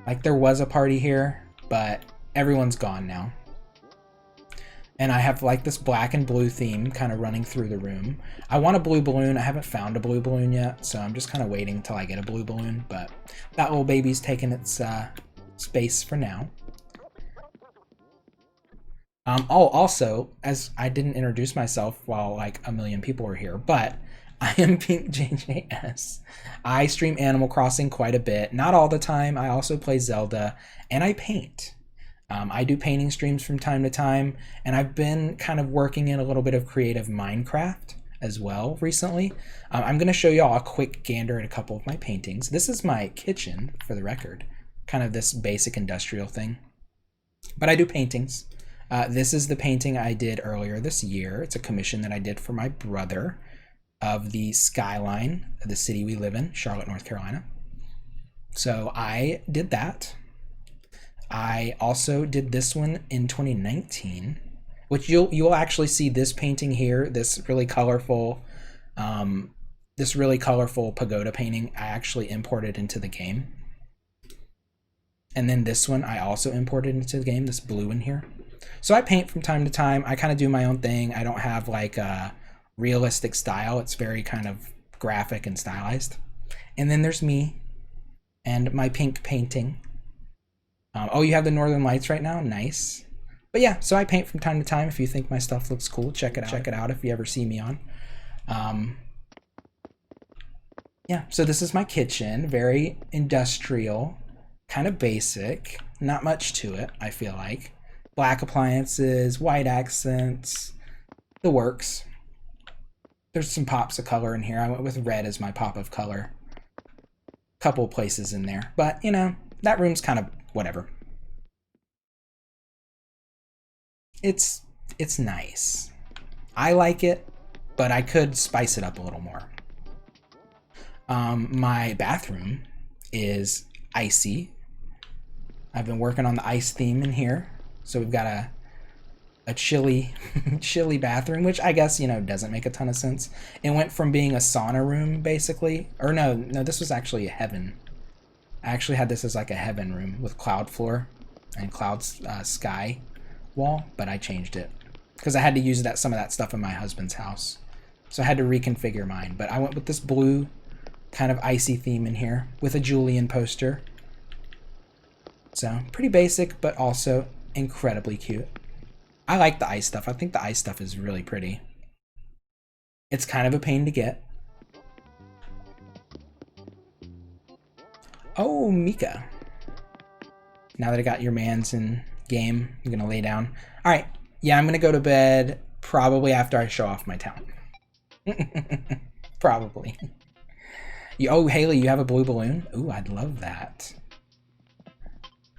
Like there was a party here, but everyone's gone now. And I have like this black and blue theme kind of running through the room. I want a blue balloon. I haven't found a blue balloon yet, so I'm just kind of waiting until I get a blue balloon, but that little baby's taking its space for now. Also, as I didn't introduce myself while like a million people were here, but I am Pink JJS. I stream Animal Crossing quite a bit. Not all the time. I also play Zelda, and I paint. I do painting streams from time to time, and I've been kind of working in a little bit of creative Minecraft. as well recently. I'm going to show y'all a quick gander at a couple of my paintings. This is my kitchen, for the record, kind of this basic industrial thing. But I do paintings. This is the painting I did earlier this year. It's a commission that I did for my brother of the skyline of the city we live in, Charlotte, North Carolina. So I did that. I also did this one in 2019, which you'll actually see this painting here, this really colorful pagoda painting I actually imported into the game. And then this one I also imported into the game, this blue in here. So I paint from time to time. I kind of do my own thing. I don't have like a realistic style. It's very kind of graphic and stylized. And then there's me and my pink painting. Oh, you have the Northern Lights right now? Nice. But yeah, so I paint from time to time. If you think my stuff looks cool, check it out. Check it out if you ever see me on. Yeah, so this is my kitchen. Very industrial, kind of basic. Not much to it, I feel like. Black appliances, white accents, the works. There's some pops of color in here. I went with red as my pop of color. Couple places in there. But, you know, that room's kind of whatever. It's nice. I like it, but I could spice it up a little more. My bathroom is icy. I've been working on the ice theme in here. So we've got a chilly bathroom, which I guess, you know, doesn't make a ton of sense. It went from being a sauna room, basically. Or no, this was actually a heaven. I actually had this as like a heaven room with cloud floor and cloud sky wall, but I changed it because I had to use some of that stuff in my husband's house. So I had to reconfigure mine, but I went with this blue kind of icy theme in here with a Julian poster. So pretty basic, but also incredibly cute. I like the ice stuff. I think the ice stuff is really pretty. It's kind of a pain to get. Oh, Mika. Now that I got your mans in game, I'm gonna lay down. All right, yeah, I'm gonna go to bed probably after I show off my talent. Probably. Oh, Haley, you have a blue balloon? Ooh, I'd love that.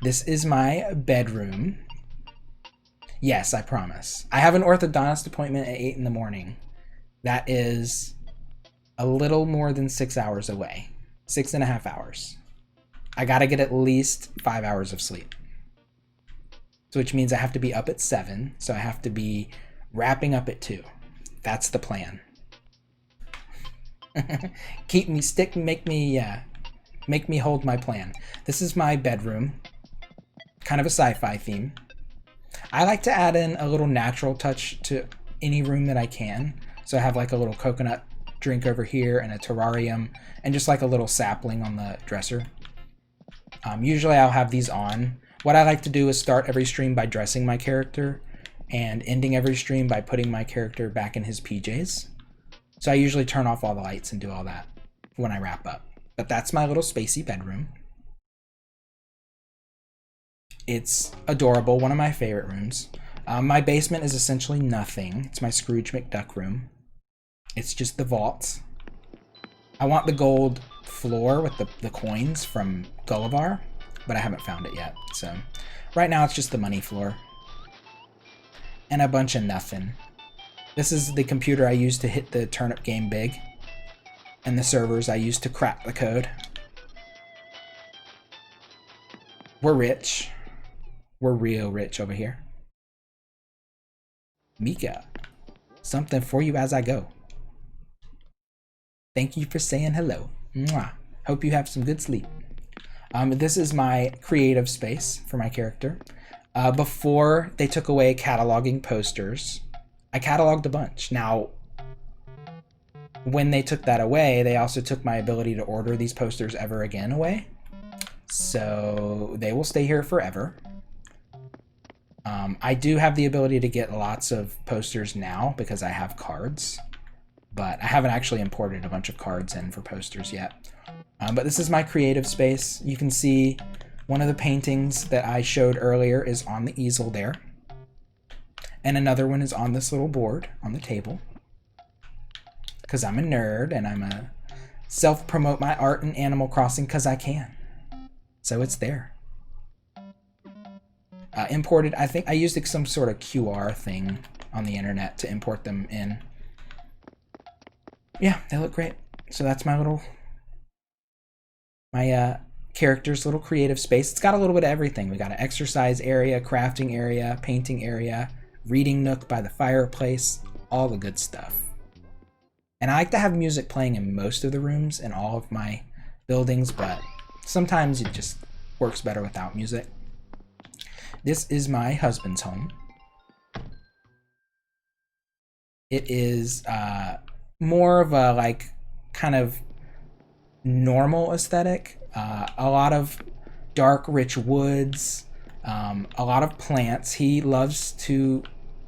This is my bedroom. Yes, I promise. I have an orthodontist appointment at 8 in the morning. That is a little more than 6 hours away. 6.5 hours. I gotta get at least 5 hours of sleep. So which means I have to be up at 7. So I have to be wrapping up at 2. That's the plan. Make me hold my plan. This is my bedroom. Kind of a sci-fi theme. I like to add in a little natural touch to any room that I can. So I have like a little coconut drink over here and a terrarium and just like a little sapling on the dresser. Usually I'll have these on. What I like to do is start every stream by dressing my character and ending every stream by putting my character back in his PJs. So I usually turn off all the lights and do all that when I wrap up. But that's my little spacey bedroom. It's adorable, one of my favorite rooms. My basement is essentially nothing. It's my Scrooge McDuck room. It's just the vault. I want the gold floor with the coins from Gulliver, but I haven't found it yet. So right now it's just the money floor. And a bunch of nothing. This is the computer I use to hit the turnip game big. And the servers I use to crack the code. We're rich. We're real rich over here. Mika, something for you as I go. Thank you for saying hello. Mwah. Hope you have some good sleep. This is my creative space for my character. Before they took away cataloging posters, I cataloged a bunch. Now, when they took that away, they also took my ability to order these posters ever again away. So they will stay here forever. I do have the ability to get lots of posters now because I have cards, but I haven't actually imported a bunch of cards in for posters yet. But this is my creative space. You can see one of the paintings that I showed earlier is on the easel there. And another one is on this little board on the table. because I'm a nerd and I'm a self-promote my art in Animal Crossing because I can. So it's there. Imported, I think I used some sort of QR thing on the internet to import them in. Yeah, they look great. So that's my character's little creative space. It's got a little bit of everything. We got an exercise area, crafting area, painting area, reading nook by the fireplace, all the good stuff. And I like to have music playing in most of the rooms in all of my buildings, but sometimes it just works better without music. This is my husband's home. It is more of a like kind of normal aesthetic. A lot of dark, rich woods, a lot of plants. He loves to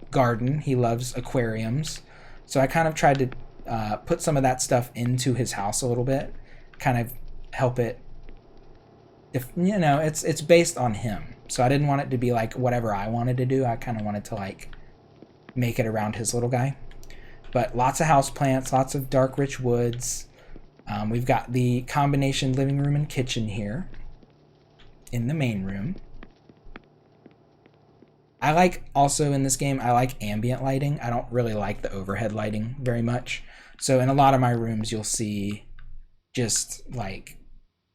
garden. He loves aquariums. So I kind of tried to put some of that stuff into his house a little bit, kind of help it. If you know, it's based on him. So I didn't want it to be like whatever I wanted to do. I kind of wanted to like make it around his little guy. But lots of houseplants, lots of dark, rich woods. We've got the combination living room and kitchen here in the main room. I like also in this game, I like ambient lighting. I don't really like the overhead lighting very much. So in a lot of my rooms, you'll see just like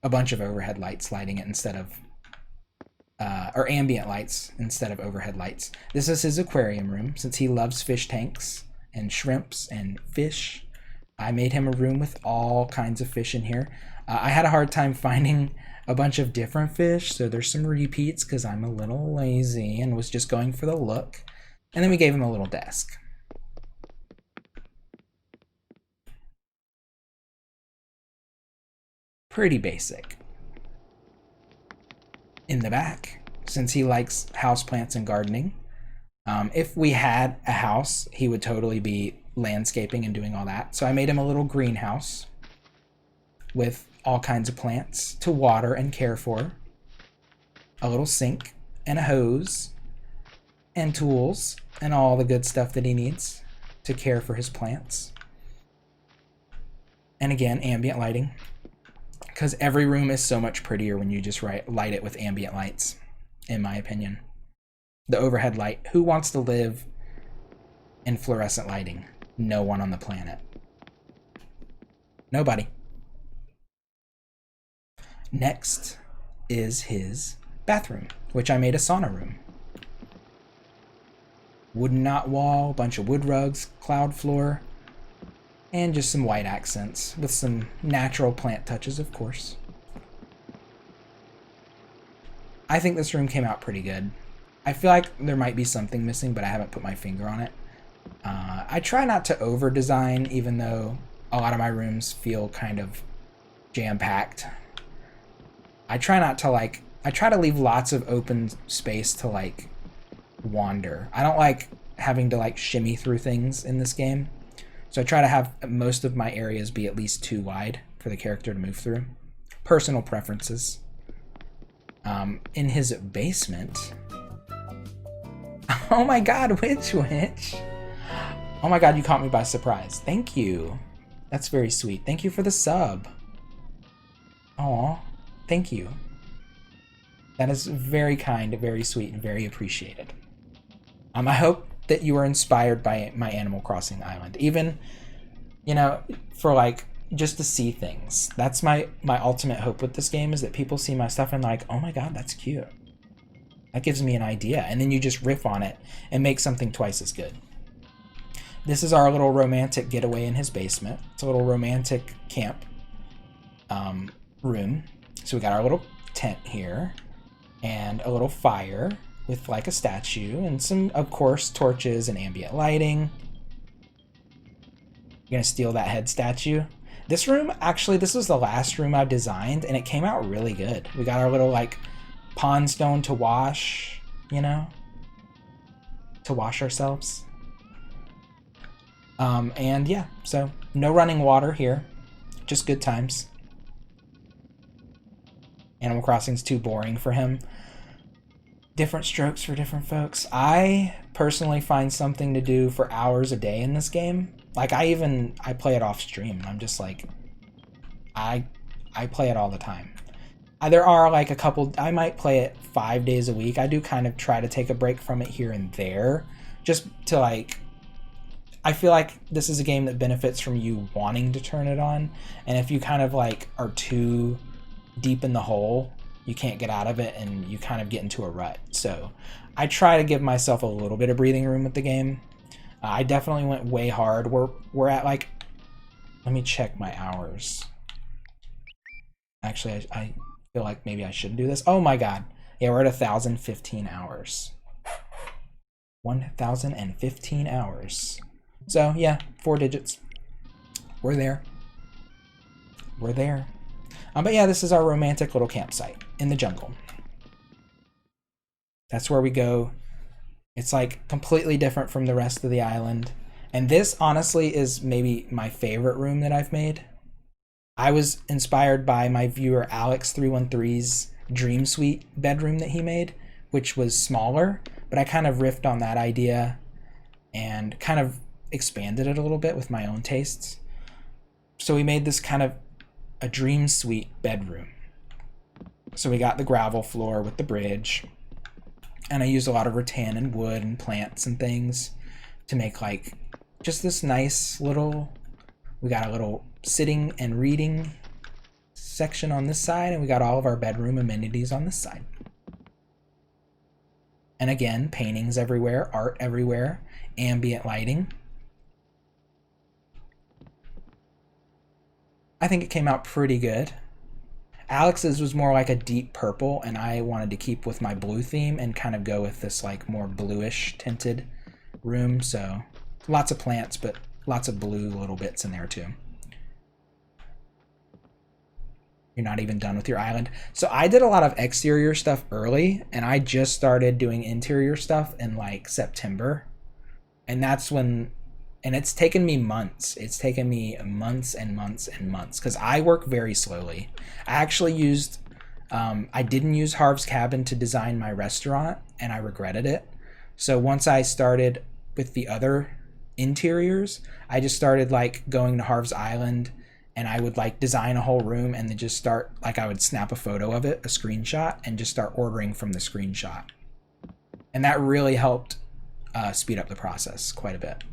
a bunch of overhead lights lighting it instead of, or ambient lights instead of overhead lights. This is his aquarium room since he loves fish tanks and shrimps and fish. I made him a room with all kinds of fish in here. I had a hard time finding a bunch of different fish, so there's some repeats because I'm a little lazy and was just going for the look. And then we gave him a little desk. Pretty basic. In the back, since he likes houseplants and gardening, if we had a house, he would totally be landscaping and doing all that. So I made him a little greenhouse with all kinds of plants to water and care for, a little sink and a hose and tools and all the good stuff that he needs to care for his plants. And again, ambient lighting, because every room is so much prettier when you just light it with ambient lights, in my opinion. The overhead light, who wants to live in fluorescent lighting? No one on the planet. Nobody. Next is his bathroom, which I made a sauna room. Wooden knot wall, bunch of wood rugs, cloud floor, and just some white accents with some natural plant touches, of course. I think this room came out pretty good. I feel like there might be something missing, but I haven't put my finger on it. I try not to over design, even though a lot of my rooms feel kind of jam-packed. I try not to I try to leave lots of open space to wander. I don't like having to shimmy through things in this game. So I try to have most of my areas be at least 2 wide for the character to move through. Personal preferences. In his basement... Oh my god, which? Oh my god, you caught me by surprise. Thank you. That's very sweet. Thank you for the sub. Aw, thank you. That is very kind, very sweet, and very appreciated. I hope that you are inspired by my Animal Crossing island. Even, for just to see things. That's my ultimate hope with this game, is that people see my stuff and oh my god, that's cute. That gives me an idea. And then you just riff on it and make something twice as good. This is our little romantic getaway in his basement. It's a little romantic camp room. So we got our little tent here and a little fire with a statue and some, of course, torches and ambient lighting. You're gonna steal that head statue. This room, actually, this was the last room I've designed and it came out really good. We got our little pond stone to wash, to wash ourselves. And yeah, so no running water here, just good times. Animal Crossing's too boring for him. Different strokes for different folks. I personally find something to do for hours a day in this game. Like I play it off stream. I'm just like, I play it all the time. There are like a couple, I might play it 5 days a week. I do kind of try to take a break from it here and there, just to like, I feel like this is a game that benefits from you wanting to turn it on. And if you kind of like are too deep in the hole, you can't get out of it and you kind of get into a rut. So I try to give myself a little bit of breathing room with the game. I definitely went way hard. We're at like, let me check my hours. Actually, I feel like maybe I shouldn't do this. Oh my god. Yeah, we're at 1,015 hours. 1,015 hours. So yeah, 4 digits. We're there. We're there. But yeah, this is our romantic little campsite in the jungle. That's where we go. It's like completely different from the rest of the island. And this honestly is maybe my favorite room that I've made. I was inspired by my viewer Alex313's Dream Suite bedroom that he made, which was smaller, but I kind of riffed on that idea and kind of expanded it a little bit with my own tastes. So we made this kind of a Dream Suite bedroom. So we got the gravel floor with the bridge, and I used a lot of rattan and wood and plants and things to make like just this nice little, we got a little sitting and reading section on this side, and we got all of our bedroom amenities on this side. And again, paintings everywhere, art everywhere, ambient lighting. I think it came out pretty good. Alex's was more like a deep purple, and I wanted to keep with my blue theme and kind of go with this like more bluish tinted room. So lots of plants, but lots of blue little bits in there too. You're not even done with your island. So I did a lot of exterior stuff early, and I just started doing interior stuff in like September. And that's when, and it's taken me months. It's taken me months and months and months because I work very slowly. I actually used, I didn't use Harv's Cabin to design my restaurant, and I regretted it. So once I started with the other interiors, I just started like going to Harv's Island, and I would like design a whole room and then just start, like I would snap a photo of it, a screenshot, and just start ordering from the screenshot. And that really helped speed up the process quite a bit.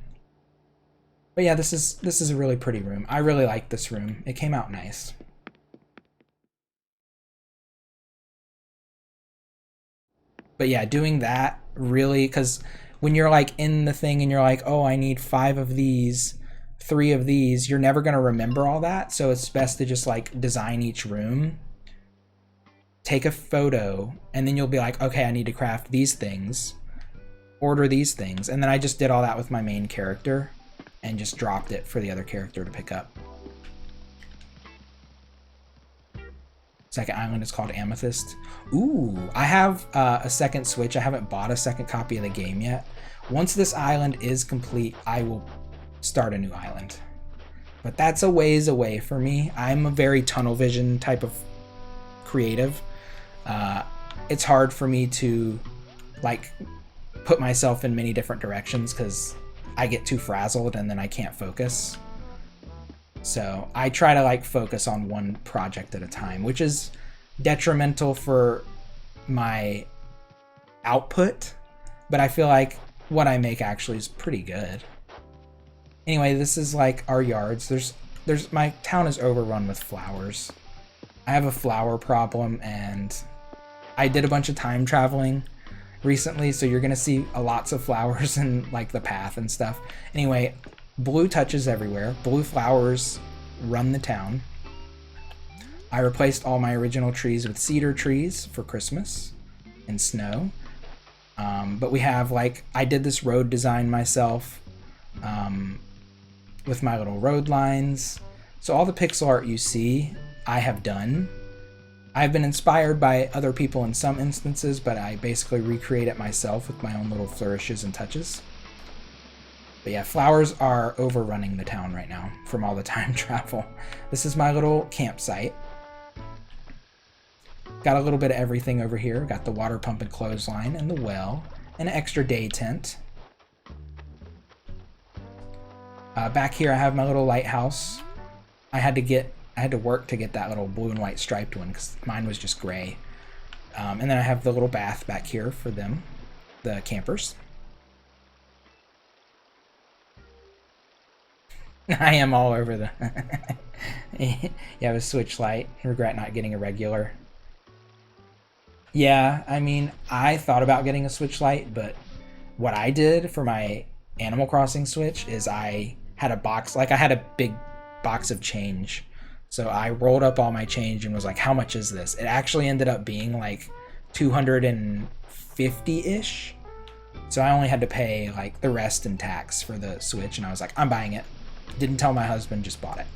But yeah, this is a really pretty room. I really like this room. It came out nice. But yeah, doing that really, because when you're like in the thing and you're like, oh, I need 5 of these, 3 of these, you're never going to remember all that. So it's best to just like design each room, take a photo, and then you'll be like, okay, I need to craft these things, order these things. And then I just did all that with my main character and just dropped it for the other character to pick up. Second island is called Amethyst. Ooh, I have a second Switch. I haven't bought a second copy of the game yet. Once this island is complete, I will start a new island. But that's a ways away for me. I'm a very tunnel vision type of creative. It's hard for me to like put myself in many different directions because I get too frazzled and then I can't focus. So I try to like focus on one project at a time, which is detrimental for my output, but I feel like what I make actually is pretty good. Anyway, this is like our yards. There's my town is overrun with flowers. I have a flower problem, and I did a bunch of time traveling recently, so you're gonna see lots of flowers in like the path and stuff. Anyway, blue touches everywhere. Blue flowers run the town. I replaced all my original trees with cedar trees for Christmas and snow. But we have like, I did this road design myself with my little road lines. So all the pixel art you see, I have done. I've been inspired by other people in some instances, but I basically recreate it myself with my own little flourishes and touches. But yeah, flowers are overrunning the town right now from all the time travel. This is my little campsite. Got a little bit of everything over here. Got the water pump and clothesline and the well, and an extra day tent. Back here I have my little lighthouse. I had to work to get that little blue and white striped one because mine was just gray. And then I have the little bath back here for them, the campers. I am all over the... You have a switch light. Regret not getting a regular. Yeah, I mean, I thought about getting a switch light, but what I did for my Animal Crossing Switch is I had a box, like I had a big box of change. So I rolled up all my change and was like, how much is this? It actually ended up being like 250-ish. So I only had to pay like the rest in tax for the Switch, and I was like, I'm buying it. Didn't tell my husband, just bought it.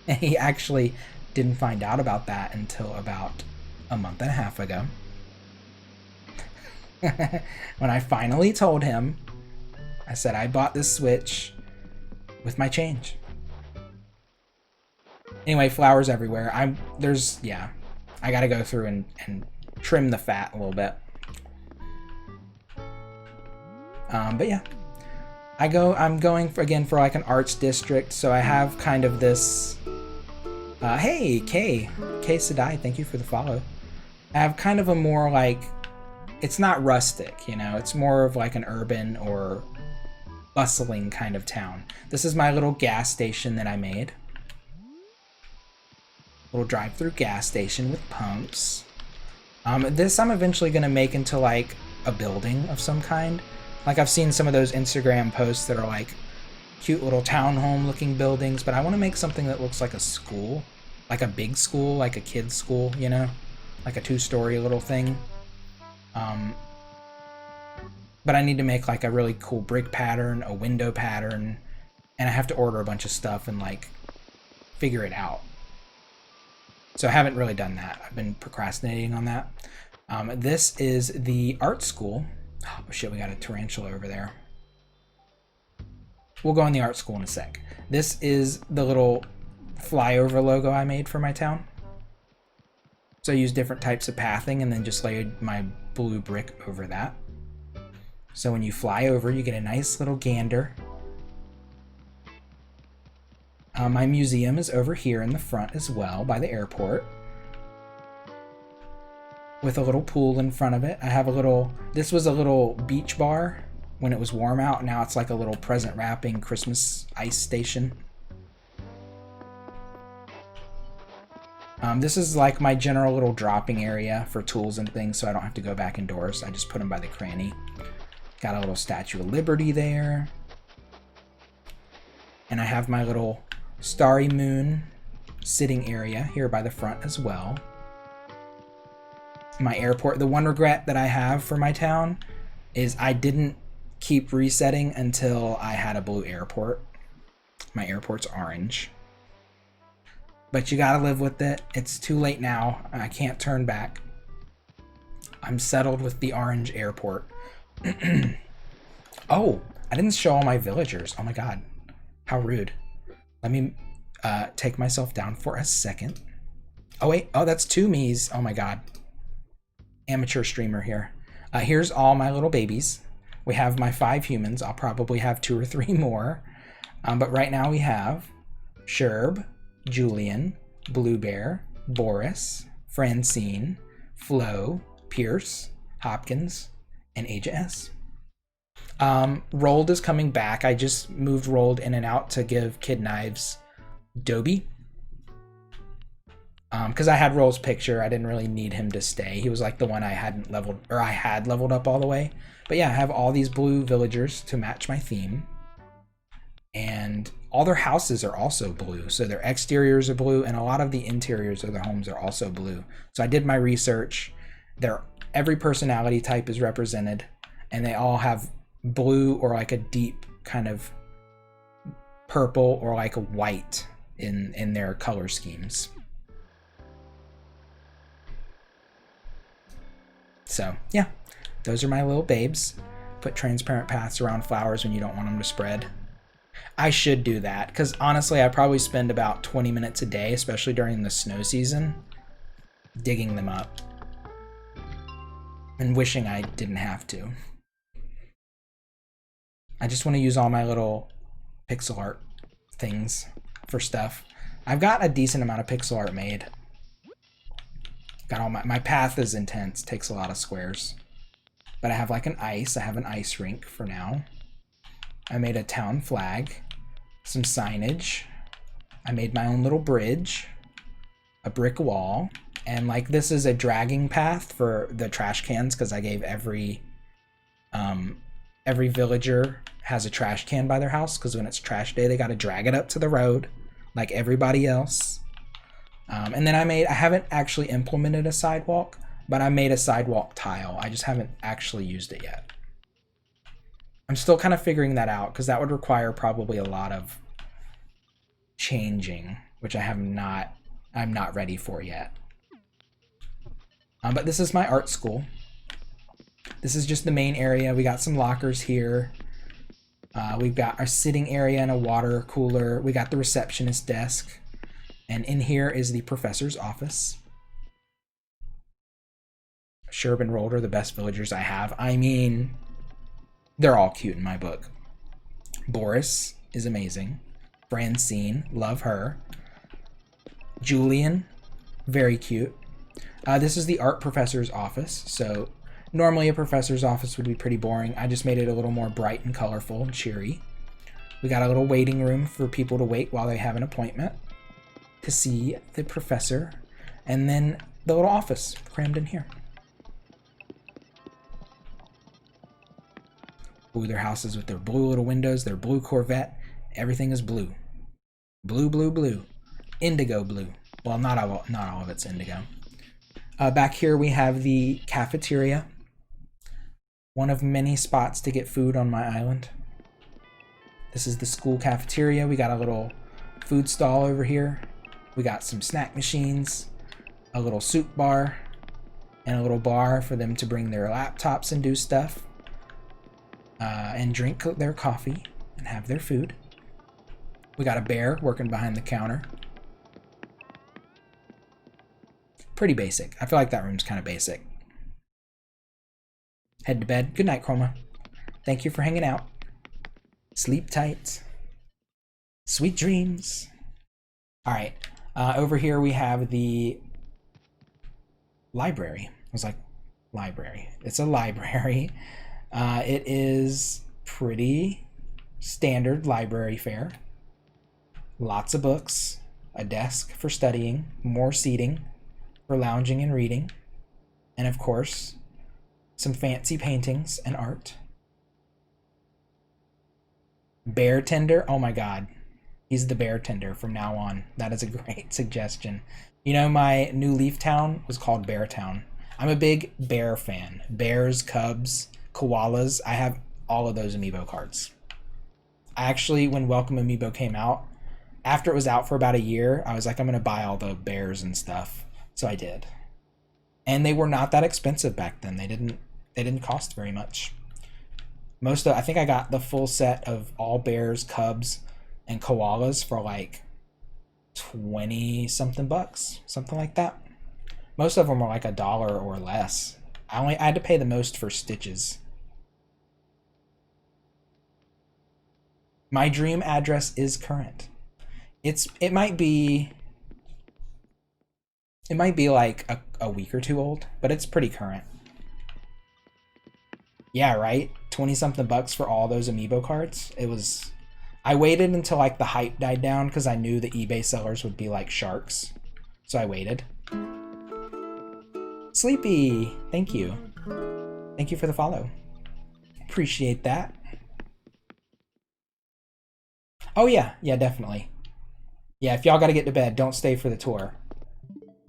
And he actually didn't find out about that until about a month and a half ago. When I finally told him, I said I bought this Switch with my change. Anyway, flowers everywhere. I gotta go through and trim the fat a little bit. But yeah, I'm going for like an arts district, so I have kind of this. Hey, K Sadai, thank you for the follow. I have kind of a more like, it's not rustic, you know, it's more of like an urban or bustling kind of town. This is my little gas station that I made. Little drive-through gas station with pumps. This I'm eventually gonna make into like a building of some kind. Like I've seen some of those Instagram posts that are like cute little townhome looking buildings, but I want to make something that looks like a school, like a big school, like a kid's school, you know, like a 2-story little thing. But I need to make like a really cool brick pattern, a window pattern, and I have to order a bunch of stuff and like figure it out. So I haven't really done that. I've been procrastinating on that. This is the art school. Oh shit, we got a tarantula over there. We'll go in the art school in a sec. This is the little flyover logo I made for my town. So I used different types of pathing and then just layered my blue brick over that. So when you fly over, you get a nice little gander. My museum is over here in the front as well, by the airport, with a little pool in front of it. I have this was a little beach bar when it was warm out. Now it's like a little present wrapping Christmas ice station. This is like my general little dropping area for tools and things, so I don't have to go back indoors. I just put them by the cranny. Got a little Statue of Liberty there. And I have my little Starry Moon sitting area here by the front as well. My airport, the one regret that I have for my town is I didn't keep resetting until I had a blue airport. My airport's orange. But you gotta live with it. It's too late now. I can't turn back. I'm settled with the orange airport. Oh, I didn't show all my villagers. Oh my god. How rude. Let me take myself down for a second. Oh wait, oh that's 2 me's. Oh my god. Amateur streamer here. Here's all my little babies. We have my 5 humans. I'll probably have 2 or 3 more. But right now we have Sherb, Julian, Blue Bear, Boris, Francine, Flo, Pierce, Hopkins, and Aja S. Rolled is coming back. I just moved Rolled in and out to give Kid Knives Dobie. Because I had Roll's picture, I didn't really need him to stay. He was like the one I hadn't leveled, or I had leveled up all the way. But yeah, I have all these blue villagers to match my theme. And all their houses are also blue. So their exteriors are blue, and a lot of the interiors of their homes are also blue. So I did my research. Every personality type is represented, and they all have blue or like a deep kind of purple or like a white in their color schemes. So yeah, those are my little babes. Put transparent paths around flowers when you don't want them to spread. I should do that, because honestly I probably spend about 20 minutes a day, especially during the snow season, digging them up and wishing I didn't have to. I just want to use all my little pixel art things for stuff. I've got a decent amount of pixel art made. Got all my path is intense, takes a lot of squares. But I have like I have an ice rink for now. I made a town flag, some signage. I made my own little bridge, a brick wall, and like this is a dragging path for the trash cans because I gave every villager has a trash can by their house because when it's trash day they got to drag it up to the road like everybody else. And then I haven't actually implemented a sidewalk, but I made a sidewalk tile. I just haven't actually used it yet. I'm still kind of figuring that out because that would require probably a lot of changing, which I'm not ready for yet. But this is my art school. This is just the main area. We got some lockers here. We've got our sitting area and a water cooler. We got the receptionist desk. And in here is the professor's office. Sherb and Rold are the best villagers I have. I mean, they're all cute in my book. Boris is amazing. Francine, love her. Julian, very cute. This is the art professor's office. So normally a professor's office would be pretty boring. I just made it a little more bright and colorful and cheery. We got a little waiting room for people to wait while they have an appointment to see the professor. And then the little office crammed in here. Ooh, their houses with their blue little windows, their blue Corvette. Everything is blue. Blue, blue, blue. Indigo blue. Well, not all of it's indigo. Back here we have the cafeteria. One of many spots to get food on my island. This is the school cafeteria. We got a little food stall over here. We got some snack machines, a little soup bar, and a little bar for them to bring their laptops and do stuff. And drink their coffee and have their food. We got a bear working behind the counter. Pretty basic. I feel like that room's kind of basic. Head to bed. Good night, Chroma. Thank you for hanging out. Sleep tight. Sweet dreams. All right. Over here we have the library. I was like, library. It's a library. It is pretty standard library fare. Lots of books, a desk for studying, more seating for lounging and reading, and of course, some fancy paintings and art. Bear tender, oh my god. He's the bear tender from now on. That is a great suggestion. You know, my new Leaf Town was called Bear Town. I'm a big bear fan. Bears, cubs, koalas. I have all of those amiibo cards. I actually, when Welcome Amiibo came out, after it was out for about a year, I was like, I'm going to buy all the bears and stuff. So I did. And they were not that expensive back then. They didn't cost very much. I think I got the full set of all bears, cubs, and koalas for like 20 something bucks, something like that. Most of them were like $1 or less. I had to pay the most for Stitches. My dream address is current. It might be like a week or two old, but it's pretty current. Yeah, right? 20 something bucks for all those amiibo cards. I waited until like the hype died down because I knew the eBay sellers would be like sharks. So I waited. Sleepy, thank you. Thank you for the follow. Appreciate that. Oh yeah, definitely. Yeah, if y'all gotta get to bed, don't stay for the tour.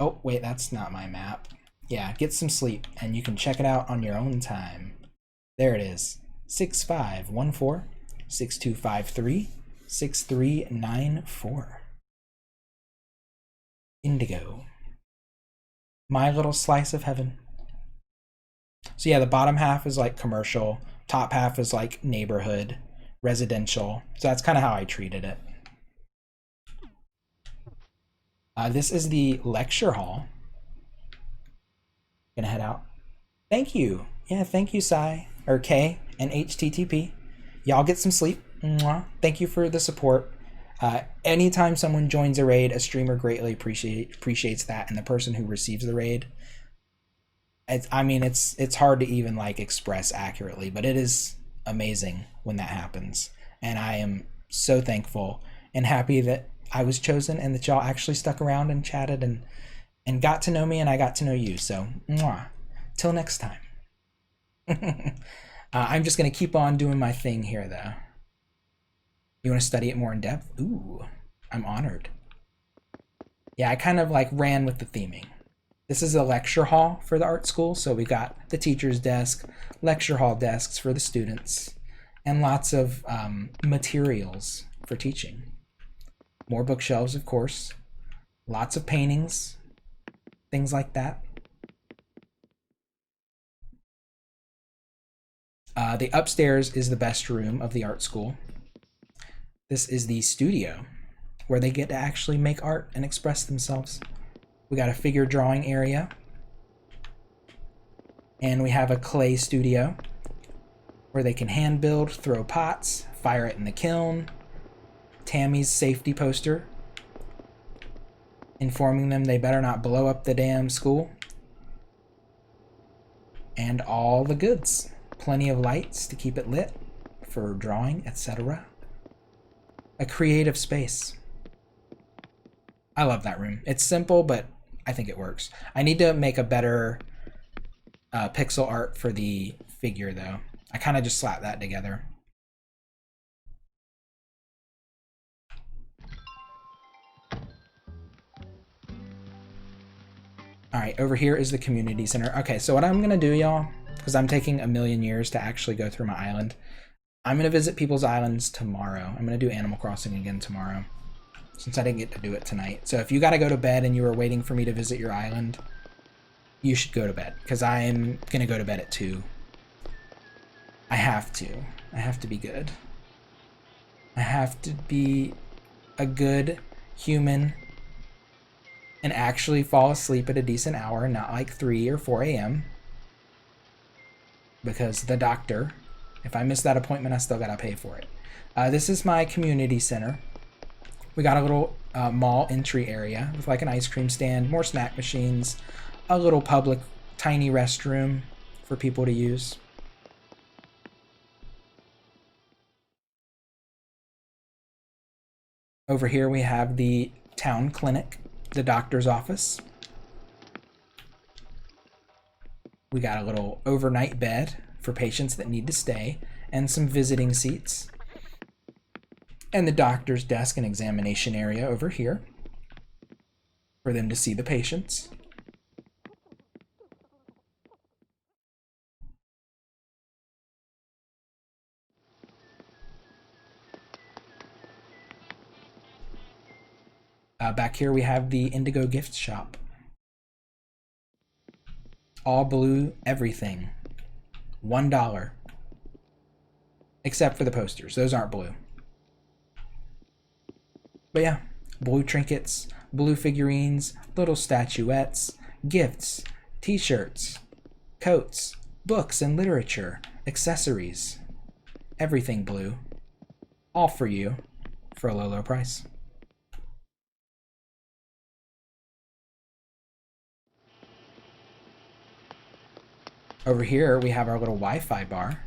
Oh, wait, that's not my map. Yeah, get some sleep, and you can check it out on your own time. There it is. 6514-6253-6394. Indigo. My little slice of heaven. So yeah, the bottom half is like commercial, top half is like neighborhood, residential. So that's kind of how I treated it. This is the lecture hall. Gonna head out. Thank you. Yeah, thank you, Sai, or K, and HTTP. Y'all get some sleep. Mwah. Thank you for the support. Anytime someone joins a raid, a streamer greatly appreciates that, and the person who receives the raid, it's hard to even like express accurately, but it is amazing when that happens, and I am so thankful and happy that I was chosen and that y'all actually stuck around and chatted and got to know me, and I got to know you. So, mwah. Till next time. I'm just gonna keep on doing my thing here, though. You want to study it more in depth? Ooh, I'm honored. Yeah, I kind of like ran with the theming. This is a lecture hall for the art school, so we got the teacher's desk, lecture hall desks for the students, and lots of materials for teaching. More bookshelves, of course. Lots of paintings, things like that. The upstairs is the best room of the art school. This is the studio, where they get to actually make art and express themselves. We got a figure drawing area. And we have a clay studio, where they can hand build, throw pots, fire it in the kiln. Tammy's safety poster, informing them they better not blow up the damn school. And all the goods. Plenty of lights to keep it lit for drawing, etc. A creative space. I love that room. It's simple, but I think it works. I need to make a better pixel art for the figure, though. I kind of just slapped that together. All right, over here is the community center. Okay, so what I'm gonna do, y'all, because I'm taking a million years to actually go through my island, I'm gonna visit people's islands tomorrow. I'm gonna do Animal Crossing again tomorrow, since I didn't get to do it tonight. So if you gotta go to bed and you were waiting for me to visit your island, you should go to bed, because I'm gonna go to bed at 2. I have to. I have to be good. I have to be a good human and actually fall asleep at a decent hour, not like 3 or 4 a.m. Because the doctor, if I miss that appointment, I still gotta pay for it. This is my community center. We got a little mall entry area with like an ice cream stand, more snack machines, a little public tiny restroom for people to use. Over here we have the town clinic, the doctor's office. We got a little overnight bed for patients that need to stay, and some visiting seats. And the doctor's desk and examination area over here for them to see the patients. Back here we have the Indigo gift shop. All blue everything. $1. Except for the posters. Those aren't blue. But yeah, blue trinkets, blue figurines, little statuettes, gifts, t-shirts, coats, books and literature, accessories. Everything blue. All for you for a low, low price. Over here, we have our little Wi-Fi bar.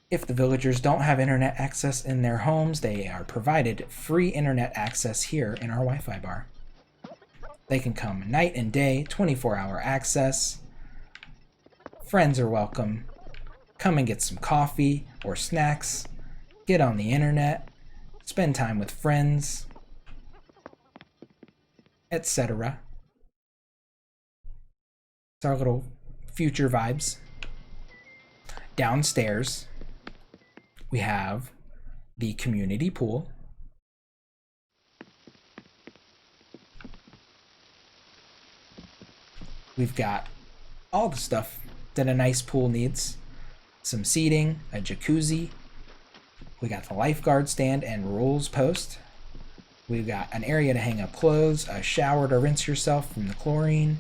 If the villagers don't have internet access in their homes, they are provided free internet access here in our Wi-Fi bar. They can come night and day, 24-hour access. Friends are welcome. Come and get some coffee or snacks. Get on the internet. Spend time with friends, etc. It's our little future vibes. Downstairs, we have the community pool. We've got all the stuff that a nice pool needs. Some seating, a jacuzzi. We got the lifeguard stand and rules post. We've got an area to hang up clothes, a shower to rinse yourself from the chlorine,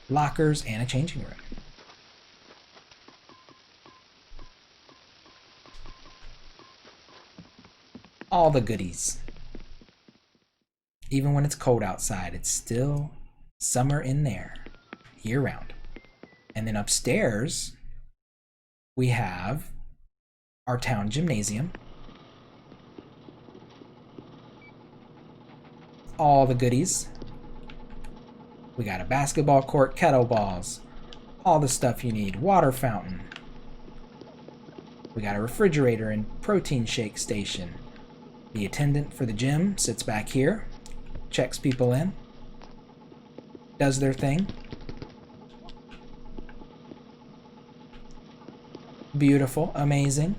lockers, and a changing room. all the goodies. Even when it's cold outside, it's still summer in there, year round. And then upstairs, we have our town gymnasium. All the goodies. We got a basketball court, kettlebells, all the stuff you need, water fountain. We got a refrigerator and protein shake station. The attendant for the gym sits back here, checks people in, does their thing. Beautiful, amazing.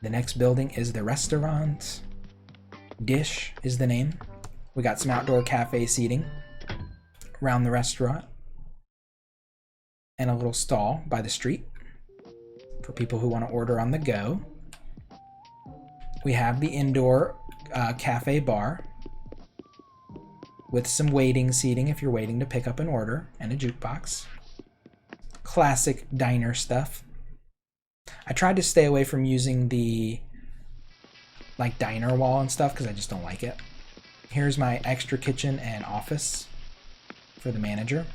The next building is the restaurant. Dish is the name. We got some outdoor cafe seating around the restaurant and a little stall by the street for people who want to order on the go. We have the indoor cafe bar with some waiting seating if you're waiting to pick up an order, and a jukebox. Classic diner stuff. I tried to stay away from using the diner wall and stuff because I just don't like it. Here's my extra kitchen and office for the manager.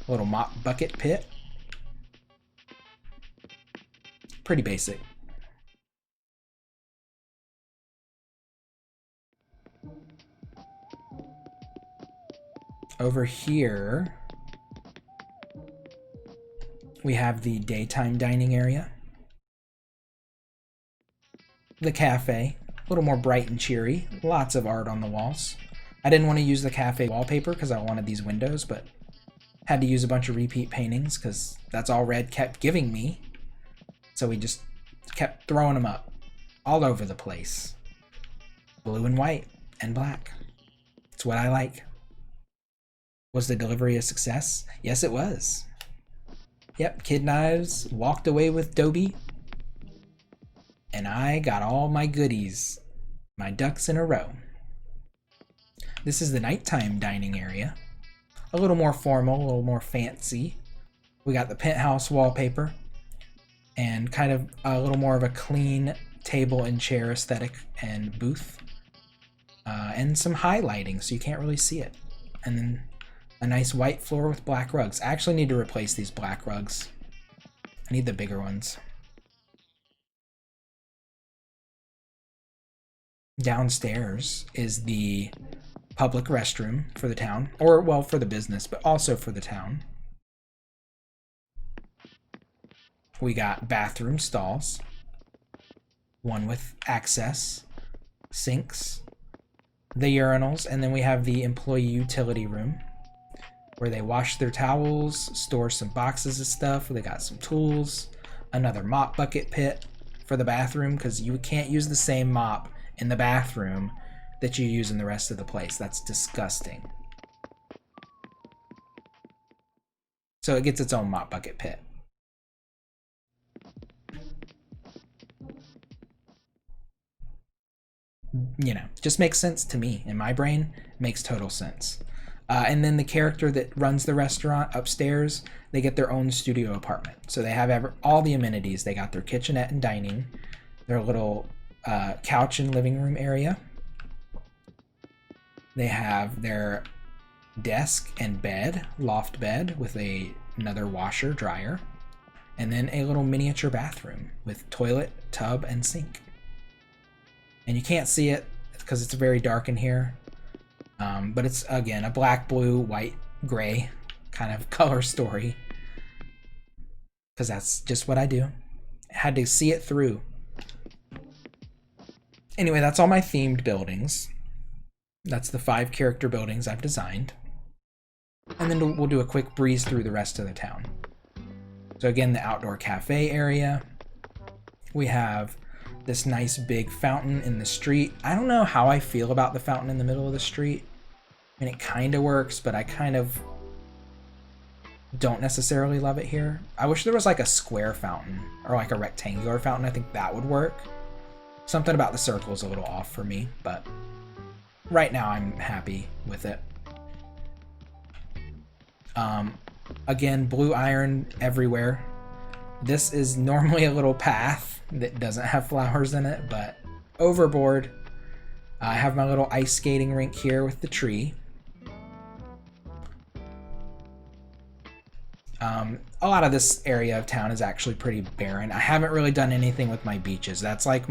A little mop bucket pit. Pretty basic. Over here, we have the daytime dining area. The cafe, a little more bright and cheery. Lots of art on the walls. I didn't want to use the cafe wallpaper because I wanted these windows, but had to use a bunch of repeat paintings because that's all Red kept giving me. So we just kept throwing them up all over the place. Blue and white and black. It's what I like. Was the delivery a success? Yes, it was. Yep, Kid Knives walked away with Dobie. And I got all my goodies. My ducks in a row. This is the nighttime dining area. A little more formal, a little more fancy. We got the penthouse wallpaper. And kind of a little more of a clean table and chair aesthetic and booth. And some highlighting so you can't really see it. And then a nice white floor with black rugs. I actually need to replace these black rugs. I need the bigger ones. Downstairs is the public restroom for the town. Or, well, for the business, but also for the town. We got bathroom stalls. One with access. Sinks. The urinals. And then we have the employee utility room, where they wash their towels, store some boxes of stuff. They got some tools, another mop bucket pit for the bathroom, because you can't use the same mop in the bathroom that you use in the rest of the place. That's disgusting. So it gets its own mop bucket pit. You know, just makes sense to me. In my brain, makes total sense. And then the character that runs the restaurant upstairs, they get their own studio apartment. So they have all the amenities. They got their kitchenette and dining, their little couch and living room area. They have their desk and bed, loft bed with another washer, dryer, and then a little miniature bathroom with toilet, tub, and sink. And you can't see it because it's very dark in here. But it's, again, a black, blue, white, gray kind of color story. Because that's just what I do. I had to see it through. Anyway, that's all my themed buildings. That's the 5 character buildings I've designed. And then we'll do a quick breeze through the rest of the town. So again, the outdoor cafe area. We have this nice big fountain in the street. I don't know how I feel about the fountain in the middle of the street. I mean, it kind of works, but I kind of don't necessarily love it here. I wish there was like a square fountain or like a rectangular fountain. I think that would work. Something about the circle is a little off for me, but right now I'm happy with it. Again, blue iron everywhere. This is normally a little path that doesn't have flowers in it, but overboard. I have my little ice skating rink here with the tree. A lot of this area of town is actually pretty barren. I haven't really done anything with my beaches. That's like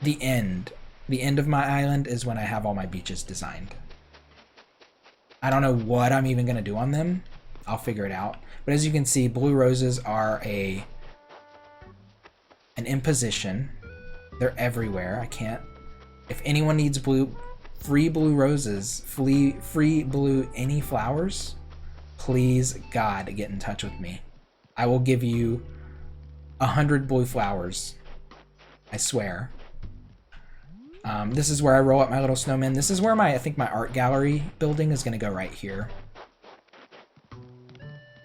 the end. The end of my island is when I have all my beaches designed. I don't know what I'm even going to do on them. I'll figure it out. But as you can see, blue roses are an imposition. They're everywhere. I can't... If anyone needs free blue roses, free blue any flowers, please, God, get in touch with me. I will give you 100 blue flowers. I swear. This is where I roll up my little snowman. This is where I think my art gallery building is going to go right here.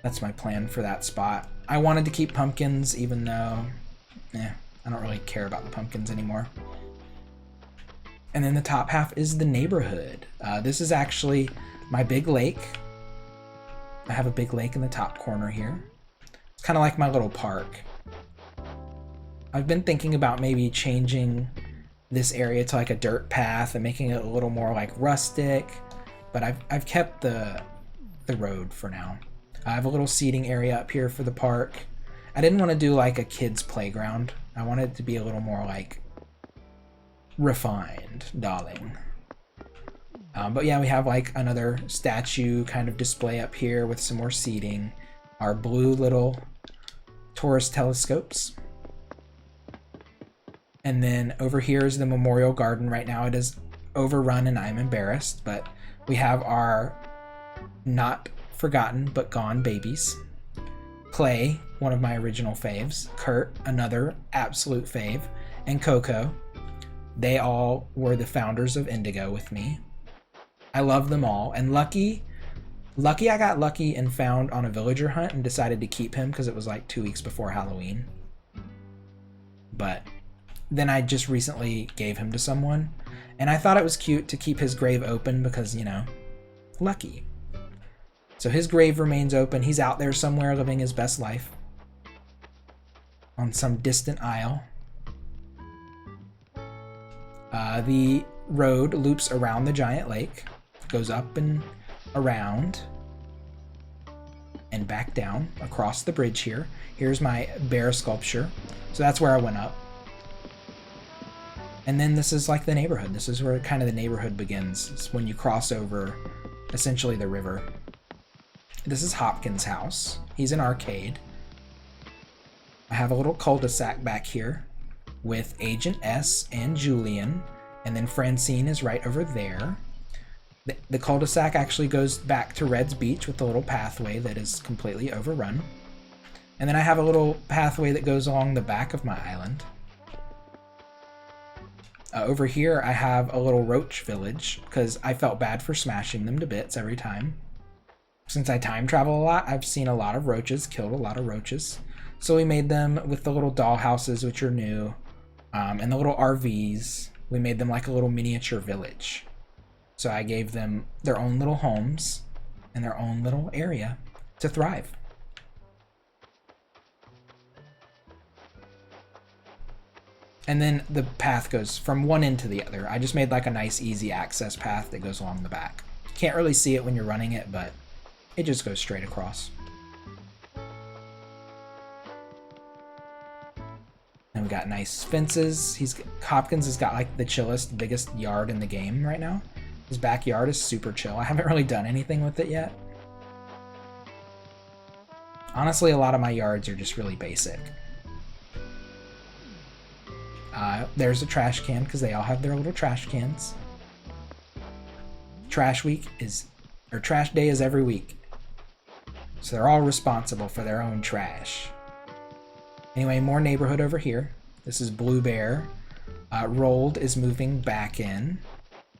That's my plan for that spot. I wanted to keep pumpkins, even though, I don't really care about the pumpkins anymore. And then the top half is the neighborhood. This is actually my big lake. I have a big lake in the top corner here. It's kind of like my little park. I've been thinking about maybe changing this area to like a dirt path and making it a little more like rustic, but I've kept the road for now. I have a little seating area up here for the park. I didn't want to do like a kid's playground. I wanted it to be a little more like refined, darling. But yeah, we have like another statue kind of display up here with some more seating. Our blue little tourist telescopes. And then over here is the memorial garden. Right now it is overrun and I'm embarrassed, but we have our not forgotten but gone babies. Clay, one of my original faves. Kurt, another absolute fave. And Coco. They all were the founders of Indigo with me. I love them all. And Lucky, I got lucky and found on a villager hunt and decided to keep him because it was like 2 weeks before Halloween. But then I just recently gave him to someone. And I thought it was cute to keep his grave open because, you know, Lucky. So his grave remains open. He's out there somewhere living his best life. On some distant isle. The road loops around the giant lake. Goes up and around. And back down across the bridge here. Here's my bear sculpture. So that's where I went up. And then this is like the neighborhood. This is where kind of the neighborhood begins. It's when you cross over essentially the river. This is Hopkins' house. He's an arcade. I have a little cul-de-sac back here with Agent S and Julian. And then Francine is right over there. The cul-de-sac actually goes back to Red's Beach with a little pathway that is completely overrun. And then I have a little pathway that goes along the back of my island. Over here I have a little roach village because I felt bad for smashing them to bits every time. Since I time travel a lot, I've seen a lot of roaches, killed a lot of roaches. So we made them with the little doll houses, which are new, and the little RVs. We made them like a little miniature village. So I gave them their own little homes and their own little area to thrive. And then the path goes from one end to the other. I just made like a nice easy access path that goes along the back. Can't really see it when you're running it, but it just goes straight across. And we got nice fences. Hopkins has got like the chillest, biggest yard in the game right now. His backyard is super chill. I haven't really done anything with it yet. Honestly, a lot of my yards are just really basic. There's a trash can because they all have their little trash cans. Trash day is every week. So they're all responsible for their own trash. Anyway, more neighborhood over here. This is Blue Bear. Rolled is moving back in.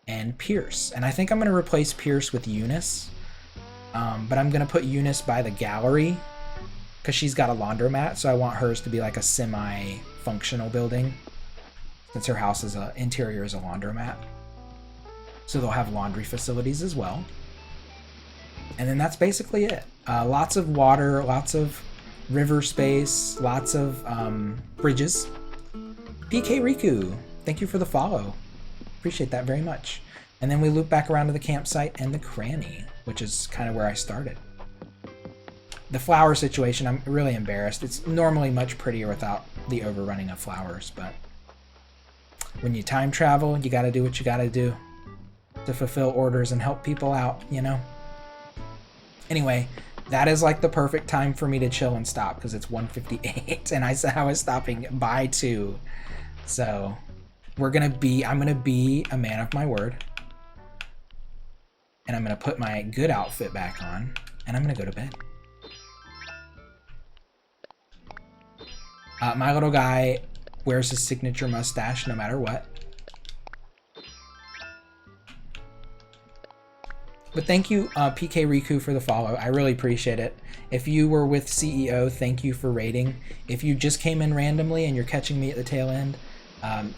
And Pierce. And I think I'm going to replace Pierce with Eunice. But I'm going to put Eunice by the gallery because she's got a laundromat. So I want hers to be like a semi-functional building since her house is interior is a laundromat. So they'll have laundry facilities as well. And then that's basically it. Lots of water, lots of river space, lots of bridges. PK Riku, thank you for the follow. Appreciate that very much. And then we loop back around to the campsite and the cranny, which is kind of where I started. The flower situation, I'm really embarrassed. It's normally much prettier without the overrunning of flowers, but when you time travel, you gotta do what you gotta do to fulfill orders and help people out, you know? Anyway, that is like the perfect time for me to chill and stop because it's 1:58 and I said I was stopping by 2. So I'm gonna be a man of my word. And I'm gonna put my good outfit back on and I'm gonna go to bed. My little guy wears his signature mustache no matter what. But thank you, PK Riku, for the follow. I really appreciate it. If you were with CEO, thank you for rating. If you just came in randomly and you're catching me at the tail end,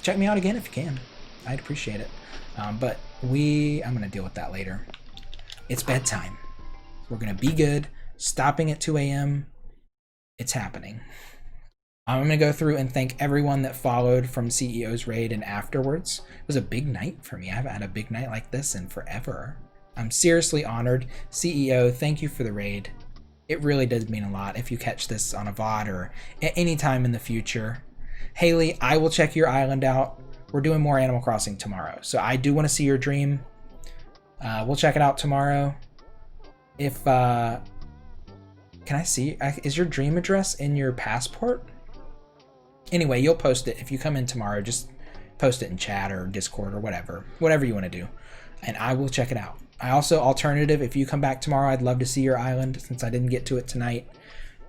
check me out again if you can. I'd appreciate it. But I'm going to deal with that later. It's bedtime. We're going to be good. Stopping at 2 a.m. It's happening. I'm going to go through and thank everyone that followed from CEO's raid and afterwards. It was a big night for me. I haven't had a big night like this in forever. I'm seriously honored. CEO, thank you for the raid. It really does mean a lot if you catch this on a VOD or at any time in the future. Haley, I will check your island out. We're doing more Animal Crossing tomorrow, so I do want to see your dream. We'll check it out tomorrow. If, can I see, is your dream address in your passport? Anyway, you'll post it. If you come in tomorrow, just post it in chat or Discord or whatever you want to do, and I will check it out. I also, alternative, if you come back tomorrow, I'd love to see your island since I didn't get to it tonight.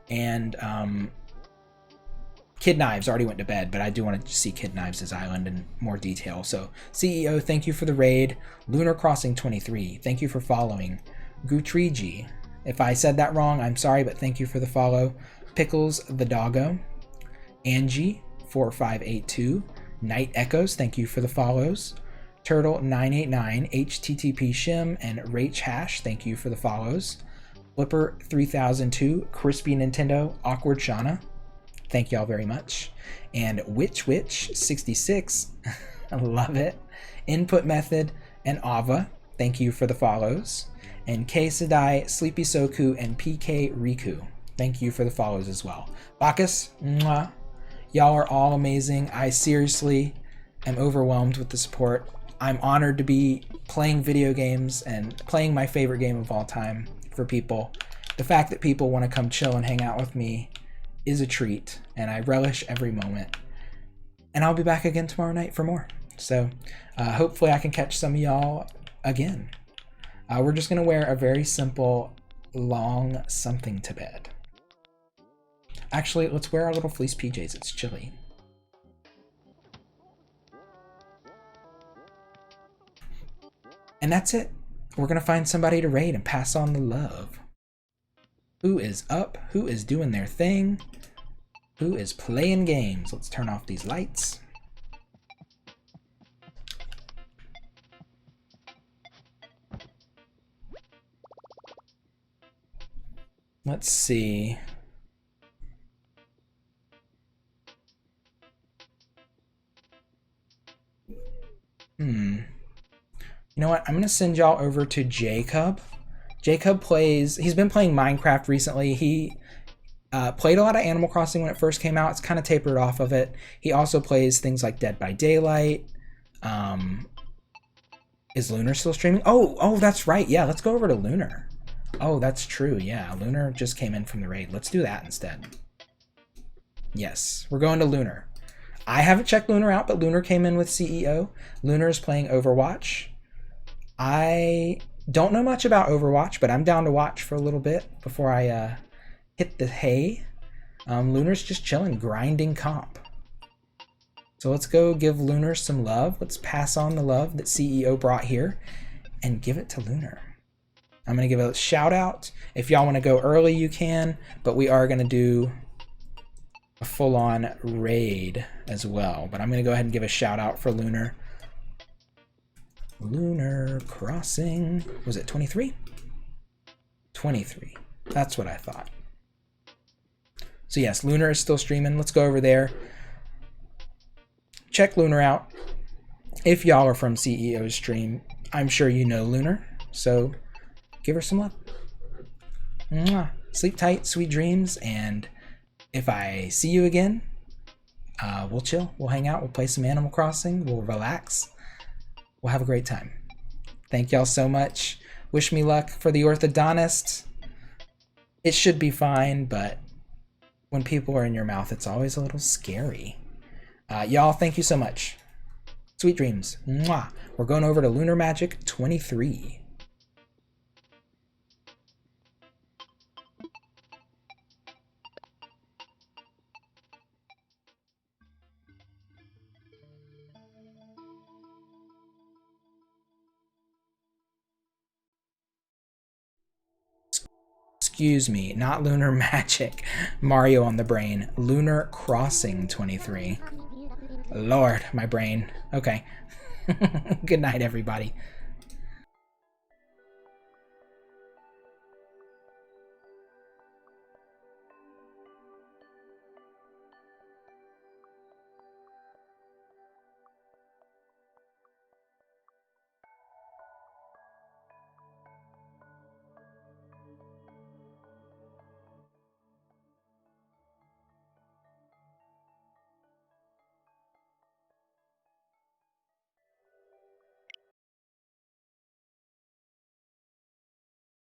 And Kid Knives already went to bed, but I do want to see Kid Knives' island in more detail. So CEO, thank you for the raid. Lunar Crossing 23, thank you for following. Gutriji, if I said that wrong, I'm sorry, but thank you for the follow. Pickles the Doggo. Angie 4582. Night Echoes, thank you for the follows. Turtle 989, HTTP Shim, and Rach Hash, thank you for the follows. Flipper 3002, Crispy Nintendo, Awkward Shauna, thank y'all very much. And Witch 66, I love it. Input Method and Ava, thank you for the follows. And K Sadai, Sleepy Soku, and PK Riku, thank you for the follows as well. Bacchus, mwah. Y'all are all amazing. I seriously am overwhelmed with the support. I'm honored to be playing video games and playing my favorite game of all time for people. The fact that people want to come chill and hang out with me is a treat, and I relish every moment. And I'll be back again tomorrow night for more. So hopefully I can catch some of y'all again. We're just going to wear a very simple, long something to bed. Actually, let's wear our little fleece PJs. It's chilly. And that's it. We're going to find somebody to raid and pass on the love. Who is up? Who is doing their thing? Who is playing games? Let's turn off these lights. Let's see. You know what? I'm going to send y'all over to Jacob. Jacob he's been playing Minecraft recently. He played a lot of Animal Crossing when it first came out. It's kind of tapered off of it. He also plays things like Dead by Daylight. Is Lunar still streaming? Oh, that's right. Yeah, let's go over to Lunar. Oh, that's true. Yeah, Lunar just came in from the raid. Let's do that instead. Yes, we're going to Lunar. I haven't checked Lunar out, but Lunar came in with CEO. Lunar is playing Overwatch. I don't know much about Overwatch, but I'm down to watch for a little bit before I hit the hay. Lunar's just chilling, grinding comp. So let's go give Lunar some love. Let's pass on the love that CEO brought here and give it to Lunar. I'm going to give a shout out. If y'all want to go early, you can, but we are going to do a full-on raid as well. But I'm going to go ahead and give a shout out for Lunar. Lunar Crossing. Was it 23? 23. That's what I thought. So yes, Lunar is still streaming. Let's go over there. Check Lunar out. If y'all are from CEO's stream, I'm sure you know Lunar. So give her some love. Mwah. Sleep tight, sweet dreams, and if I see you again, we'll chill, we'll hang out, we'll play some Animal Crossing, we'll relax, we'll have a great time. Thank y'all so much. Wish me luck for the orthodontist. It should be fine, but when people are in your mouth, it's always a little scary. Y'all, thank you so much. Sweet dreams. Mwah. We're going over to Lunar Magic 23. Excuse me, not Lunar Magic. Mario on the brain. Lunar Crossing 23. Lord, my brain. Okay. Good night, everybody.